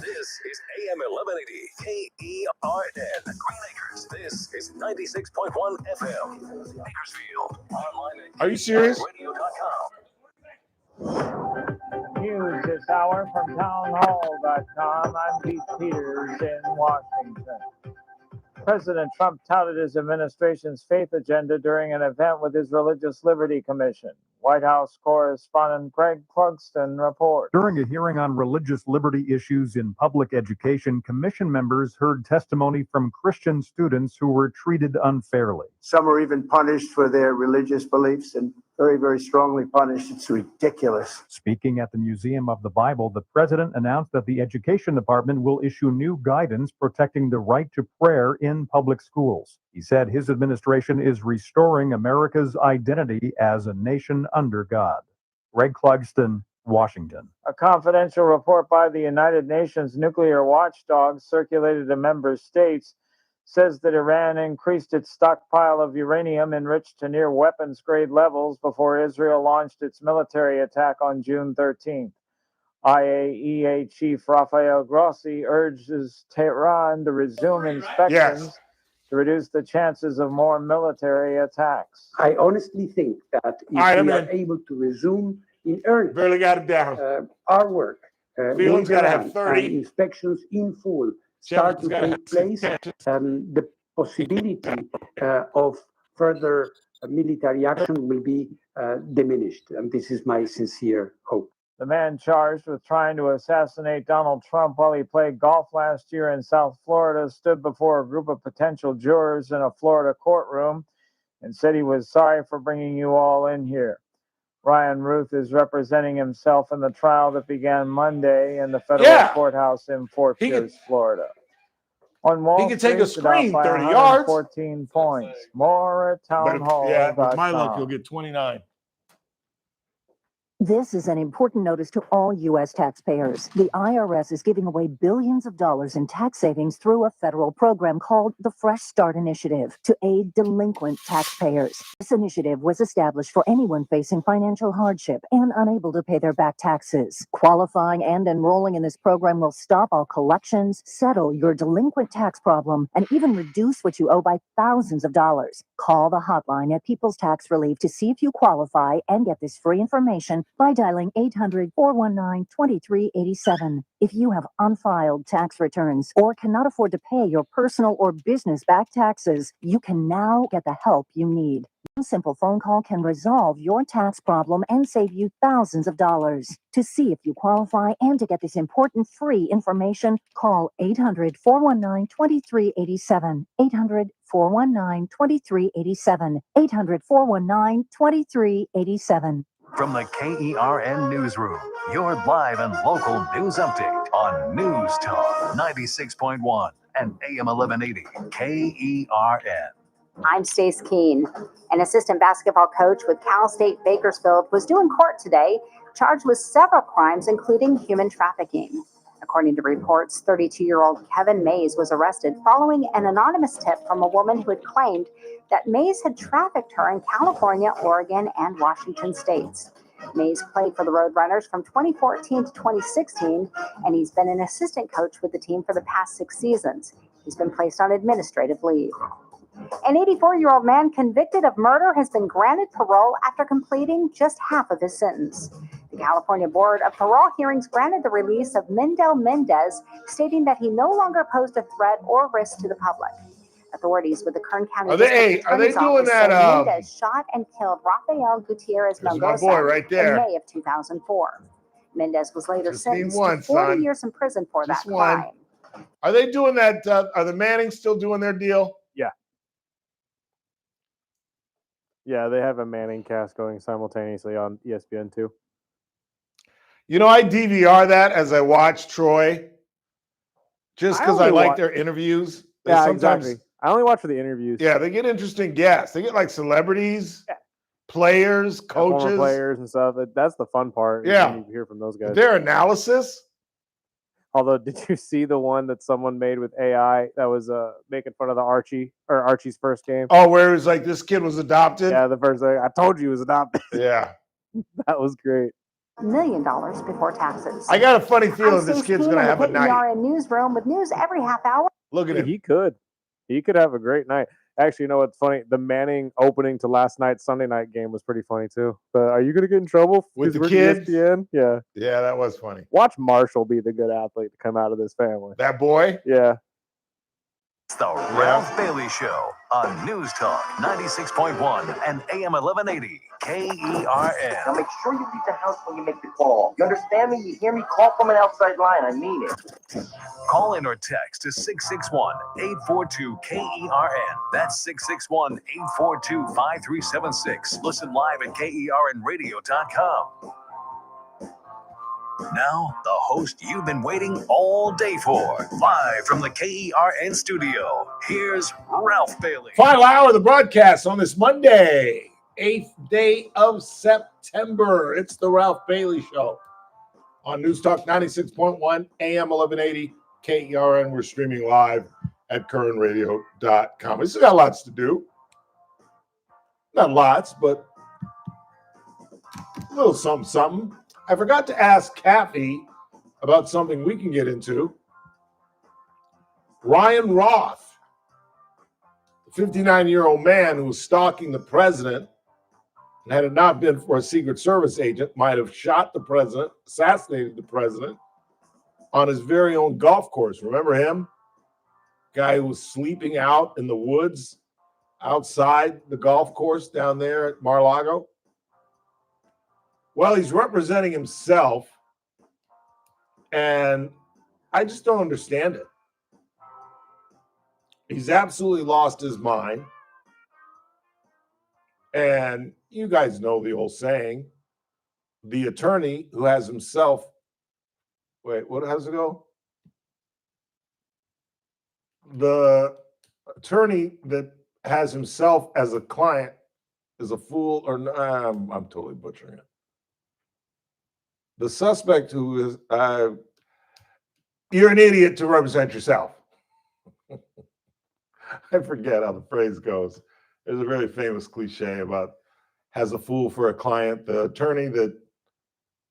This is AM 1180 KERN Green Acres. This is 96.1 FM Bakersfield. Online at Are you serious? radio.com. News this hour from townhall.com. I'm Keith Peters in Washington. President Trump touted his administration's faith agenda during an event with his Religious Liberty Commission. White House correspondent Greg Clugston reports. During a hearing on religious liberty issues in public education, commission members heard testimony from Christian students who were treated unfairly. Some were even punished for their religious beliefs and very, very strongly punished. It's ridiculous. Speaking at the Museum of the Bible, the president announced that the Education Department will issue new guidance protecting the right to prayer in public schools. He said his administration is restoring America's identity as a nation under God. Greg Clugston, Washington. A confidential report by the United Nations nuclear watchdog circulated to member states says that Iran increased its stockpile of uranium enriched to near weapons-grade levels before Israel launched its military attack on June 13th. IAEA Chief Rafael Grossi urges Tehran to resume inspections to reduce the chances of more military attacks. I honestly think that if right, we I'm are able to resume in earnest Barely got it down. our work, Phelan's got to have and 30. inspections in full start to Jefferson's gotta take have place, the possibility of further military action will be diminished. And this is my sincere hope. The man charged with trying to assassinate Donald Trump while he played golf last year in South Florida stood before a group of potential jurors in a Florida courtroom and said he was sorry for bringing you all in here. Ryan Ruth is representing himself in the trial that began Monday in the federal courthouse in Fort Pierce, Florida. On Wall He could take a Street, Stock screen by 30 yards. 114 points. More at townhall.com. With my luck, you'll get 29. This is an important notice to all U.S. taxpayers. The IRS is giving away billions of dollars in tax savings through a federal program called the Fresh Start Initiative to aid delinquent taxpayers. This initiative was established for anyone facing financial hardship and unable to pay their back taxes. Qualifying and enrolling in this program will stop all collections, settle your delinquent tax problem, and even reduce what you owe by thousands of dollars. Call the hotline at People's Tax Relief to see if you qualify and get this free information by dialing 800-419-2387. If you have unfiled tax returns or cannot afford to pay your personal or business back taxes, you can now get the help you need. One simple phone call can resolve your tax problem and save you thousands of dollars. To see if you qualify and to get this important free information, call 800-419-2387. 800-419-2387. 800-419-2387. From the KERN Newsroom, your live and local news update on News Talk 96.1 and AM 1180 KERN. I'm Stace Keene. An assistant basketball coach with Cal State Bakersfield was due in court today, charged with several crimes, including human trafficking. According to reports, 32-year-old Kevin Mays was arrested following an anonymous tip from a woman who had claimed that Mays had trafficked her in California, Oregon, and Washington states. Mays played for the Roadrunners from 2014 to 2016, and he's been an assistant coach with the team for the past 6 seasons. He's been placed on administrative leave. An 84-year-old man convicted of murder has been granted parole after completing just half of his sentence. The California Board of Parole Hearings granted the release of Mendel Mendez, stating that he no longer posed a threat or risk to the public. Authorities with the Kern County Are they doing that? Mendez shot and killed Rafael Gutierrez There's Mendoza my boy right there. in May of 2004. Mendez was later Just need sentenced one, to 40 son. years in prison for Just that one. crime. Are they doing that? Are the Mannings still doing their deal? Yeah. Yeah, they have a Manning cast going simultaneously on ESPN too. You know, I DVR that as I watch Troy, just because I like their interviews. They Yeah, sometimes, exactly. I only watch for the interviews. yeah, they get interesting guests. They get like celebrities, players, Former coaches. players and stuff. That's the fun part. is Yeah. when you hear from those guys. Their analysis. Although, did you see the one that someone made with AI that was making fun of the Archie's first game? Oh, where it was like this kid was adopted. Yeah, the first thing I told you he was adopted. Yeah. That was great. $1 million before taxes. I got a funny feeling I'm this Stace kid's Keene going to in have the a night. KERN newsroom with news every half hour. Look at him. He could have a great night. Actually, you know what's funny? The Manning opening to last night's Sunday night game was pretty funny too. But are you going to get in trouble With the because we're kids? ESPN? Yeah. Yeah, that was funny. Watch Marshall be the good athlete to come out of this family. That boy? Yeah. It's the Ralph Bailey Show on News Talk 96.1 and AM 1180 Now KERN. make sure you leave the house when you make the call. You understand me? You hear me? Call from an outside line. I mean it. Call in or text to 661-842-KERN. That's 661-842-5376. Listen live at KERNradio.com. Now, the host you've been waiting all day for. Live from the KERN studio, here's Ralph Bailey. Final hour of the broadcast on this Monday, 8th day of September. It's the Ralph Bailey Show on News Talk 96.1 AM 1180 KERN. We're streaming live at KERNradio.com. We still got lots to do. Not lots, but a little something, something. I forgot to ask Kathy about something we can get into. Ryan Roth, the 59-year-old man who was stalking the president, and had it not been for a Secret Service agent, might have shot the president, assassinated the president on his very own golf course. Remember him? Guy who was sleeping out in the woods outside the golf course down there at Mar-a-Lago. Well, he's representing himself, and I just don't understand it. He's absolutely lost his mind. And you guys know the old saying, the attorney who has himself, wait, what does it go? The attorney that has himself as a client is a fool, or I'm totally butchering it. The suspect who is, you're an idiot to represent yourself. I forget how the phrase goes. There's a very famous cliche about has a fool for a client. The attorney that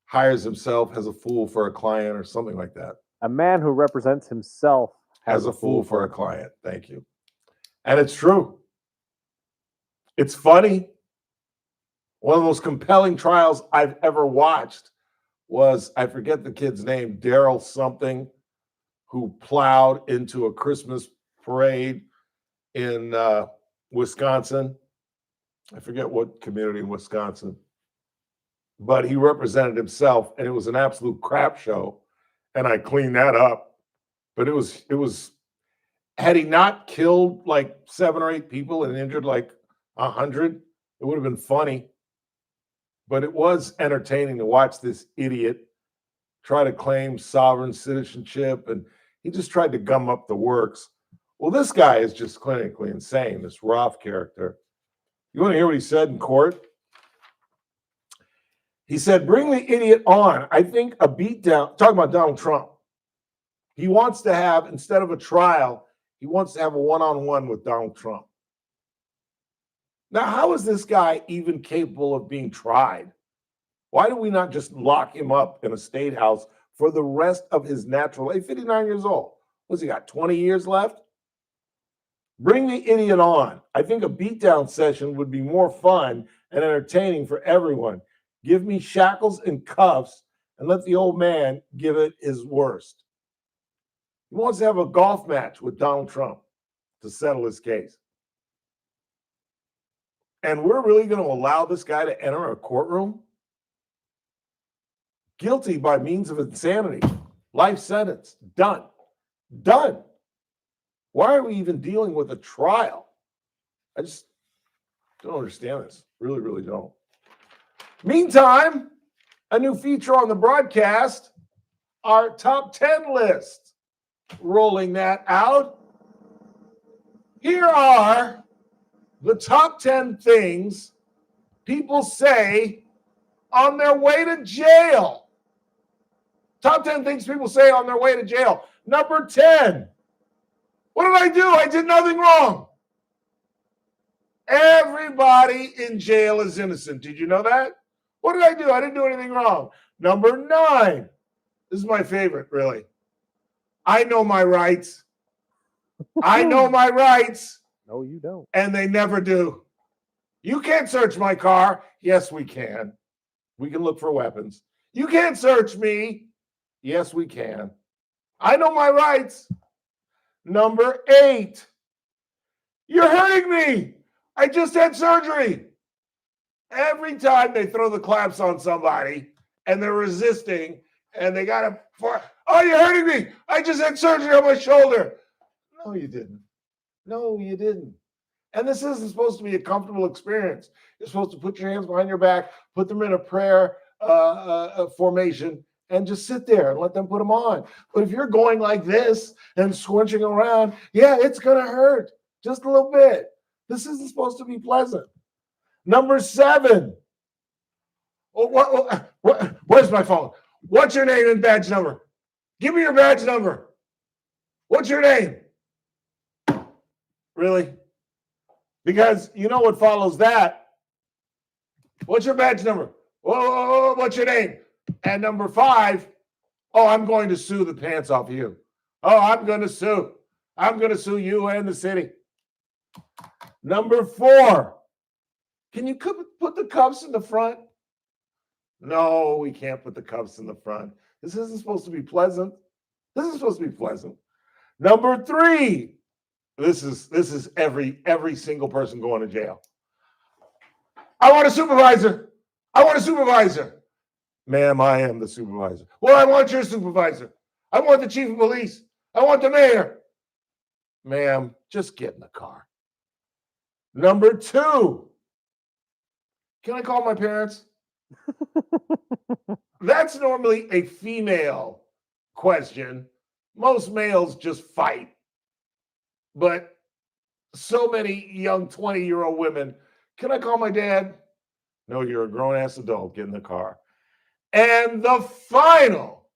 hires himself has a fool for a client, or something like that. A man who represents himself Has a fool for a client. Thank you. And it's true. It's funny. One of the most compelling trials I've ever watched was, I forget the kid's name, Daryl something, who plowed into a Christmas parade in Wisconsin. I forget what community in Wisconsin, but he represented himself, and it was an absolute crap show. And I cleaned that up, but it was, had he not killed like 7 or 8 people and injured like 100, it would have been funny. But it was entertaining to watch this idiot try to claim sovereign citizenship, and he just tried to gum up the works. Well, this guy is just clinically insane, this Roth character. You want to hear what he said in court? He said, bring the idiot on. I think a beatdown, talking about Donald Trump. He wants to have, instead of a trial, he wants to have a one-on-one with Donald Trump. Now, how is this guy even capable of being tried? Why do we not just lock him up in a state house for the rest of his natural life? 59 years old. What's he got, 20 years left? Bring the idiot on. I think a beatdown session would be more fun and entertaining for everyone. Give me shackles and cuffs and let the old man give it his worst. He wants to have a golf match with Donald Trump to settle his case. And we're really going to allow this guy to enter a courtroom? Guilty by means of insanity. Life sentence. Done. Done. Why are we even dealing with a trial? I just don't understand this. Really, really don't. Meantime, a new feature on the broadcast, our top 10 list. Rolling that out. Here are the top 10 things people say on their way to jail. Top 10 things people say on their way to jail. Number 10. What did I do? I did nothing wrong. Everybody in jail is innocent. Did you know that? What did I do? I didn't do anything wrong. Number 9. This is my favorite, really. I know my rights. I know my rights. No, you don't. And they never do. You can't search my car. Yes, we can. We can look for weapons. You can't search me. Yes, we can. I know my rights. Number 8. You're hurting me. I just had surgery. Every time they throw the claps on somebody and they're resisting and they got to, oh, you're hurting me. I just had surgery on my shoulder. No, you didn't. No, you didn't. And this isn't supposed to be a comfortable experience. You're supposed to put your hands behind your back, put them in a prayer formation, and just sit there and let them put them on. But if you're going like this and squinching around, yeah, it's going to hurt just a little bit. This isn't supposed to be pleasant. Number 7. Where's my phone? What's your name and badge number? Give me your badge number. What's your name? Really? Because you know what follows that. What's your badge number? Whoa, what's your name? And number 5, Oh, I'm going to sue the pants off you. Oh, I'm going to sue. I'm going to sue you and the city. Number 4, can you put the cuffs in the front? No, we can't put the cuffs in the front. This isn't supposed to be pleasant. This is supposed to be pleasant. Number 3, this is every single person going to jail. I want a supervisor. I want a supervisor. Ma'am, I am the supervisor. Well, I want your supervisor. I want the chief of police. I want the mayor. Ma'am, just get in the car. Number 2, can I call my parents? That's normally a female question. Most males just fight. But so many young 20-year-old women, can I call my dad? No, you're a grown-ass adult. Get in the car. And the final,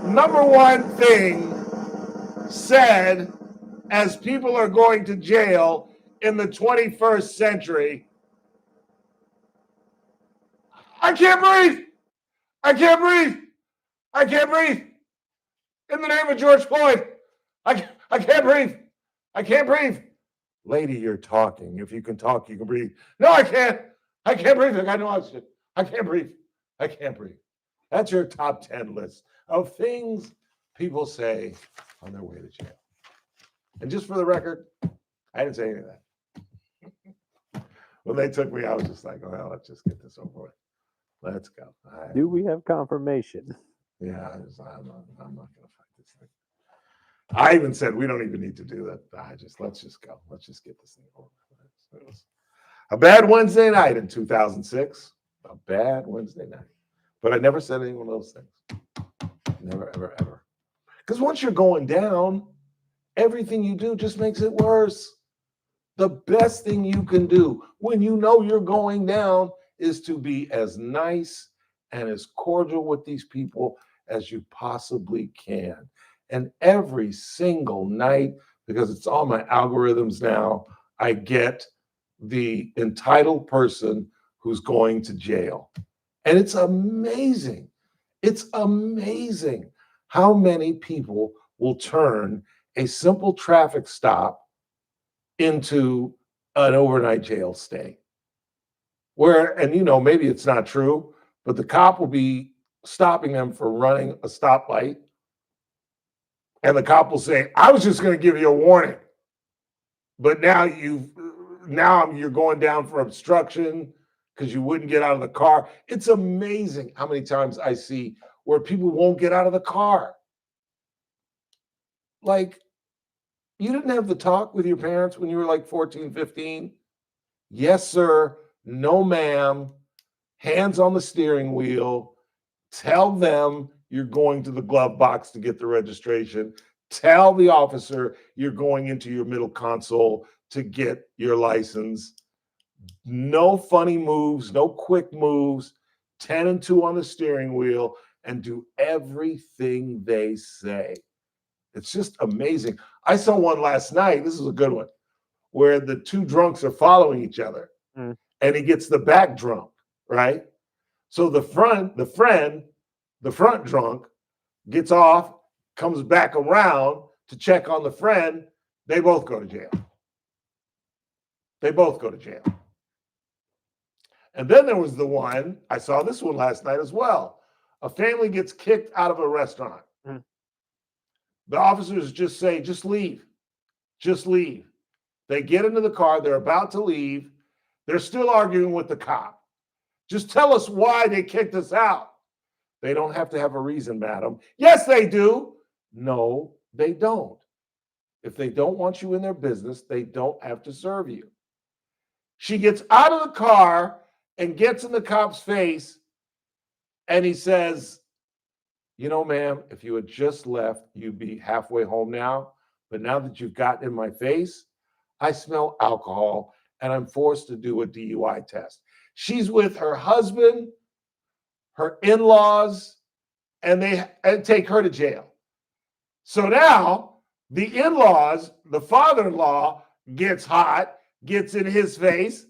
number 1 thing said as people are going to jail in the 21st century, I can't breathe. I can't breathe. I can't breathe. In the name of George Floyd, I can't breathe. I can't breathe. Lady, you're talking. If you can talk, you can breathe. No, I can't. I can't breathe. I got no oxygen. I can't breathe. I can't breathe. That's your top 10 list of things people say on their way to jail. And just for the record, I didn't say any of that. When they took me, I was just like, well, let's just get this over with. Let's go. Do we have confirmation? Yeah, I'm not going to fight this thing. I even said we don't even need to do that. Let's just go. Let's just get this thing over. It was a bad Wednesday night in 2006. A bad Wednesday night. But I never said any one of those things. Never, ever, ever. Because once you're going down, everything you do just makes it worse. The best thing you can do when you know you're going down is to be as nice and as cordial with these people as you possibly can. And every single night, because it's all my algorithms now, I get the entitled person who's going to jail. And it's amazing. It's amazing how many people will turn a simple traffic stop into an overnight jail stay. And maybe it's not true, but the cop will be stopping them for running a stoplight. And the cop will say, I was just going to give you a warning. But now you're going down for obstruction because you wouldn't get out of the car. It's amazing how many times I see where people won't get out of the car. Like, you didn't have the talk with your parents when you were like 14, 15? Yes, sir. No, ma'am. Hands on the steering wheel. Tell them you're going to the glove box to get the registration. Tell the officer you're going into your middle console to get your license. No funny moves, no quick moves. 10 and 2 on the steering wheel and do everything they say. It's just amazing. I saw one last night. This is a good one, where the 2 drunks are following each other, and he gets the back drunk, right? So the front drunk gets off, comes back around to check on the friend. They both go to jail. They both go to jail. And then there was the one, I saw this one last night as well. A family gets kicked out of a restaurant. The officers just say, just leave. Just leave. They get into the car. They're about to leave. They're still arguing with the cop. Just tell us why they kicked us out. They don't have to have a reason, madam. Yes, they do. No, they don't. If they don't want you in their business, they don't have to serve you. She gets out of the car and gets in the cop's face, and he says, ma'am, if you had just left, you'd be halfway home now. But now that you've gotten in my face, I smell alcohol, and I'm forced to do a DUI test. She's with her husband, her in-laws, and they take her to jail. So now the in-laws, the father-in-law gets hot, gets in his face.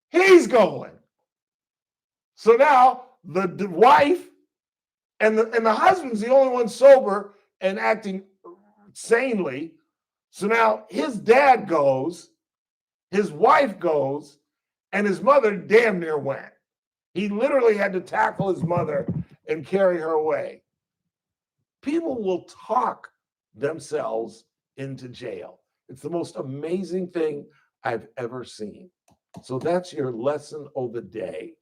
He's going. So now the wife And the husband's the only one sober and acting sanely. So now his dad goes, his wife goes, and his mother damn near went. He literally had to tackle his mother and carry her away. People will talk themselves into jail. It's the most amazing thing I've ever seen. So that's your lesson of the day.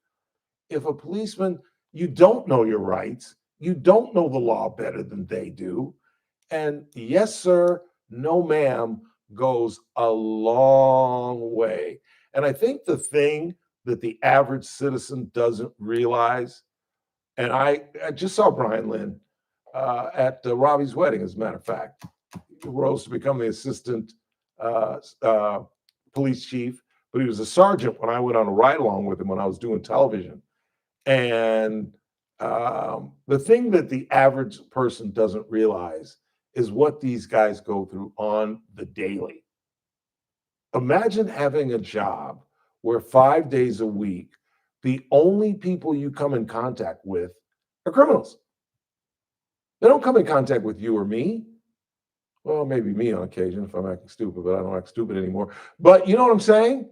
If a policeman, you don't know your rights, you don't know the law better than they do, and yes, sir, no, ma'am, goes a long way. And I think the thing that the average citizen doesn't realize, and I just saw Brian Lynn at Robbie's wedding, as a matter of fact. He rose to become the assistant police chief, but he was a sergeant when I went on a ride-along with him when I was doing television. And the thing that the average person doesn't realize is what these guys go through on the daily. Imagine having a job where 5 days a week, the only people you come in contact with are criminals. They don't come in contact with you or me. Well, maybe me on occasion if I'm acting stupid, but I don't act stupid anymore. But you know what I'm saying?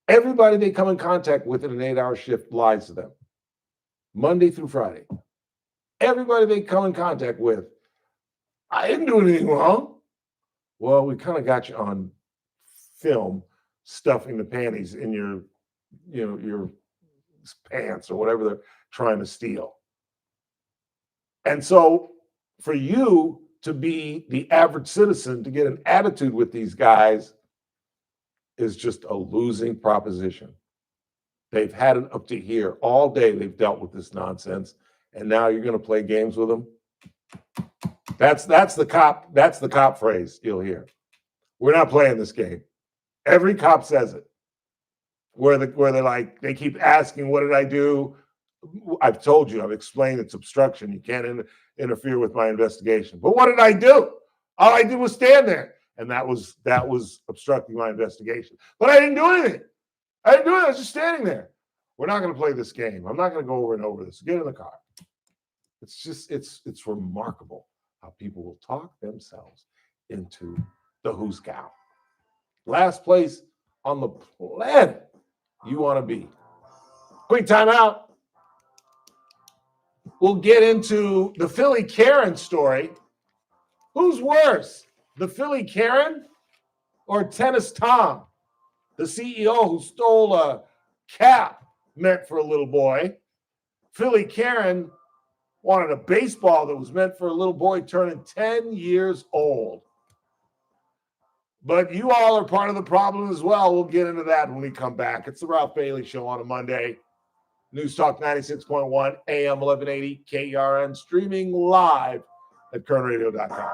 Everybody they come in contact with in an 8-hour shift lies to them, Monday through Friday. Everybody they come in contact with, I didn't do anything wrong. Well, we kind of got you on film stuffing the panties in your pants or whatever they're trying to steal. And so for you to be the average citizen, to get an attitude with these guys is just a losing proposition. They've had it up to here all day. They've dealt with this nonsense. And now you're going to play games with them. That's the cop phrase you'll hear. We're not playing this game. Every cop says it. Where they're like, they keep asking, what did I do? I've told you, I've explained it's obstruction. You can't interfere with my investigation. But what did I do? All I did was stand there. And that was obstructing my investigation. But I didn't do anything. I didn't do it. I was just standing there. We're not going to play this game. I'm not going to go over and over this. Get in the car. It's just, it's remarkable how people will talk themselves into the who's cow. Last place on the planet you want to be. Quick timeout. We'll get into the Philly Karen story. Who's worse, the Philly Karen or Tennis Tom, the CEO who stole a cap meant for a little boy? Philly Karen wanted a baseball that was meant for a little boy turning 10 years old. But you all are part of the problem as well. We'll get into that when we come back. It's the Ralph Bailey Show on a Monday. News Talk 96.1, AM 1180, KERN, streaming live at kernradio.com.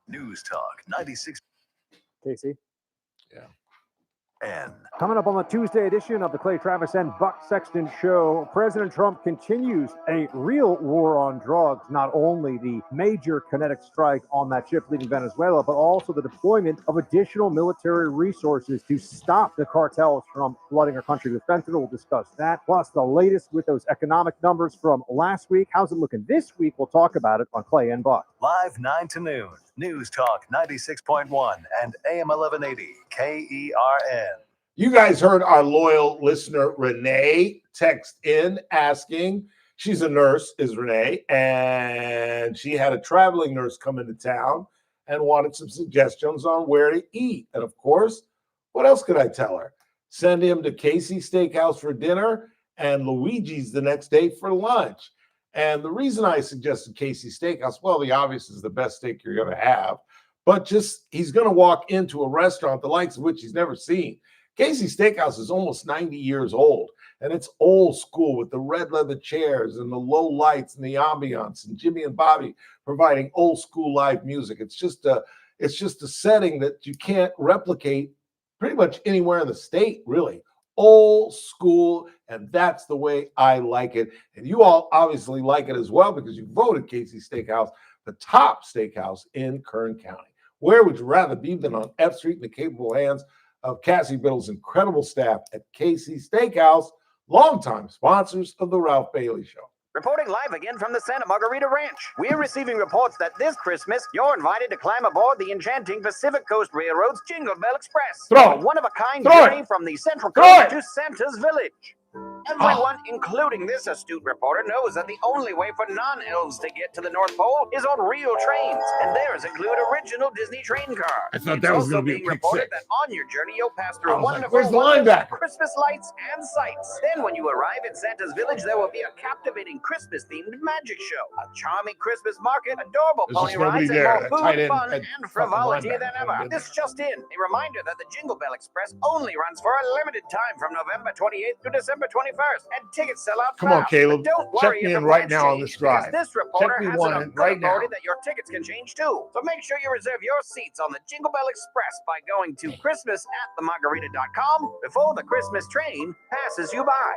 News Talk 96. Casey. Yeah. And Coming up on the Tuesday edition of the Clay Travis and Buck Sexton Show, President Trump continues a real war on drugs, not only the major kinetic strike on that ship leaving Venezuela, but also the deployment of additional military resources to stop the cartels from flooding our country with fentanyl. We'll discuss that, plus the latest with those economic numbers from last week. How's it looking this week? We'll talk about it on Clay and Buck. live 9 to noon. News Talk 96.1 and AM 1180, KERN. You guys heard our loyal listener, Renee, text in asking, she's a nurse, is Renee, and she had a traveling nurse come into town and wanted some suggestions on where to eat. And of course, what else could I tell her? Send him to Casey's Steakhouse for dinner and Luigi's the next day for lunch. And the reason I suggested Casey's Steakhouse, well, the obvious is the best steak you're going to have, but just he's going to walk into a restaurant, the likes of which he's never seen. Casey's Steakhouse is almost 90 years old, and it's old school with the red leather chairs and the low lights and the ambiance, and Jimmy and Bobby providing old school live music. It's just a setting that you can't replicate pretty much anywhere in the state, really. Old school, and that's the way I like it. And you all obviously like it as well because you voted Casey's Steakhouse the top steakhouse in Kern County. Where would you rather be than on F Street in the capable hands of Cassie Biddle's incredible staff at Casey's Steakhouse? longtime sponsors of the Ralph Bailey Show. Reporting live again from the Santa Margarita Ranch. We're receiving reports that this Christmas, you're invited to climb aboard the enchanting Pacific Coast Railroad's Jingle Bell Express. Throw it. A one-of-a-kind Throw journey it. from the Central Throw Coast it. to Santa's Village. Everyone, including this astute reporter, knows that the only way for non-elves to get to the North Pole is on real trains, and theirs include original Disney train cars. I thought It's that was also gonna be a being pick reported six. that on your journey you'll pass through I was like, wonderful, where's the wonders of linebacker? Christmas lights and sights. Then when you arrive at Santa's Village, there will be a captivating Christmas-themed magic show, a charming Christmas market, adorable There's pony just nobody rides, and there. more That food, tight end fun, had and fucking frivolity linebacker than couldn't ever. get This just in, a reminder that the Jingle Bell Express only runs for a limited time from November 28th to December 21st, and tickets sell out Come on, fast. Caleb. But don't Check worry me if in it right won't now on change, this drive. because this reporter Check me has one it in on right good now. authority that your tickets can change too. So make sure you reserve your seats on the Jingle Bell Express by going to christmas@themargarita.com before the Christmas train passes you by.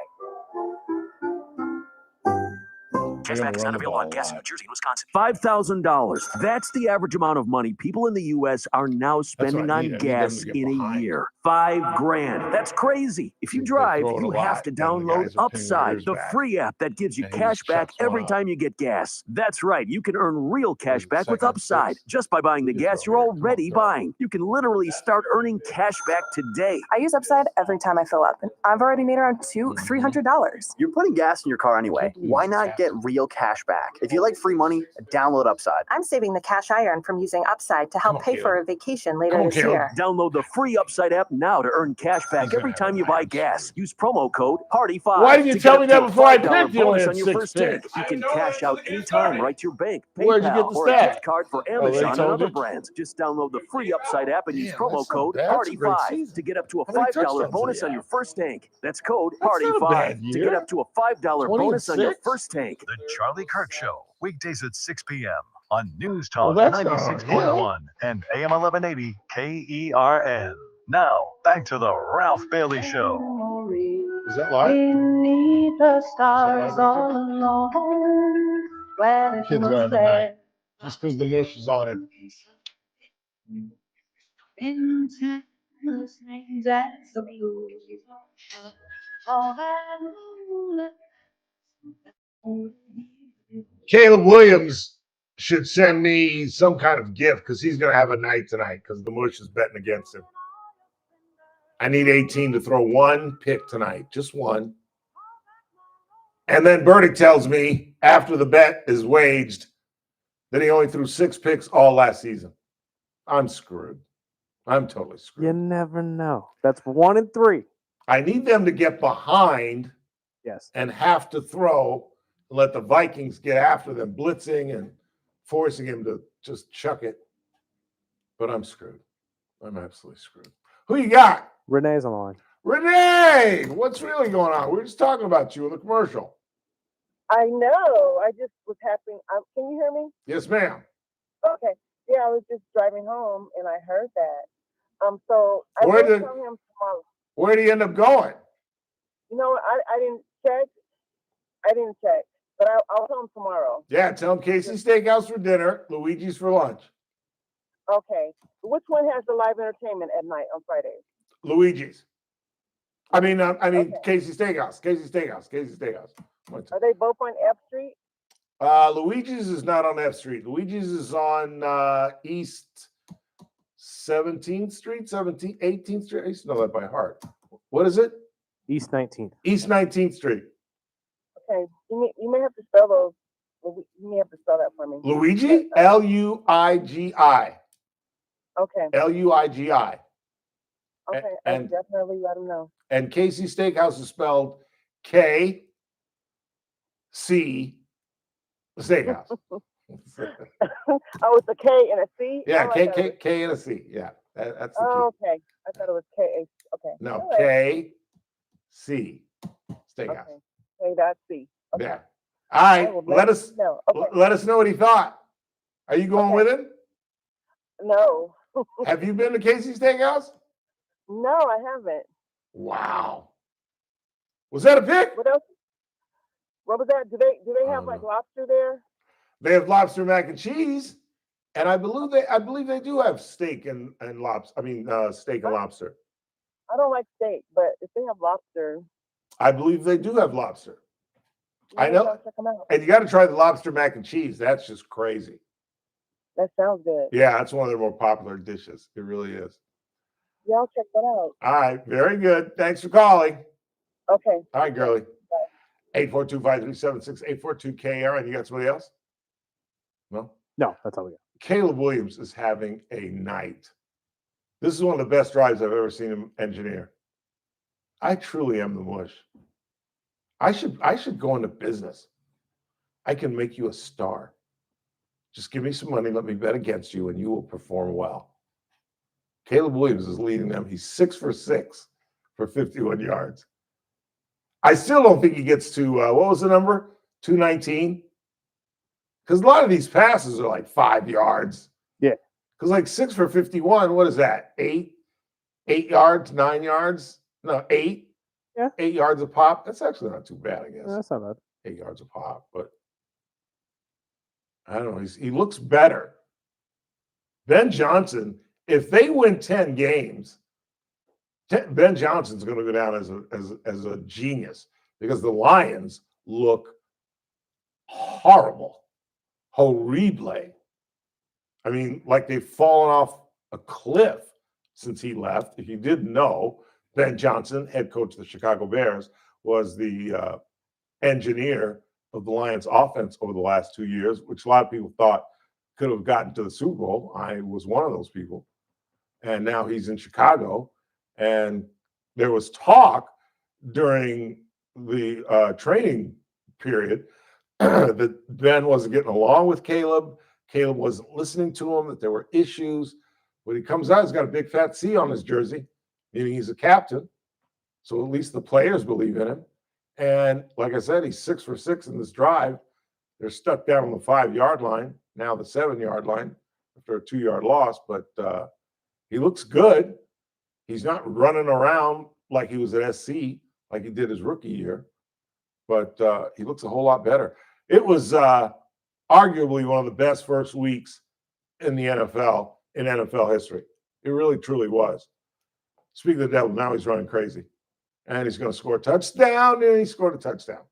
Cashback is not available on gas in New Jersey and Wisconsin. $5,000. That's the average amount of money people in the U.S. are now spending what I on need. I need them gas to get in a behind. year. $5,000. That's crazy. If you They drive, throw it a you lot, have to then the download guys are pinning their Upside, ears the back. free app that gives you And he cash just back chucks one every up. time you get gas. That's right. You can earn real cash back with second Upside six. just by buying the gas you're already buying. You can literally start earning cash back today. I use Upside every time I fill up, and I've already made around $300. You're putting gas in your car anyway. Why not get real cash back? If you like free money, download Upside. I'm saving the cash I earn from using Upside to help pay for a vacation later this year. Download the free Upside app now to earn cash back every time you buy gas. Use promo code PARTY5. Why didn't you to tell get me up that to a before I $5 picked you bonus in on your 6 first tank. picks? You can cash out anytime right to your bank, Where'd you get PayPal, the or a stat? gift card for Oh, they Amazon and told other you? brands. Just download the free Upside app and use promo that's not code bad. That's a great PARTY5 season. to get up to a How many $5 touchdowns bonus did he on your have? first tank. That's code That's not a PARTY5 bad to year. get up to a $5 bonus on your 26. first tank. The Charlie Kirk Show, weekdays at 6 p.m. on News Talk Well, that's not 96.1 and AM 1180 KERN. Now, back to the Ralph Bailey Show. Is that live? Beneath the stars all alone, where Kids are having a night. Just because the mush is on it. Caleb Williams should send me some kind of gift because he's going to have a night tonight because the mush is betting against him. I need 18 to throw one pick tonight, just one. And then Burdick tells me after the bet is waged that he only threw 6 picks all last season. I'm screwed. I'm totally screwed. You never know. That's 1 and 3. I need them to get behind Yes. and have to throw and let the Vikings get after them, blitzing and forcing him to just chuck it. But I'm screwed. I'm absolutely screwed. Who you got? Renee's on the line. Renee, what's really going on? We were just talking about you in the commercial. I know. I just was happy. Can you hear me? Yes, ma'am. Okay. Yeah, I was just driving home and I heard that. So I Where will did- tell him tomorrow. Where do you end up going? You know, I didn't check. But I'll tell him tomorrow. Yeah, tell him Casey Steakhouse for dinner, Luigi's for lunch. Okay. Which one has the live entertainment at night on Fridays? Luigi's. I mean, Casey Steakhouse. Casey Steakhouse. Are they both on F Street? Luigi's is not on F Street. Luigi's is on East 17th Street, 18th Street. I used to know that by heart. What is it? East 19th. East 19th Street. Okay. You may have to spell those. You may have to spell that for me. Luigi? Luigi. Okay. Luigi. Okay. I'll definitely let him know. And Casey Steakhouse is spelled K C Steakhouse. Oh, it's a K and a C? Yeah, Oh, K and a C. Yeah, that's the key. Oh, okay. I thought it was K. Okay. No, All right. K C Steakhouse. Okay. K dot C. Okay. Yeah. All right. I will Let us you know. Okay. let us know what he thought. Are you going with him? No. Have you been to Casey's Steakhouse? No, I haven't. Wow. Was that a pick? What else? What was that? Do they have like lobster there? They have lobster mac and cheese, and I believe they do have steak and lobster. I mean, steak and lobster. I don't like steak, but if they have lobster, I believe they do have lobster. I Maybe know. I'll check them out. And you got to try the lobster mac and cheese. That's just crazy. That sounds good. Yeah, that's one of their more popular dishes. It really is. Yeah, I'll check that out. All right, very good. Thanks for calling. Okay. All right, girlie. 842-537-6842 KRN. You got somebody else? No? No, that's all we got. Caleb Williams is having a night. This is one of the best drives I've ever seen him engineer. I truly am the mush. I should go into business. I can make you a star. Just give me some money, let me bet against you, and you will perform well. Caleb Williams is leading them. He's 6 for 6 for 51 yards. I still don't think he gets to, what was the number? 219? Because a lot of these passes are like 5 yards. Yeah. Because like 6 for 51, what is that? 8 yards, 9 yards? No, 8. Yeah. 8 yards a pop. That's actually not too bad, I guess. Yeah, that's not bad. 8 yards a pop, but I don't know. He looks better. Ben Johnson, if they win 10 games, Ben Johnson's going to go down as a genius because the Lions look horrible. Horrible. I mean, like they've fallen off a cliff since he left. If you didn't know, Ben Johnson, head coach of the Chicago Bears, was the engineer of the Lions offense over the last 2 years, which a lot of people thought could have gotten to the Super Bowl. I was one of those people. And now he's in Chicago. And there was talk during the training period that Ben wasn't getting along with Caleb. Caleb wasn't listening to him, that there were issues. When he comes out, he's got a big fat C on his jersey, meaning he's a captain. So at least the players believe in him. And like I said, he's 6 for 6 in this drive. They're stuck down on the 5-yard line, now the 7-yard line after a 2-yard loss. But he looks good. He's not running around like he was at SC, like he did his rookie year. But he looks a whole lot better. It was arguably one of the best first weeks in the NFL, in NFL history. It really, truly was. Speaking of the devil, now he's running crazy. And he's going to score a touchdown, and he scored a touchdown.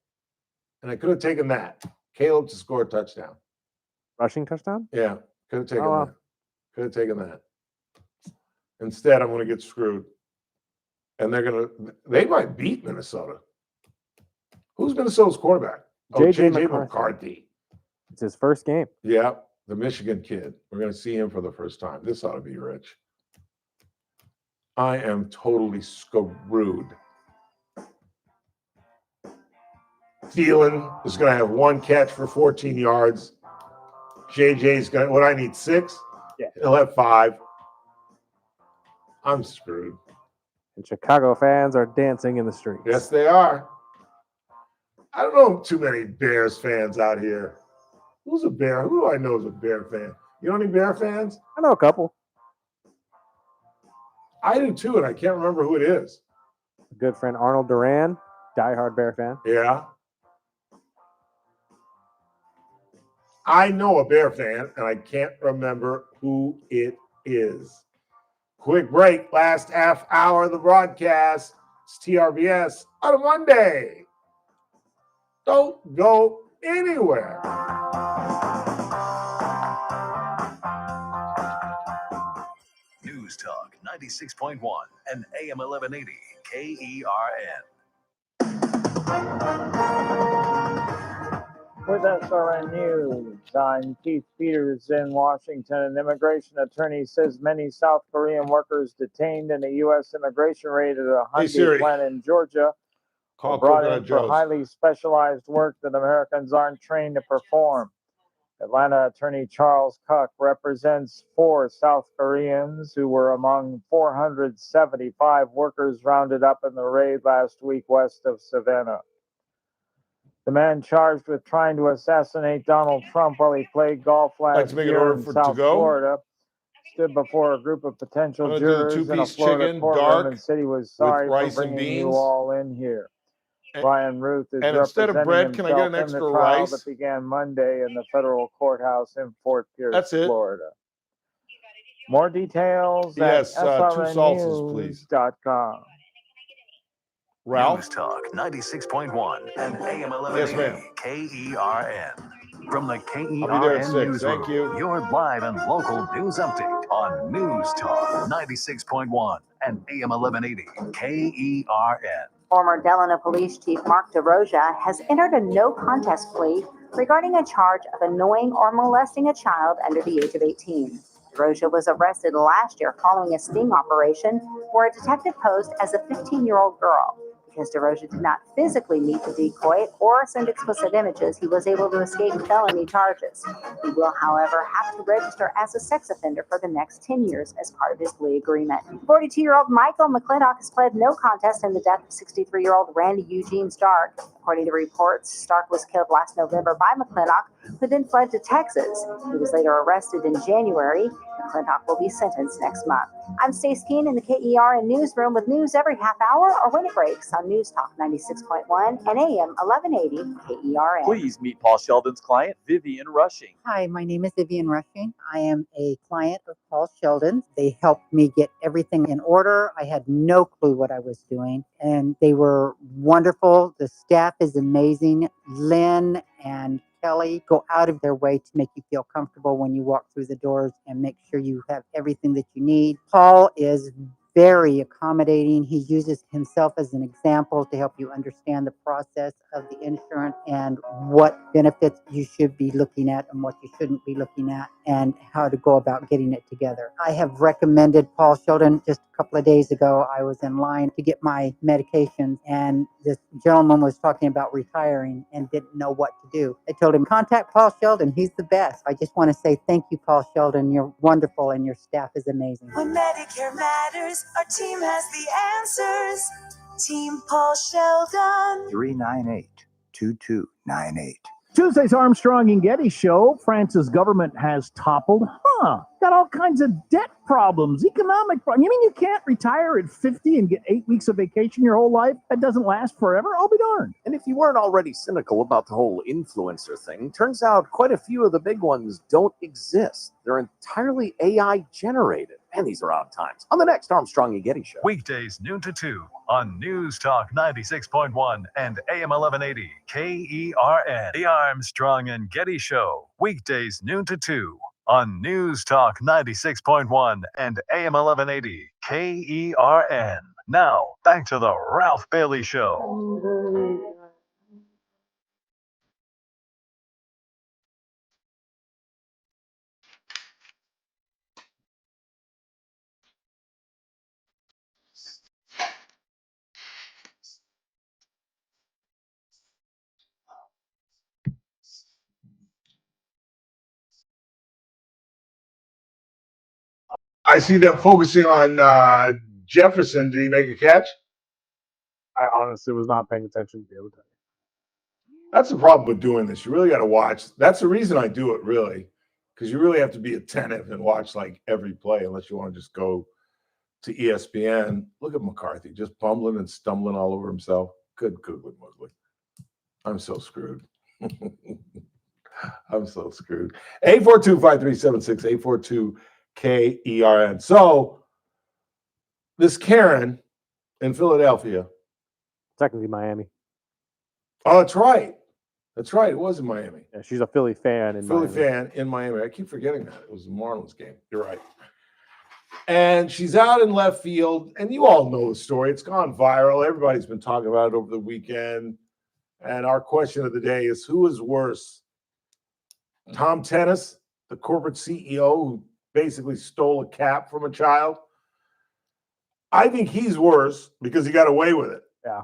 And I could have taken that. Caleb to score a touchdown. Rushing touchdown? Yeah, could have taken that. Could have taken that. Instead, I'm going to get screwed. And they might beat Minnesota. Who's Minnesota's quarterback? J.J. McCarthy. It's his first game. Yeah, the Michigan kid. We're going to see him for the first time. This ought to be rich. I am totally screwed. Thielen is going to have 1 catch for 14 yards. JJ's going to, what I need, 6? Yeah. He'll have 5. I'm screwed. And Chicago fans are dancing in the streets. Yes, they are. I don't know too many Bears fans out here. Who's a Bear? Who do I know is a Bear fan? You know any Bear fans? I know a couple. I do too, and I can't remember who it is. A good friend Arnold Duran, diehard Bear fan. Yeah. I know a Bear fan, and I can't remember who it is. Quick break, last half hour of the broadcast. It's TRBS on a Monday. Don't go anywhere. News Talk 96.1 and AM 1180 KERN. With SRN News, I'm Keith Peters in Washington. An immigration attorney says many South Korean workers detained in a U.S. immigration raid at a Hyundai plant in Georgia were brought in for highly specialized work that Americans aren't trained to perform. Atlanta attorney Charles Kuck represents 4 South Koreans who were among 475 workers rounded up in the raid last week west of Savannah. The man charged with trying to assassinate Donald Trump while he played golf last year in South Florida stood before a group of potential jurors in a Florida courtroom and said he was sorry for bringing you all in here. Ryan Ruth is representing himself in the trial that began Monday in the federal courthouse in Fort Pierce, Florida. More details at srnnews.com. Ralph? News Talk 96.1 and AM Yes, 1180 ma'am. KERN. From the I'll be there at KERN 6. newsroom, Thank you. your live and local news update on News Talk 96.1 and AM 1180 KERN. Former Delano Police Chief Mark DeRosa has entered a no contest plea regarding a charge of annoying or molesting a child under the age of 18. DeRosa was arrested last year following a sting operation where a detective posed as a 15-year-old girl. Because DeRosa did not physically meet the decoy or send explicit images, he was able to escape felony charges. He will, however, have to register as a sex offender for the next 10 years as part of his plea agreement. 42-year-old Michael McClintock has pled no contest in the death of 63-year-old Randy Eugene Stark. According to reports, Stark was killed last November by McClintock, who then fled to Texas. He was later arrested in January. McClintock will be sentenced next month. I'm Stace Keene in the KERN newsroom with news every half hour or when it breaks on News Talk 96.1 and AM 1180 KERN. Please meet Paul Sheldon's client, Vivian Rushing. Hi, my name is Vivian Rushing. I am a client of Paul Sheldon. They helped me get everything in order. I had no clue what I was doing, and they were wonderful. The staff is amazing. Lynn and Kelly go out of their way to make you feel comfortable when you walk through the doors and make sure you have everything that you need. Paul is very accommodating. He uses himself as an example to help you understand the process of the insurance and what benefits you should be looking at and what you shouldn't be looking at and how to go about getting it together. I have recommended Paul Sheldon. Just a couple of days ago, I was in line to get my medications, and this gentleman was talking about retiring and didn't know what to do. I told him, contact Paul Sheldon. He's the best. I just want to say thank you, Paul Sheldon. You're wonderful and your staff is amazing. When Medicare matters, our team has the answers. Team Paul Sheldon. 398-2298. Tuesday's Armstrong and Getty show. France's government has toppled. Got all kinds of debt problems, economic problems. You mean you can't retire at 50 and get 8 weeks of vacation your whole life? That doesn't last forever? I'll be darned. And if you weren't already cynical about the whole influencer thing, turns out quite a few of the big ones don't exist. They're entirely AI generated. And these are odd times. On the next Armstrong and Getty show. Weekdays noon to 2 on News Talk 96.1 and AM 1180 KERN. The Armstrong and Getty Show. Weekdays noon to 2 on News Talk 96.1 and AM 1180 KERN. Now, back to the Ralph Bailey Show. I see them focusing on Jefferson. Did he make a catch? I honestly was not paying attention to the other time. That's the problem with doing this. You really got to watch. That's the reason I do it, really, because you really have to be attentive and watch like every play, unless you want to just go to ESPN. Look at McCarthy, just bumbling and stumbling all over himself. Good googly moogly. I'm so screwed. I'm so screwed. 842-5376, 842-KERN. So this Karen in Philadelphia. Technically Miami. Oh, that's right. That's right. It was in Miami. Yeah, she's a Philly fan in Philly Miami. fan in Miami. I keep forgetting that. It was a Marlins game. You're right. And she's out in left field, and you all know the story. It's gone viral. Everybody's been talking about it over the weekend. And our question of the day is, who is worse? Tom Tennis, the corporate CEO who basically stole a cap from a child? I think he's worse because he got away with it. Yeah.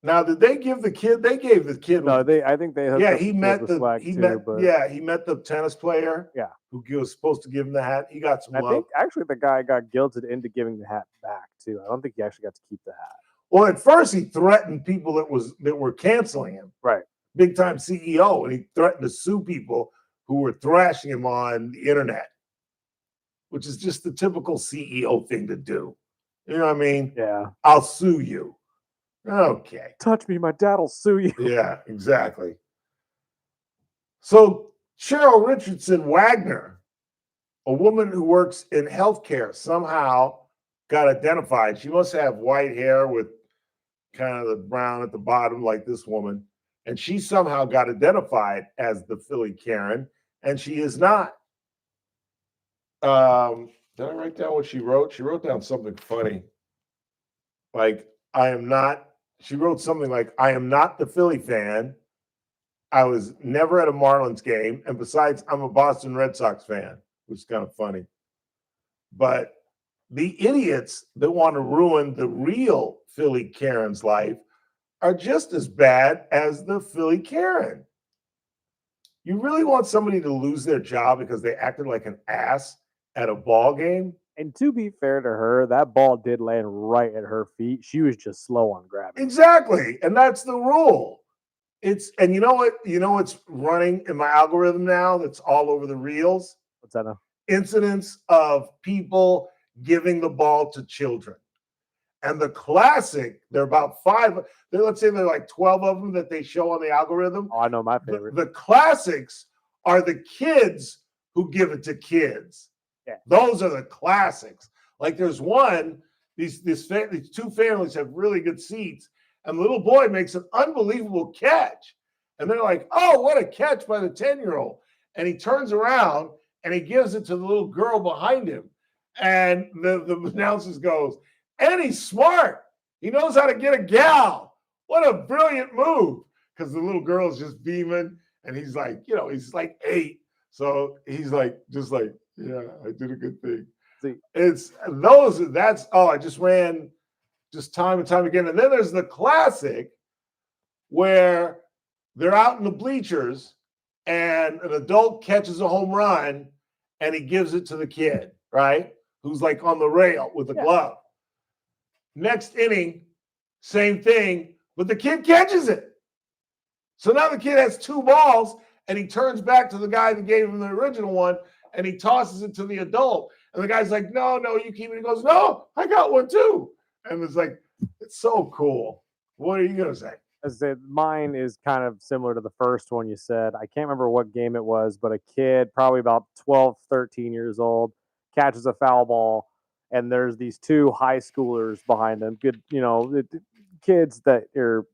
Now, did they give the kid? They gave the kid. No, I think they. Yeah, he met slack he too, met. but Yeah, he met the tennis player. Yeah. Who was supposed to give him the hat. He got some I love. think actually the guy got guilted into giving the hat back too. I don't think he actually got to keep the hat. Well, at first he threatened people that were canceling him. Right. Big time CEO, and he threatened to sue people who were thrashing him on the internet, which is just the typical CEO thing to do. You know what I mean? Yeah. I'll sue you. Okay. Touch me, my dad'll sue you. Yeah, exactly. So Cheryl Richardson Wagner, a woman who works in healthcare, somehow got identified. She must have white hair with kind of the brown at the bottom, like this woman, and she somehow got identified as the Philly Karen, and she is not. Did I write down what she wrote? She wrote down something funny. Like, I am not, she wrote something like, I am not the Philly fan. I was never at a Marlins game. And besides, I'm a Boston Red Sox fan, which is kind of funny. But the idiots that want to ruin the real Philly Karen's life are just as bad as the Philly Karen. You really want somebody to lose their job because they acted like an ass at a ball game? And to be fair to her, that ball did land right at her feet. She was just slow on grabbing. Exactly. And that's the rule. And you know what? You know what's running in my algorithm now that's all over the reels? What's that now? Incidents of people giving the ball to children. And the classic, there are about 5, let's say there are like 12 of them that they show on the algorithm. Oh, I know my favorite. The classics are the kids who give it to kids. Yeah. Those are the classics. Like there's one, these two families have really good seats, and the little boy makes an unbelievable catch. And they're like, oh, what a catch by the 10-year-old. And he turns around and he gives it to the little girl behind him. And the announcers goes, and he's smart. He knows how to get a gal. What a brilliant move. Because the little girl's just beaming, and he's like, he's like 8. So he's like, just like, yeah, I did a good thing. See, I just ran just time and time again. And then there's the classic where they're out in the bleachers and an adult catches a home run and he gives it to the kid, right? Who's like on the rail with the glove. Next inning, same thing, but the kid catches it. So now the kid has 2 balls and he turns back to the guy that gave him the original one and he tosses it to the adult. And the guy's like, no, you keep it. He goes, no, I got one too. And it's like, it's so cool. What are you going to say? As I said, mine is kind of similar to the first one you said. I can't remember what game it was, but a kid, probably about 12, 13 years old, catches a foul ball, and there's these 2 high schoolers behind them. Good, kids that are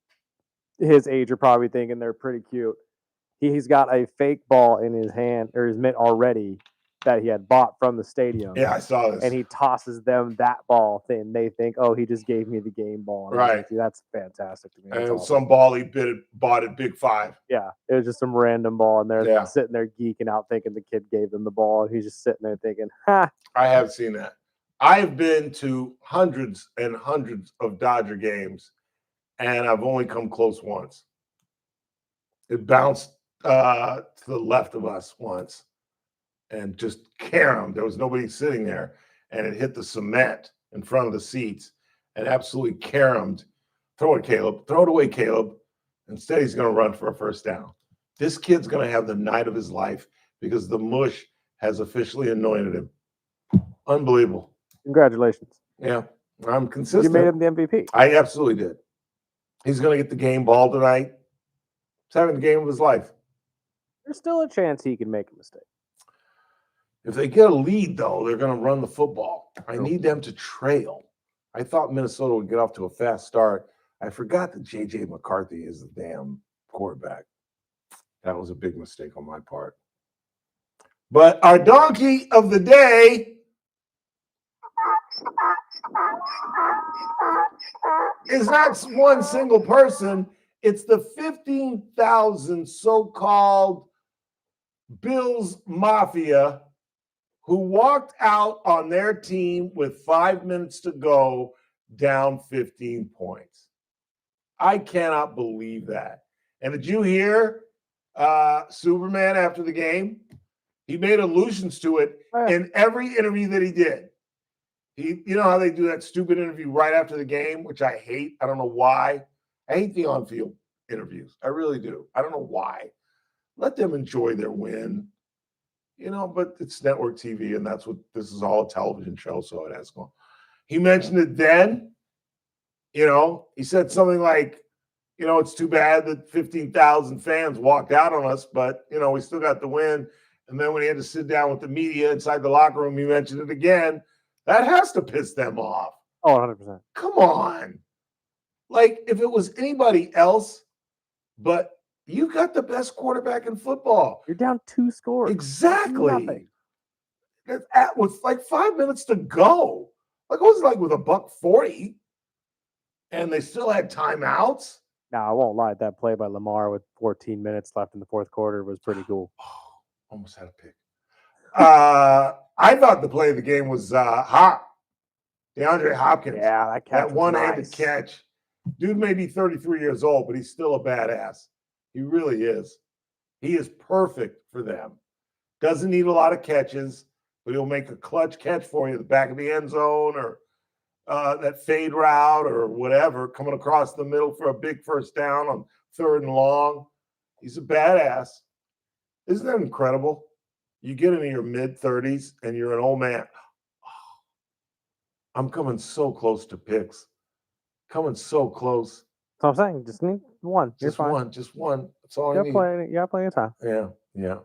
his age are probably thinking they're pretty cute. He's got a fake ball in his hand or his mitt already that he had bought from the stadium. Yeah, I saw this. And he tosses them that ball thing. They think, oh, he just gave me the game ball. And right. Like, that's fantastic to me. And That's some ball he bought at Big 5. Yeah, it was just some random ball, and they're sitting there geeking out thinking the kid gave them the ball. And he's just sitting there thinking, ha. I have seen that. I've been to hundreds and hundreds of Dodger games, and I've only come close once. It bounced to the left of us once and just caromed. There was nobody sitting there, and it hit the cement in front of the seats and absolutely caromed. Throw it, Caleb. Throw it away, Caleb. Instead, he's going to run for a first down. This kid's going to have the night of his life because the mush has officially anointed him. Unbelievable. Congratulations. Yeah, I'm consistent. You made him the MVP. I absolutely did. He's going to get the game ball tonight. He's having the game of his life. There's still a chance he can make a mistake. If they get a lead, though, they're going to run the football. I need them to trail. I thought Minnesota would get off to a fast start. I forgot that J.J. McCarthy is the damn quarterback. That was a big mistake on my part. But our donkey of the day is not one single person. It's the 15,000 so-called Bills Mafia who walked out on their team with 5 minutes to go, down 15 points. I cannot believe that. And did you hear Superman after the game? He made allusions to it in every interview that he did. You know how they do that stupid interview right after the game, which I hate. I don't know why. I hate the on-field interviews. I really do. I don't know why. Let them enjoy their win. But it's network TV, and that's what this is, all a television show, so it has gone. He mentioned it then. He said something like, it's too bad that 15,000 fans walked out on us, but, we still got the win. And then when he had to sit down with the media inside the locker room, he mentioned it again. That has to piss them off. Oh, 100%. Come on. Like, if it was anybody else, but you got the best quarterback in football. You're down 2 scores. Exactly. Nothing. With like 5 minutes to go. Like, it was like with $140, and they still had timeouts. Now, I won't lie. That play by Lamar with 14 minutes left in the fourth quarter was pretty cool. Almost had a pick. I thought the play of the game was DeAndre Hopkins. Yeah, that one-handed catch. Dude may be 33 years old, but he's still a badass. He really is. He is perfect for them. Doesn't need a lot of catches, but he'll make a clutch catch for you at the back of the end zone or that fade route or whatever, coming across the middle for a big first down on 3rd and long. He's a badass. Isn't that incredible? You get into your mid-30s and you're an old man. I'm coming so close to picks. Coming so close. That's what I'm saying. Just need one. You're Just fine. one. Just one. That's all I You need. got plenty of time. Yeah.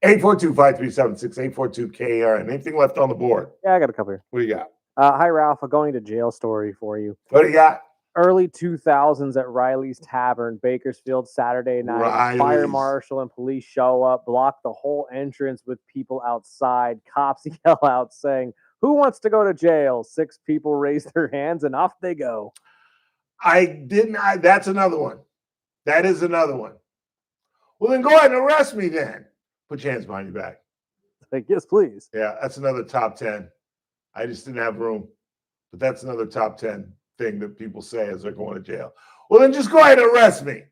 842-5376, 842-KRN. Anything left on the board? Yeah, I got a couple here. What do you got? Hi, Ralph. A going to jail story for you. What do you got? Early 2000s at Riley's Tavern, Bakersfield, Saturday night. Fire Riley's. marshal and police show up, block the whole entrance with people outside. Cops yell out saying, "Who wants to go to jail?" 6 people raise their hands and off they go. That's another one. That is another one. Well, then go ahead and arrest me then. Put your hands behind your back. Like, yes, please. Yeah, that's another top 10. I just didn't have room. But that's another top 10 thing that people say as they're going to jail. Well, then just go ahead and arrest me.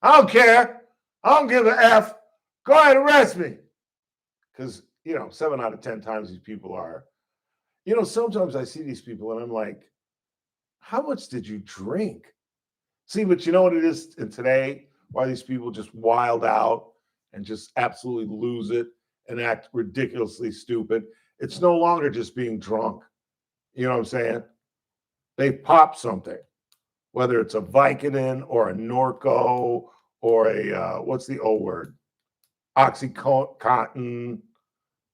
I don't care. I don't give a F. Go ahead and arrest me. Because, 7 out of 10 times these people are. Sometimes I see these people and I'm like, how much did you drink? See, but you know what it is in today? Why these people just wild out and just absolutely lose it and act ridiculously stupid. It's no longer just being drunk. You know what I'm saying? They pop something, whether it's a Vicodin or a Norco or a, what's the O word? Oxycontin.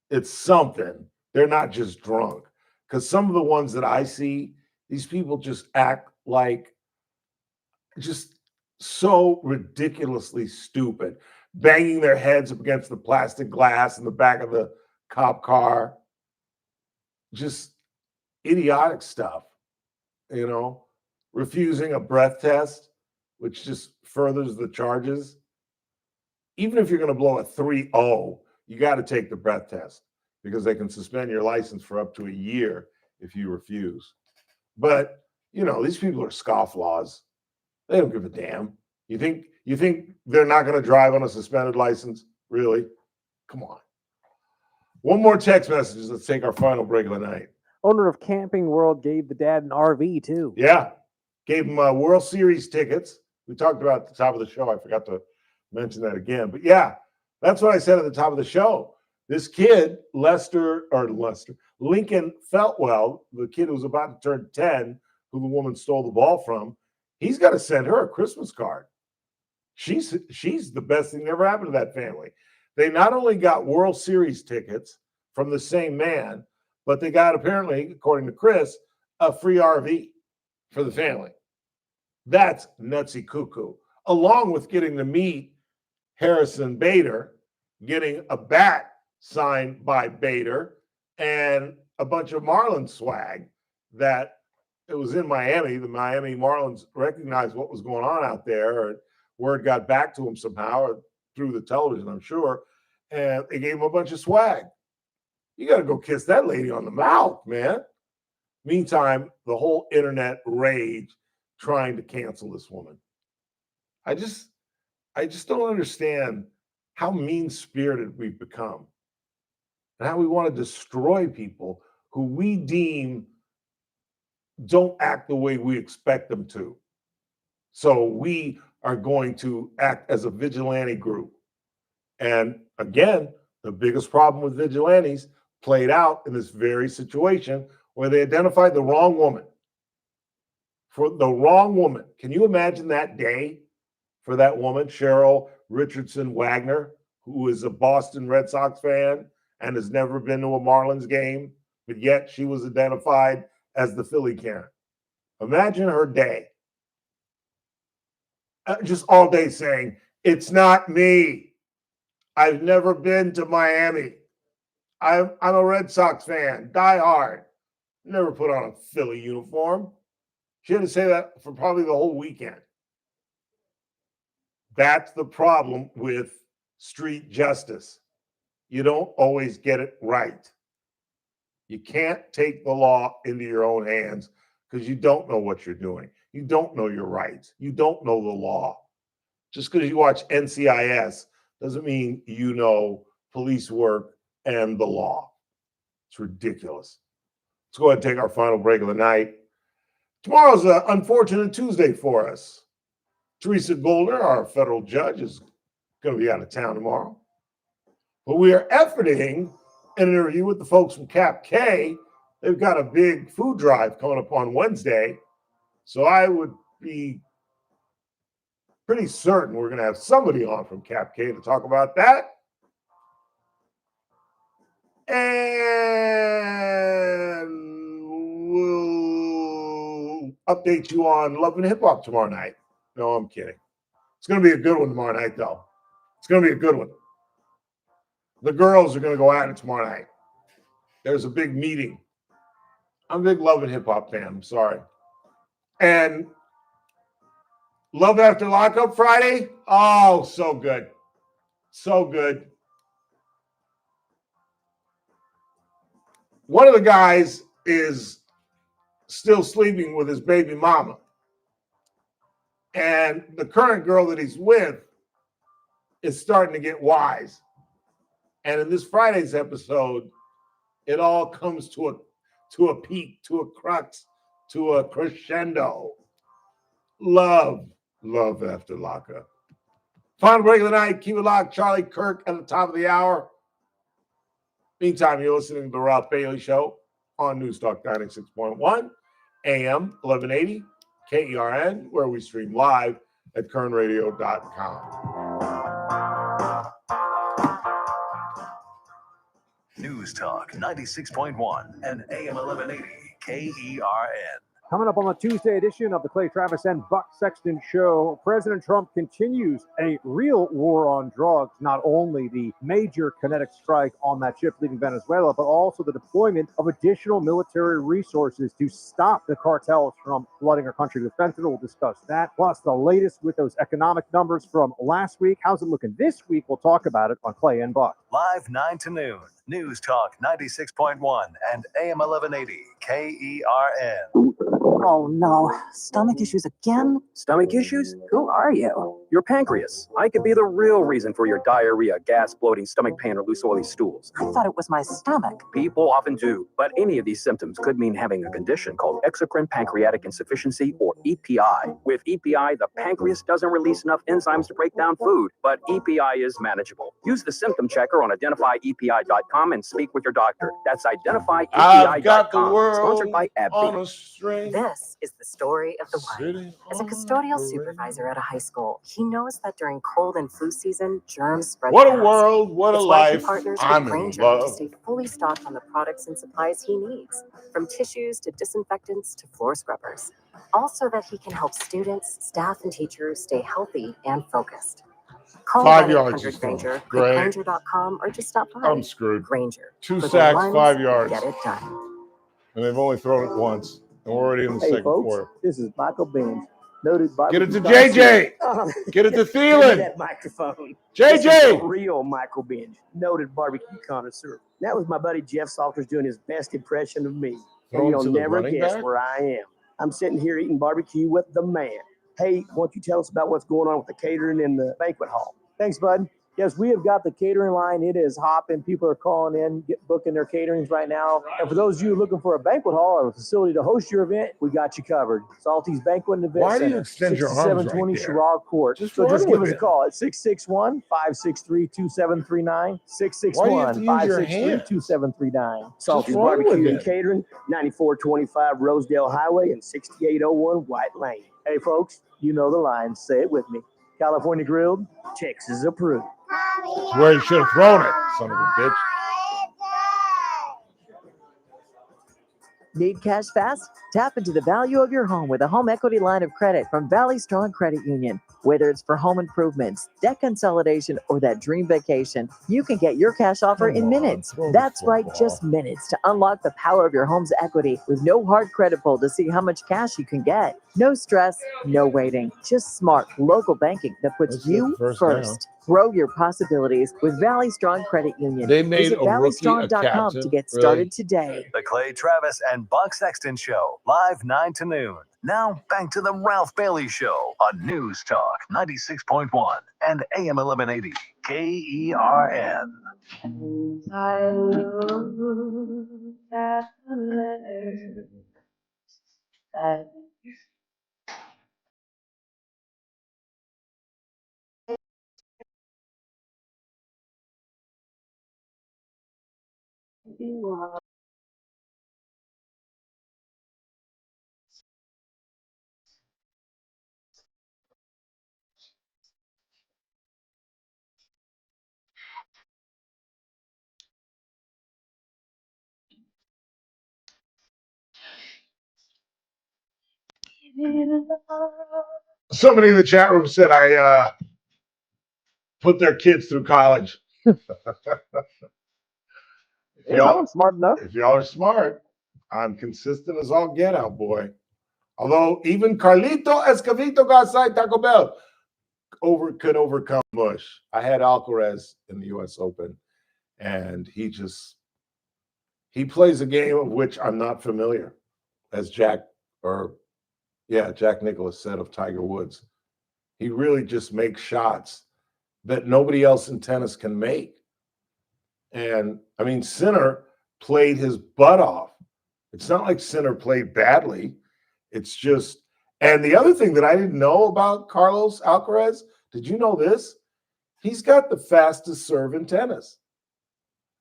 It's something. They're not just drunk. Because some of the ones that I see, these people just act like just so ridiculously stupid, banging their heads up against the plastic glass in the back of the cop car. Just idiotic stuff, refusing a breath test, which just furthers the charges. Even if you're going to blow a 3-0, you got to take the breath test because they can suspend your license for up to a year if you refuse. But, these people are scofflaws. They don't give a damn. You think they're not going to drive on a suspended license? Really? Come on. One more text message. Let's take our final break of the night. Owner of Camping World gave the dad an RV too. Yeah. Gave him World Series tickets. We talked about at the top of the show. I forgot to mention that again. But yeah, that's what I said at the top of the show. This kid, Lincoln Feltwell, the kid who was about to turn 10, who the woman stole the ball from, he's got to send her a Christmas card. She's the best thing that ever happened to that family. They not only got World Series tickets from the same man, but they got, apparently, according to Chris, a free RV for the family. That's nutsy cuckoo. Along with getting to meet Harrison Bader, getting a bat signed by Bader, and a bunch of Marlins swag that it was in Miami. The Miami Marlins recognized what was going on out there. Or word got back to them somehow or through the television, I'm sure. And they gave him a bunch of swag. You got to go kiss that lady on the mouth, man. Meantime, the whole internet rage trying to cancel this woman. I just don't understand how mean-spirited we've become and how we want to destroy people who we deem don't act the way we expect them to. So we are going to act as a vigilante group. And again, the biggest problem with vigilantes played out in this very situation where they identified the wrong woman. For the wrong woman. Can you imagine that day for that woman, Cheryl Richardson Wagner, who is a Boston Red Sox fan and has never been to a Marlins game, but yet she was identified as the Philly Karen. Imagine her day. just all day saying, it's not me. I've never been to Miami. I'm a Red Sox fan, die hard. Never put on a Philly uniform. She had to say that for probably the whole weekend. That's the problem with street justice. You don't always get it right. You can't take the law into your own hands because you don't know what you're doing. You don't know your rights. You don't know the law. Just because you watch NCIS doesn't mean you know police work and the law. It's ridiculous. Let's go ahead and take our final break of the night. Tomorrow's an unfortunate Tuesday for us. Teresa Golder, our federal judge, is going to be out of town tomorrow. But we are efforting an interview with the folks from Cap K. They've got a big food drive coming up on Wednesday. So I would be pretty certain we're going to have somebody on from Cap K to talk about that. And we'll update you on Love and Hip Hop tomorrow night. No, I'm kidding. It's going to be a good one tomorrow night, though. It's going to be a good one. The girls are going to go at it tomorrow night. There's a big meeting. I'm a big Love and Hip Hop fan. I'm sorry. And Love After Lockup Friday. Oh, so good. So good. One of the guys is still sleeping with his baby mama. And the current girl that he's with is starting to get wise. And in this Friday's episode, it all comes to a peak, to a crux, to a crescendo. Love After Lockup. Final break of the night. Keep it locked. Charlie Kirk at the top of the hour. Meantime, you're listening to The Ralph Bailey Show on News Talk 96.1, AM 1180, KERN, where we stream live at kernradio.com. News Talk 96.1 and AM 1180 KERN. Coming up on the Tuesday edition of the Clay Travis and Buck Sexton Show, President Trump continues a real war on drugs, not only the major kinetic strike on that ship leaving Venezuela, but also the deployment of additional military resources to stop the cartels from flooding our country with fentanyl. We'll discuss that, plus the latest with those economic numbers from last week. How's it looking this week? We'll talk about it on Clay and Buck. Live 9 to noon. News Talk 96.1 and AM 1180 KERN. Oh no, stomach issues again? Stomach issues? Who are you? Your pancreas. I could be the real reason for your diarrhea, gas, bloating, stomach pain, or loose oily stools. I thought it was my stomach. People often do, but any of these symptoms could mean having a condition called exocrine pancreatic insufficiency, or EPI. With EPI, the pancreas doesn't release enough enzymes to break down food, but EPI is manageable. Use the symptom checker on identifyepi.com and speak with your doctor. That's identifyepi.com. I've got the world sponsored by on AbbVie. a string. This is the story of the one. As a custodial supervisor at a high school, he knows that during cold and flu season, germs spread What a fast. world, what a It's why he life. partners I'm with in Granger love. to stay fully stocked on the products and supplies he needs, from tissues to disinfectants to floor scrubbers. Also that he can help students, staff, and teachers stay healthy and focused. Call 5 yards 1-800 is fine. Granger, Great. Granger.com, or just stop by. I'm screwed. Granger. 2 For the sacks, ones 5 who yards. Get it done. And they've only thrown it once. And we're already in the Hey, second folks, quarter. this is Michael Beans, noted Get barbecue it to connoisseur. JJ. Get it to Give me Thielen. that microphone. JJ. This is the real Michael Binge, noted barbecue connoisseur. That was my buddy Jeff Salters doing his best impression of me. Throw And it to you'll the never running guess back? where I am. I'm sitting here eating barbecue with the man. Hey, why don't you tell us about what's going on with the catering in the banquet hall? Thanks, bud. Yes, we have got the catering line. It is hopping. People are calling in, booking their caterings right now. And for those of you looking for a banquet hall or a facility to host your event, we got you covered. Salty's Banquet and Event Why do you Center, extend your arms right 6720 there? Chirag Court. Just So just run give with us a it. call at 661-563-2739, Why do you have to use your 661-563-2739. Salty's run with Barbecue and it. Catering, 9425 Rosedale Highway and 6801 White Lane. Hey, folks, you know the line. Say it with me. California grilled, Texas approved. That's where you should have thrown it, son of a bitch. Need cash fast? Tap into the value of your home with a home equity line of credit from Valley Strong Credit Union. Whether it's for home improvements, debt consolidation, or that dream vacation, you can get your cash offer in minutes. That's right, just minutes to unlock the power of your home's equity with no hard credit pull to see how much cash you can get. No stress, no waiting, just smart local banking that puts you first. Grow your possibilities with Valley Strong Credit Union. They made Visit a rookie a valleystrong.com to captain? get Really? started today. The Clay Travis and Buck Sexton Show, live 9 to noon. Now back to the Ralph Bailey Show on News Talk 96.1 and AM 1180 KERN. I look at the letter that you are. Somebody in the chat room said I put their kids through college. Y'all smart enough. If y'all are smart, I'm consistent as all get out, boy. Although even Carlito Escavito Gasay Taco Bell could overcome Bush. I had Alcaraz in the U.S. Open, and he plays a game of which I'm not familiar, as Jack Nicklaus said of Tiger Woods. He really just makes shots that nobody else in tennis can make. And I mean, Sinner played his butt off. It's not like Sinner played badly. It's just, and the other thing that I didn't know about Carlos Alcaraz, did you know this? He's got the fastest serve in tennis.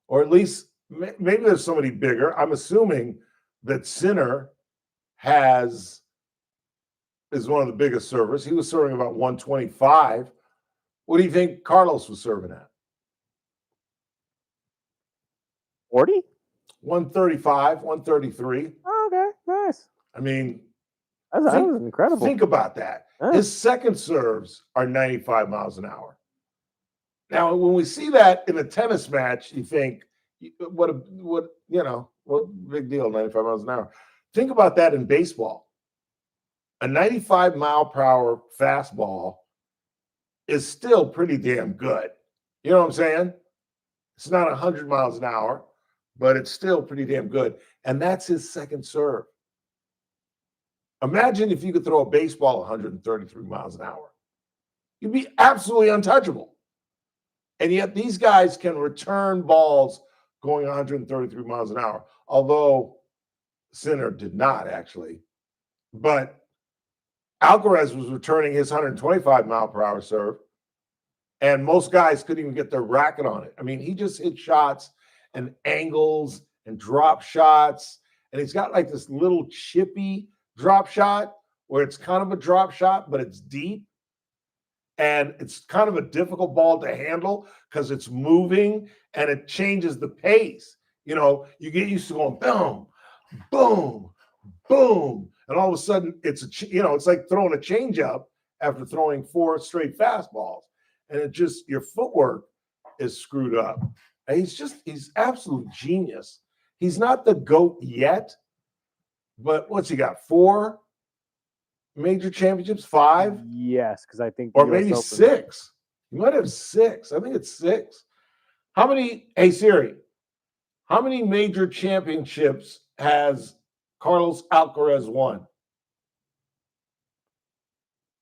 Or at least, maybe there's somebody bigger. I'm assuming that Sinner is one of the biggest servers. He was serving about 125. What do you think Carlos was serving at? 40? 135, 133. Oh, okay, nice. I mean, that was incredible. Think about that. Yeah. His second serves are 95 miles an hour. Now, when we see that in a tennis match, you think, what big deal, 95 miles an hour. Think about that in baseball. A 95 mile per hour fastball is still pretty damn good. You know what I'm saying? It's not 100 miles an hour, but it's still pretty damn good. And that's his second serve. Imagine if you could throw a baseball 133 miles an hour. You'd be absolutely untouchable. And yet these guys can return balls going 133 miles an hour, although Sinner did not actually. But Alcaraz was returning his 125 mile per hour serve, and most guys couldn't even get their racket on it. I mean, he just hit shots and angles and drop shots, and he's got like this little chippy drop shot where it's kind of a drop shot, but it's deep. And it's kind of a difficult ball to handle because it's moving and it changes the pace. You know, you get used to going boom, boom, boom. And all of a sudden it's it's like throwing a changeup after throwing 4 straight fastballs. And it just, your footwork is screwed up. And he's absolute genius. He's not the GOAT yet, but what's he got? 4 major championships? 5? Yes, because I think or US maybe Open. 6. He might have 6. I think it's 6. Hey Siri, how many major championships has Carlos Alcaraz won?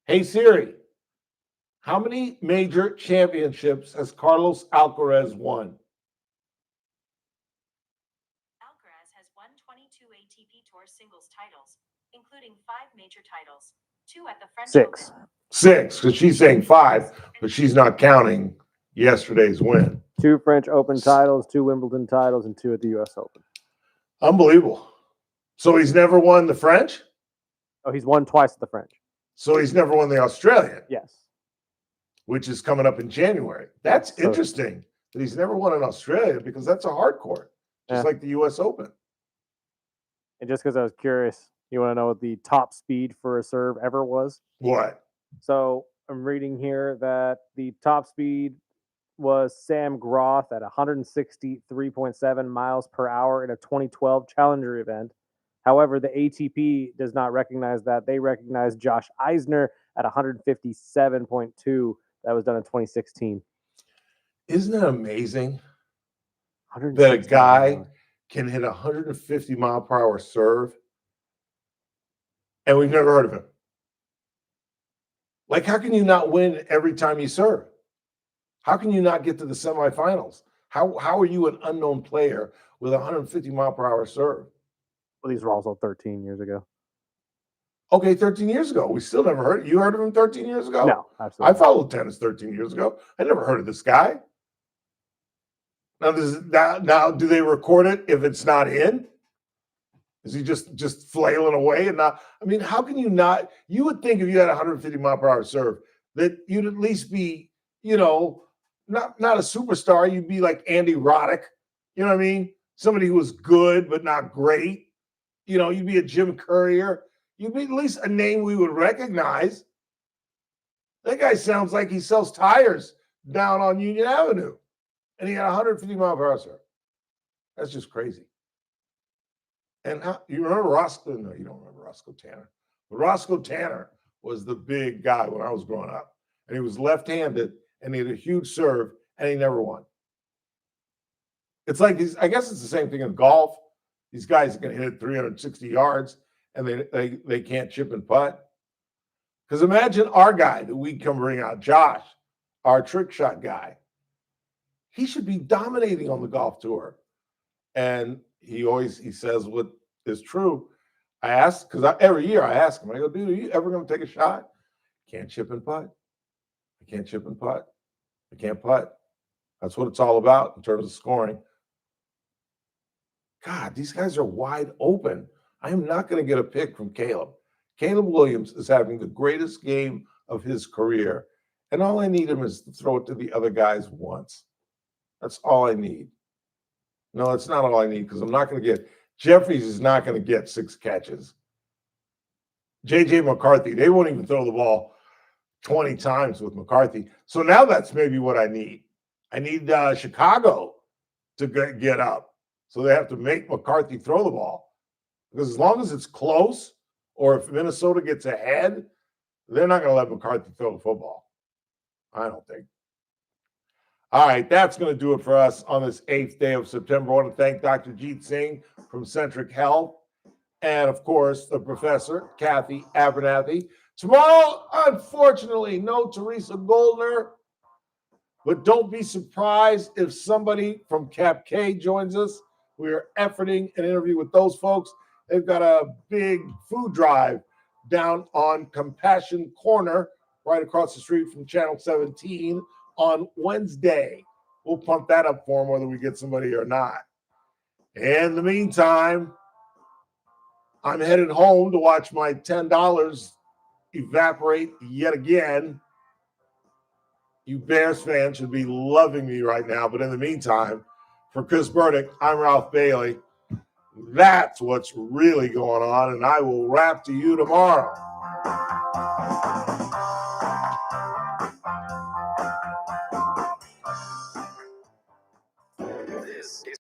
Hey Siri, how many major championships has Carlos Alcaraz won? Alcaraz has won 22 ATP Tour singles titles, including 5 major titles, 2 at the French 6. Open. 6, because she's saying 5, but she's not counting yesterday's win. 2 French Open titles, 2 Wimbledon titles, and 2 at the US Open. Unbelievable. So he's never won the French? Oh, he's won twice at the French. So he's never won the Australian? Yes. Which is coming up in January. That's interesting that he's never won in Australia because that's a hard court, just like the US Open. And just because I was curious, you want to know what the top speed for a serve ever was? What? So I'm reading here that the top speed was Sam Groth at 163.7 miles per hour in a 2012 Challenger event. However, the ATP does not recognize that. They recognize Josh Eisner at 157.2. That was done in 2016. Isn't it amazing that a guy can hit 150 mile per hour serve and we've never heard of him? Like, how can you not win every time you serve? How can you not get to the semifinals? How are you an unknown player with 150 mile per hour serve? Well, these were also 13 years ago. Okay, 13 years ago. We still never heard. You heard of him 13 years ago? No, absolutely. I followed tennis 13 years ago. I never heard of this guy. Now, do they record it if it's not in? Is he just flailing away and not? I mean, how can you not? You would think if you had 150 mile per hour serve that you'd at least be, not a superstar. You'd be like Andy Roddick. You know what I mean? Somebody who was good but not great. You'd be a Jim Courier. You'd be at least a name we would recognize. That guy sounds like he sells tires down on Union Avenue. And he had 150 mile per hour serve. That's just crazy. And you remember Roscoe? No, you don't remember Roscoe Tanner. But Roscoe Tanner was the big guy when I was growing up. And he was left-handed, and he had a huge serve, and he never won. It's like I guess it's the same thing in golf. These guys can hit 360 yards, and they can't chip and putt. Because imagine our guy that we come bring out, Josh, our trick shot guy. He should be dominating on the golf tour. And he says what is true. I ask, because every year I ask him, I go, dude, are you ever going to take a shot? Can't chip and putt. I can't chip and putt. I can't putt. That's what it's all about in terms of scoring. God, these guys are wide open. I am not going to get a pick from Caleb. Caleb Williams is having the greatest game of his career. And all I need him is to throw it to the other guys once. That's all I need. No, that's not all I need because I'm not going to get – Jeffries is not going to get 6 catches. J.J. McCarthy, they won't even throw the ball 20 times with McCarthy. So now that's maybe what I need. I need Chicago to get up. So they have to make McCarthy throw the ball. Because as long as it's close or if Minnesota gets ahead, they're not going to let McCarthy throw the football. I don't think. All right, that's going to do it for us on this 8th day of September. I want to thank Dr. Jeet Singh from Centric Health and, of course, the professor, Kathy Abernathy. Tomorrow, unfortunately, no Teresa Goldner, but don't be surprised if somebody from Cap K joins us. We are efforting an interview with those folks. They've got a big food drive down on Compassion Corner, right across the street from Channel 17 on Wednesday. We'll pump that up for them whether we get somebody or not. In the meantime, I'm headed home to watch my $10 evaporate yet again. You Bears fans should be loving me right now. But in the meantime, for Chris Burdick, I'm Ralph Bailey. That's what's really going on, and I will rap to you tomorrow. This is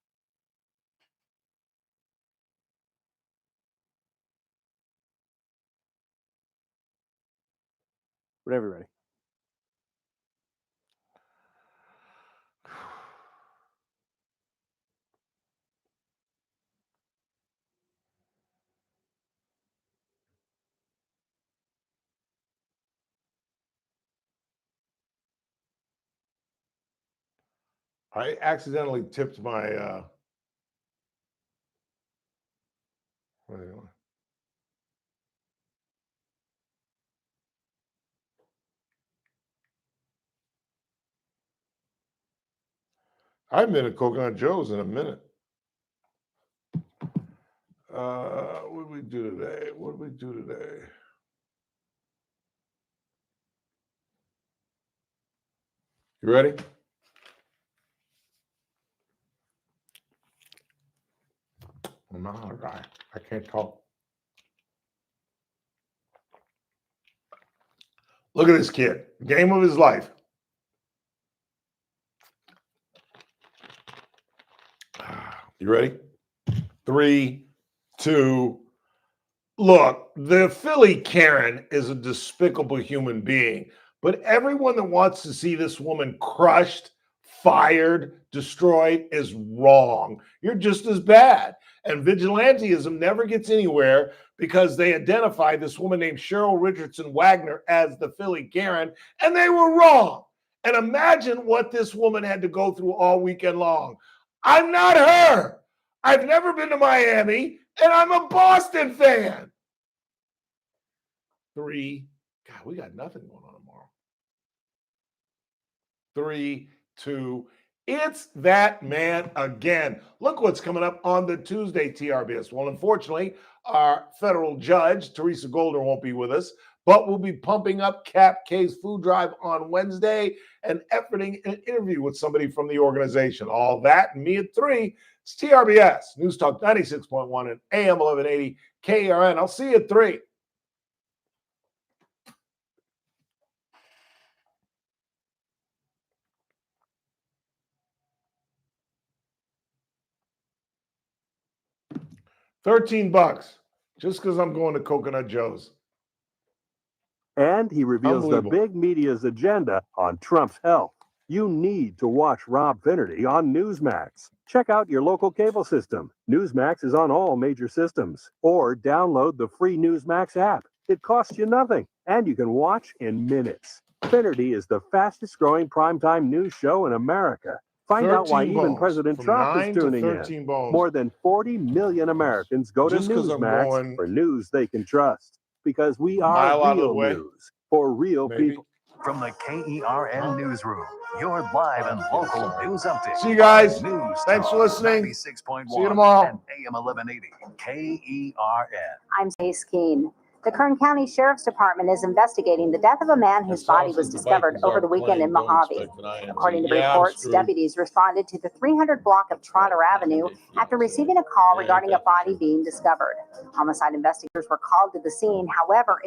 Whenever you're ready. I accidentally tipped my I haven't been at Coconut Joe's in a minute. What did we do today? You ready? I'm not a guy. I can't talk. Look at this kid. Game of his life. You ready? 3, 2. Look, the Philly Karen is a despicable human being, but everyone that wants to see this woman crushed, fired, destroyed is wrong. You're just as bad. And vigilantism never gets anywhere because they identify this woman named Cheryl Richardson Wagner as the Philly Karen, and they were wrong. And imagine what this woman had to go through all weekend long. I'm not her. I've never been to Miami, and I'm a Boston fan. 3. God, we got nothing going on tomorrow. 3, 2. It's that man again. Look what's coming up on the Tuesday TRBS. Well, unfortunately, our federal judge, Teresa Golder, won't be with us, but we'll be pumping up Cap K's food drive on Wednesday and efforting an interview with somebody from the organization. All that and me at 3. It's TRBS, News Talk 96.1 and AM 1180 KERN. I'll see you at 3. $13 just because I'm going to Coconut Joe's. And he reveals the big media's agenda on Trump's health. You need to watch Rob Finnerty on Newsmax. Check out your local cable system. Newsmax is on all major systems. Or download the free Newsmax app. It costs you nothing, and you can watch in minutes. Finnerty is the fastest growing primetime news show in America. Find out why even President Trump is tuning in. More than 40 million Americans go to Newsmax for news they can trust. Because we are real news for real people. From the KERN Newsroom, your live and local news update. See you guys. News Thanks for listening. 96.1 See you tomorrow. and AM 1180 KERN. I'm Stace Keen. The Kern County Sheriff's Department is investigating the death of a man whose body was discovered over the weekend in Mojave. According to reports, deputies responded to the 300 block of Trotter Avenue after receiving a call regarding a body being discovered. Homicide investigators were called to the scene. However, it's